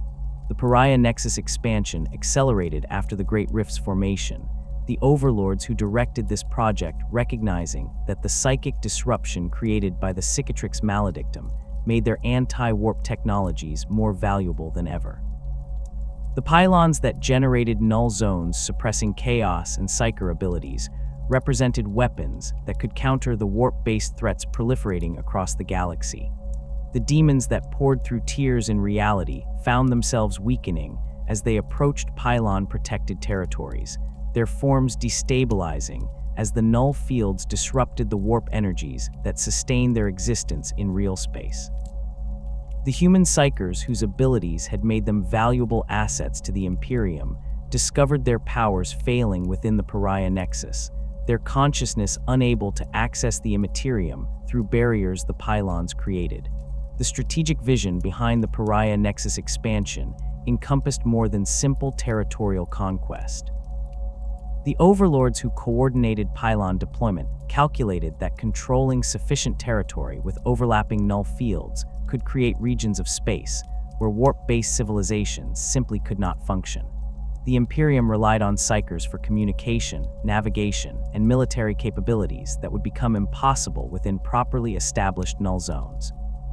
The Pariah Nexus expansion accelerated after the Great Rift's formation, the overlords who directed this project recognizing that the psychic disruption created by the Cicatrix Maledictum made their anti-warp technologies more valuable than ever. The pylons that generated null zones suppressing chaos and psyker abilities represented weapons that could counter the warp-based threats proliferating across the galaxy. The demons that poured through tears in reality found themselves weakening as they approached pylon-protected territories, their forms destabilizing as the null fields disrupted the warp energies that sustained their existence in real space. The human psychers whose abilities had made them valuable assets to the Imperium discovered their powers failing within the Pariah Nexus, their consciousness unable to access the immaterium through barriers the pylons created. The strategic vision behind the Pariah Nexus expansion encompassed more than simple territorial conquest. The overlords who coordinated pylon deployment calculated that controlling sufficient territory with overlapping null fields could create regions of space where warp-based civilizations simply could not function. The Imperium relied on psychers for communication, navigation, and military capabilities that would become impossible within properly established null zones.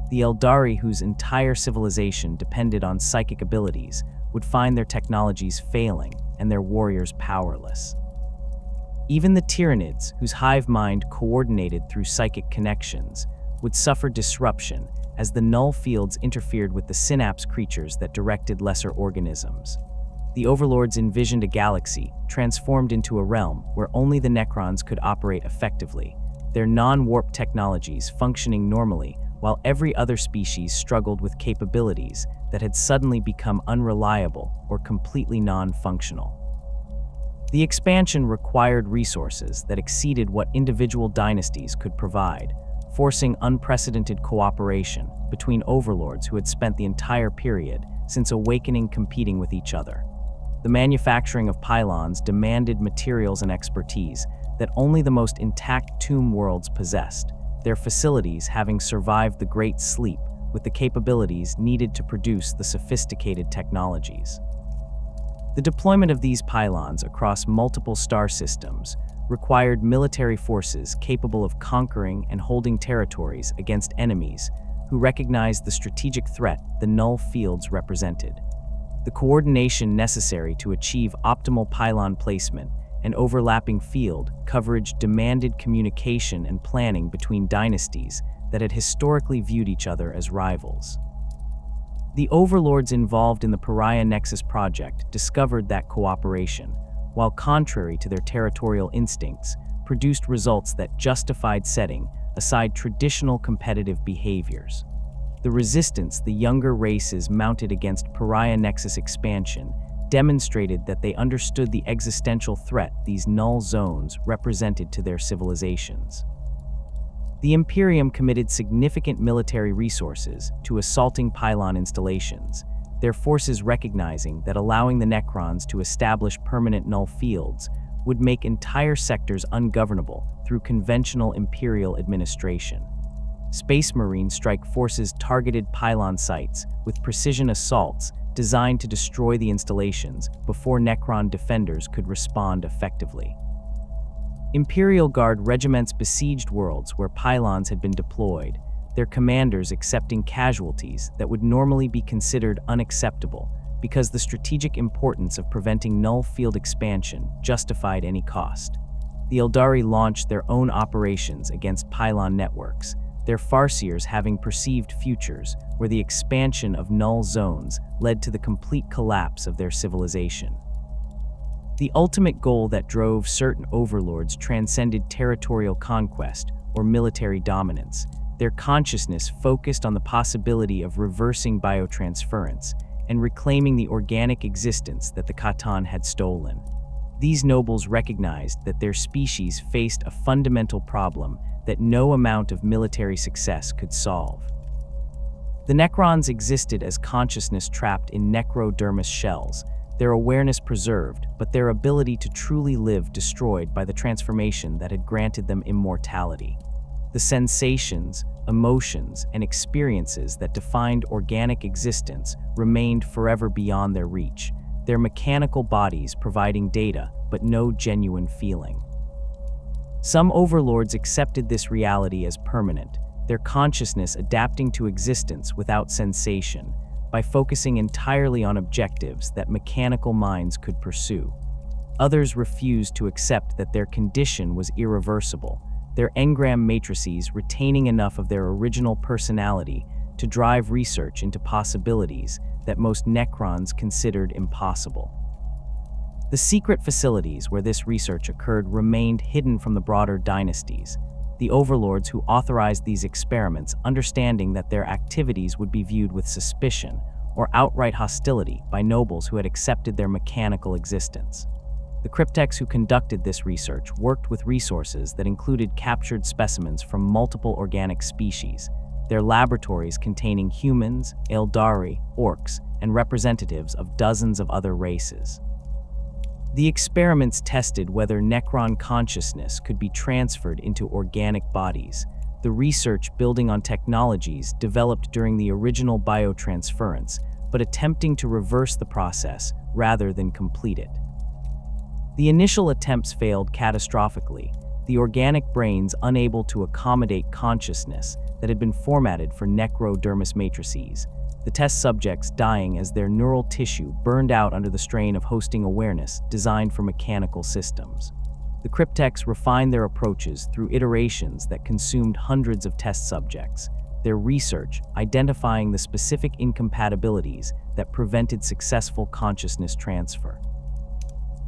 The Eldari, whose entire civilization depended on psychic abilities, would find their technologies failing and their warriors powerless. Even the Tyranids, whose hive mind coordinated through psychic connections, would suffer disruption as the null fields interfered with the synapse creatures that directed lesser organisms. The overlords envisioned a galaxy transformed into a realm where only the Necrons could operate effectively, their non-warp technologies functioning normally while every other species struggled with capabilities that had suddenly become unreliable or completely non-functional. The expansion required resources that exceeded what individual dynasties could provide, forcing unprecedented cooperation between overlords who had spent the entire period since awakening competing with each other. The manufacturing of pylons demanded materials and expertise that only the most intact tomb worlds possessed, their facilities having survived the Great Sleep with the capabilities needed to produce the sophisticated technologies. The deployment of these pylons across multiple star systems required military forces capable of conquering and holding territories against enemies who recognized the strategic threat the null fields represented. The coordination necessary to achieve optimal pylon placement and overlapping field coverage demanded communication and planning between dynasties that had historically viewed each other as rivals. The overlords involved in the Pariah Nexus project discovered that cooperation, while contrary to their territorial instincts, produced results that justified setting aside traditional competitive behaviors. The resistance the younger races mounted against Pariah Nexus expansion demonstrated that they understood the existential threat these null zones represented to their civilizations. The Imperium committed significant military resources to assaulting pylon installations, their forces recognizing that allowing the Necrons to establish permanent null fields would make entire sectors ungovernable through conventional Imperial administration. Space Marine strike forces targeted pylon sites with precision assaults designed to destroy the installations before Necron defenders could respond effectively. Imperial Guard regiments besieged worlds where pylons had been deployed, their commanders accepting casualties that would normally be considered unacceptable because the strategic importance of preventing null field expansion justified any cost. The Eldari launched their own operations against pylon networks, their farseers having perceived futures where the expansion of null zones led to the complete collapse of their civilization. The ultimate goal that drove certain overlords transcended territorial conquest or military dominance. Their consciousness focused on the possibility of reversing biotransference and reclaiming the organic existence that the Khatan had stolen. These nobles recognized that their species faced a fundamental problem that no amount of military success could solve. The Necrons existed as consciousness trapped in necrodermis shells, their awareness preserved, but their ability to truly live destroyed by the transformation that had granted them immortality. The sensations, emotions, and experiences that defined organic existence remained forever beyond their reach, their mechanical bodies providing data but no genuine feeling. Some overlords accepted this reality as permanent, their consciousness adapting to existence without sensation, by focusing entirely on objectives that mechanical minds could pursue. Others refused to accept that their condition was irreversible, their engram matrices retaining enough of their original personality to drive research into possibilities that most Necrons considered impossible. The secret facilities where this research occurred remained hidden from the broader dynasties, the overlords who authorized these experiments understanding that their activities would be viewed with suspicion or outright hostility by nobles who had accepted their mechanical existence. The cryptechs who conducted this research worked with resources that included captured specimens from multiple organic species, their laboratories containing humans, Eldari, orcs, and representatives of dozens of other races. The experiments tested whether Necron consciousness could be transferred into organic bodies, the research building on technologies developed during the original biotransference, but attempting to reverse the process rather than complete it. The initial attempts failed catastrophically, the organic brains unable to accommodate consciousness that had been formatted for necrodermis matrices, the test subjects dying as their neural tissue burned out under the strain of hosting awareness designed for mechanical systems. The cryptechs refined their approaches through iterations that consumed hundreds of test subjects, their research identifying the specific incompatibilities that prevented successful consciousness transfer.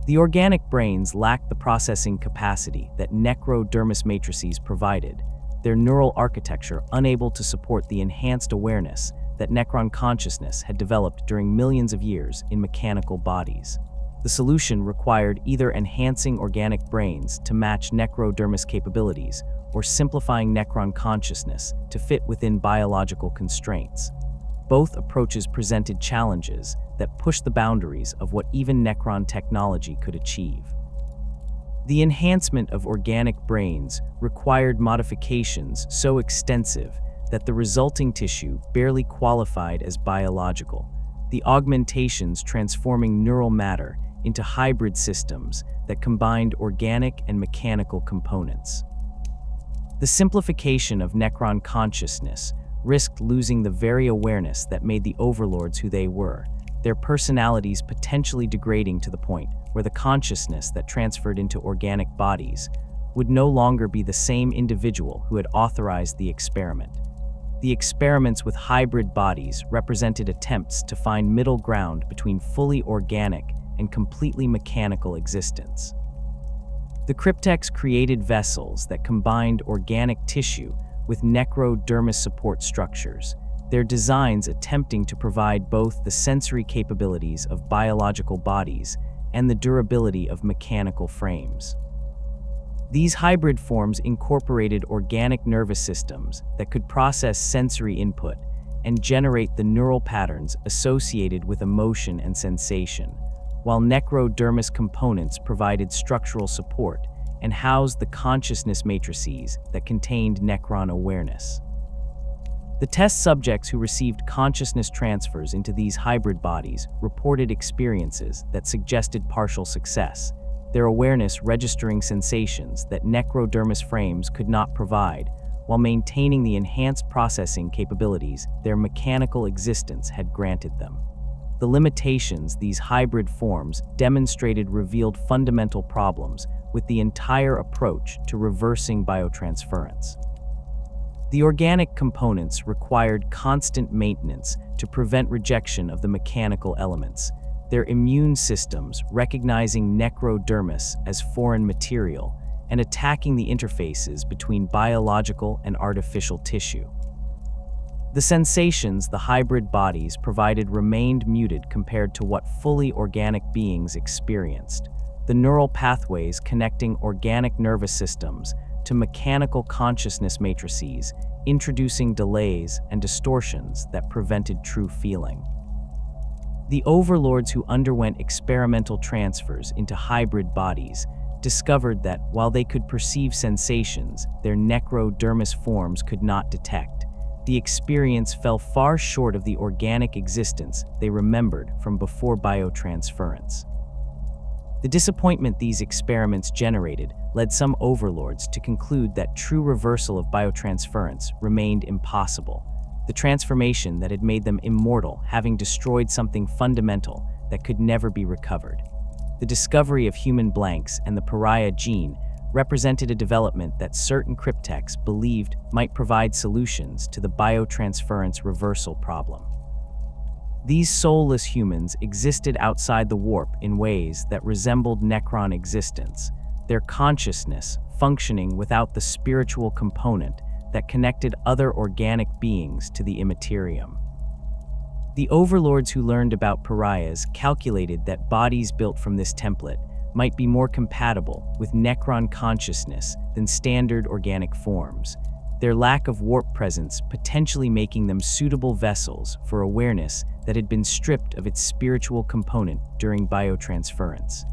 The organic brains lacked the processing capacity that necrodermis matrices provided, their neural architecture unable to support the enhanced awareness that Necron consciousness had developed during millions of years in mechanical bodies. The solution required either enhancing organic brains to match necrodermis capabilities or simplifying Necron consciousness to fit within biological constraints. Both approaches presented challenges that pushed the boundaries of what even Necron technology could achieve. The enhancement of organic brains required modifications so extensive that the resulting tissue barely qualified as biological, the augmentations transforming neural matter into hybrid systems that combined organic and mechanical components. The simplification of Necron consciousness risked losing the very awareness that made the overlords who they were, their personalities potentially degrading to the point where the consciousness that transferred into organic bodies would no longer be the same individual who had authorized the experiment. The experiments with hybrid bodies represented attempts to find middle ground between fully organic and completely mechanical existence. The cryptechs created vessels that combined organic tissue with necrodermis support structures, their designs attempting to provide both the sensory capabilities of biological bodies and the durability of mechanical frames. These hybrid forms incorporated organic nervous systems that could process sensory input and generate the neural patterns associated with emotion and sensation, while necrodermis components provided structural support and housed the consciousness matrices that contained Necron awareness. The test subjects who received consciousness transfers into these hybrid bodies reported experiences that suggested partial success, their awareness registering sensations that necrodermis frames could not provide, while maintaining the enhanced processing capabilities their mechanical existence had granted them. The limitations these hybrid forms demonstrated revealed fundamental problems with the entire approach to reversing biotransference. The organic components required constant maintenance to prevent rejection of the mechanical elements, their immune systems recognizing necrodermis as foreign material and attacking the interfaces between biological and artificial tissue. The sensations the hybrid bodies provided remained muted compared to what fully organic beings experienced. The neural pathways connecting organic nervous systems to mechanical consciousness matrices, introducing delays and distortions that prevented true feeling. The overlords who underwent experimental transfers into hybrid bodies discovered that while they could perceive sensations their necrodermis forms could not detect, the experience fell far short of the organic existence they remembered from before biotransference. The disappointment these experiments generated led some overlords to conclude that true reversal of biotransference remained impossible, the transformation that had made them immortal having destroyed something fundamental that could never be recovered. The discovery of human blanks and the pariah gene represented a development that certain cryptechs believed might provide solutions to the biotransference reversal problem. These soulless humans existed outside the warp in ways that resembled Necron existence, their consciousness functioning without the spiritual component that connected other organic beings to the immaterium. The overlords who learned about pariahs calculated that bodies built from this template might be more compatible with Necron consciousness than standard organic forms, their lack of warp presence potentially making them suitable vessels for awareness that had been stripped of its spiritual component during biotransference.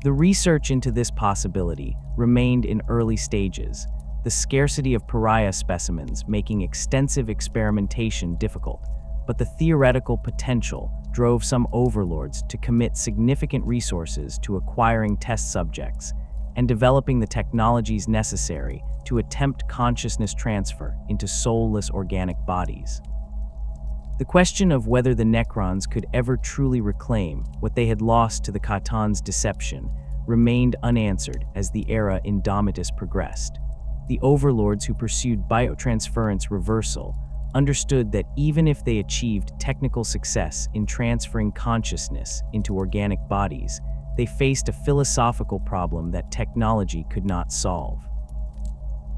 The research into this possibility remained in early stages, the scarcity of pariah specimens making extensive experimentation difficult, but the theoretical potential drove some overlords to commit significant resources to acquiring test subjects and developing the technologies necessary to attempt consciousness transfer into soulless organic bodies. The question of whether the Necrons could ever truly reclaim what they had lost to the Khatan's deception remained unanswered as the era Indomitus progressed. The overlords who pursued biotransference reversal understood that even if they achieved technical success in transferring consciousness into organic bodies, they faced a philosophical problem that technology could not solve.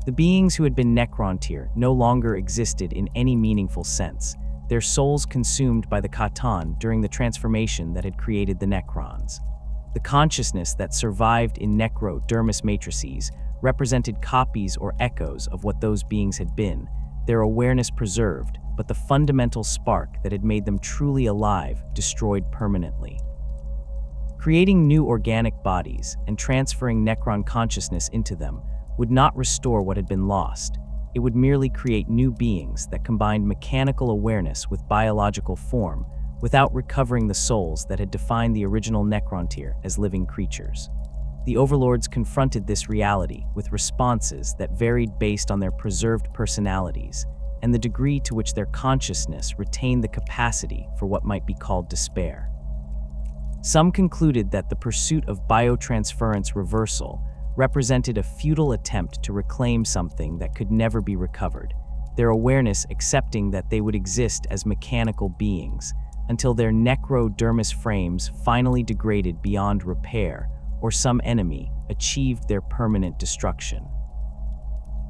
The beings who had been Necrontyr no longer existed in any meaningful sense, their souls consumed by the Khatan during the transformation that had created the Necrons. The consciousness that survived in necrodermis matrices represented copies or echoes of what those beings had been, their awareness preserved, but the fundamental spark that had made them truly alive destroyed permanently. Creating new organic bodies and transferring Necron consciousness into them would not restore what had been lost. It would merely create new beings that combined mechanical awareness with biological form without recovering the souls that had defined the original Necrontyr as living creatures. The overlords confronted this reality with responses that varied based on their preserved personalities and the degree to which their consciousness retained the capacity for what might be called despair. Some concluded that the pursuit of biotransference reversal represented a futile attempt to reclaim something that could never be recovered, their awareness accepting that they would exist as mechanical beings until their necrodermis frames finally degraded beyond repair or some enemy achieved their permanent destruction.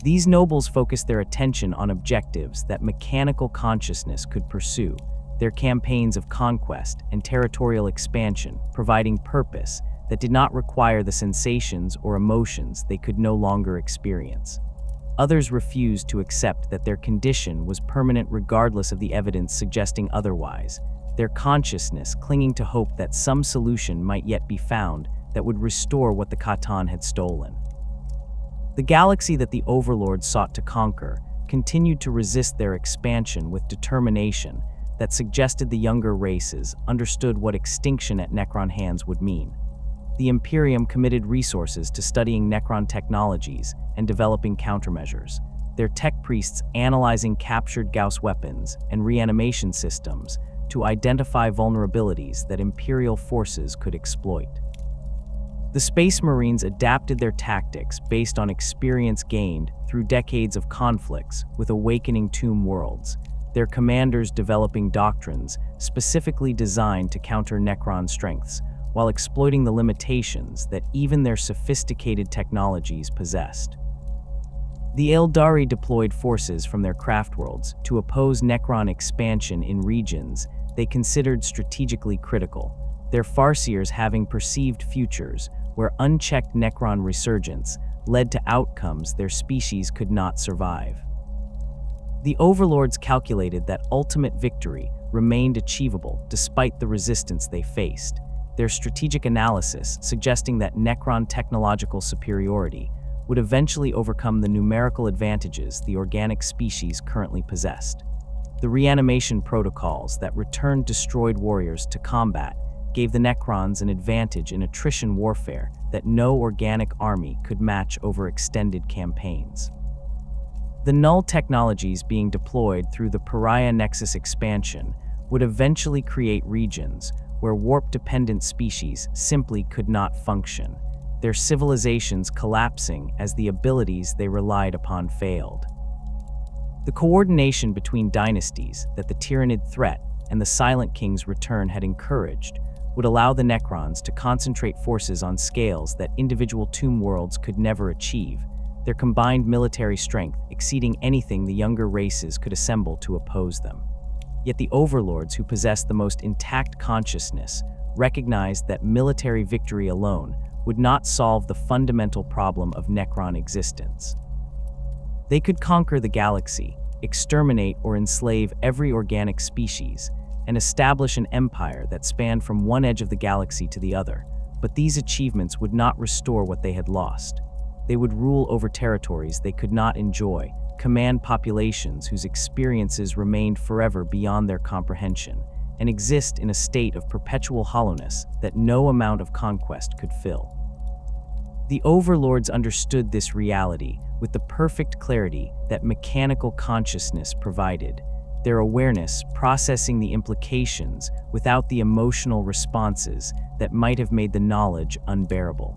These nobles focused their attention on objectives that mechanical consciousness could pursue, their campaigns of conquest and territorial expansion providing purpose that did not require the sensations or emotions they could no longer experience. Others refused to accept that their condition was permanent regardless of the evidence suggesting otherwise, their consciousness clinging to hope that some solution might yet be found that would restore what the Khatan had stolen. The galaxy that the Overlord sought to conquer continued to resist their expansion with determination that suggested the younger races understood what extinction at Necron hands would mean. The Imperium committed resources to studying Necron technologies and developing countermeasures, their tech priests analyzing captured Gauss weapons and reanimation systems to identify vulnerabilities that Imperial forces could exploit. The Space Marines adapted their tactics based on experience gained through decades of conflicts with awakening tomb worlds, their commanders developing doctrines specifically designed to counter Necron strengths, while exploiting the limitations that even their sophisticated technologies possessed. The Eldari deployed forces from their craft worlds to oppose Necron expansion in regions they considered strategically critical, their Farseers having perceived futures where unchecked Necron resurgence led to outcomes their species could not survive. The Overlords calculated that ultimate victory remained achievable despite the resistance they faced, their strategic analysis suggesting that Necron technological superiority would eventually overcome the numerical advantages the organic species currently possessed. The reanimation protocols that returned destroyed warriors to combat gave the Necrons an advantage in attrition warfare that no organic army could match over extended campaigns. The null technologies being deployed through the Pariah Nexus expansion would eventually create regions where warp-dependent species simply could not function, their civilizations collapsing as the abilities they relied upon failed. The coordination between dynasties that the Tyranid threat and the Silent King's return had encouraged would allow the Necrons to concentrate forces on scales that individual tomb worlds could never achieve, their combined military strength exceeding anything the younger races could assemble to oppose them. Yet the Overlords, who possessed the most intact consciousness, recognized that military victory alone would not solve the fundamental problem of Necron existence. They could conquer the galaxy, exterminate or enslave every organic species, and establish an empire that spanned from one edge of the galaxy to the other, but these achievements would not restore what they had lost. They would rule over territories they could not enjoy, command populations whose experiences remained forever beyond their comprehension, and exist in a state of perpetual hollowness that no amount of conquest could fill. The Overlords understood this reality with the perfect clarity that mechanical consciousness provided, their awareness processing the implications without the emotional responses that might have made the knowledge unbearable.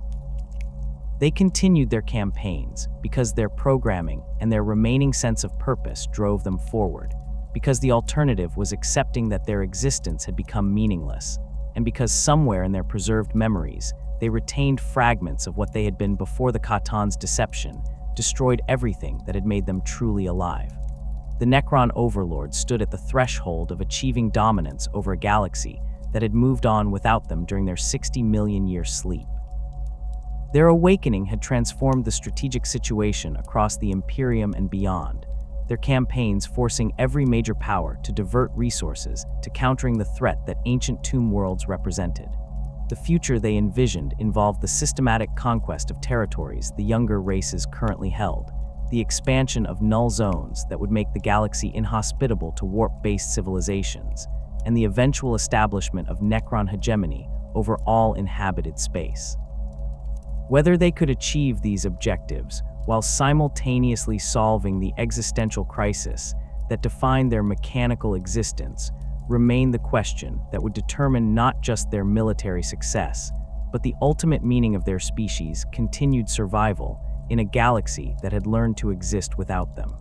They continued their campaigns because their programming and their remaining sense of purpose drove them forward, because the alternative was accepting that their existence had become meaningless, and because somewhere in their preserved memories, they retained fragments of what they had been before the Khatan's deception destroyed everything that had made them truly alive. The Necron Overlords stood at the threshold of achieving dominance over a galaxy that had moved on without them during their 60 million year sleep. Their awakening had transformed the strategic situation across the Imperium and beyond, their campaigns forcing every major power to divert resources to countering the threat that ancient tomb worlds represented. The future they envisioned involved the systematic conquest of territories the younger races currently held, the expansion of null zones that would make the galaxy inhospitable to warp-based civilizations, and the eventual establishment of Necron hegemony over all inhabited space. Whether they could achieve these objectives while simultaneously solving the existential crisis that defined their mechanical existence remained the question that would determine not just their military success, but the ultimate meaning of their species' continued survival in a galaxy that had learned to exist without them.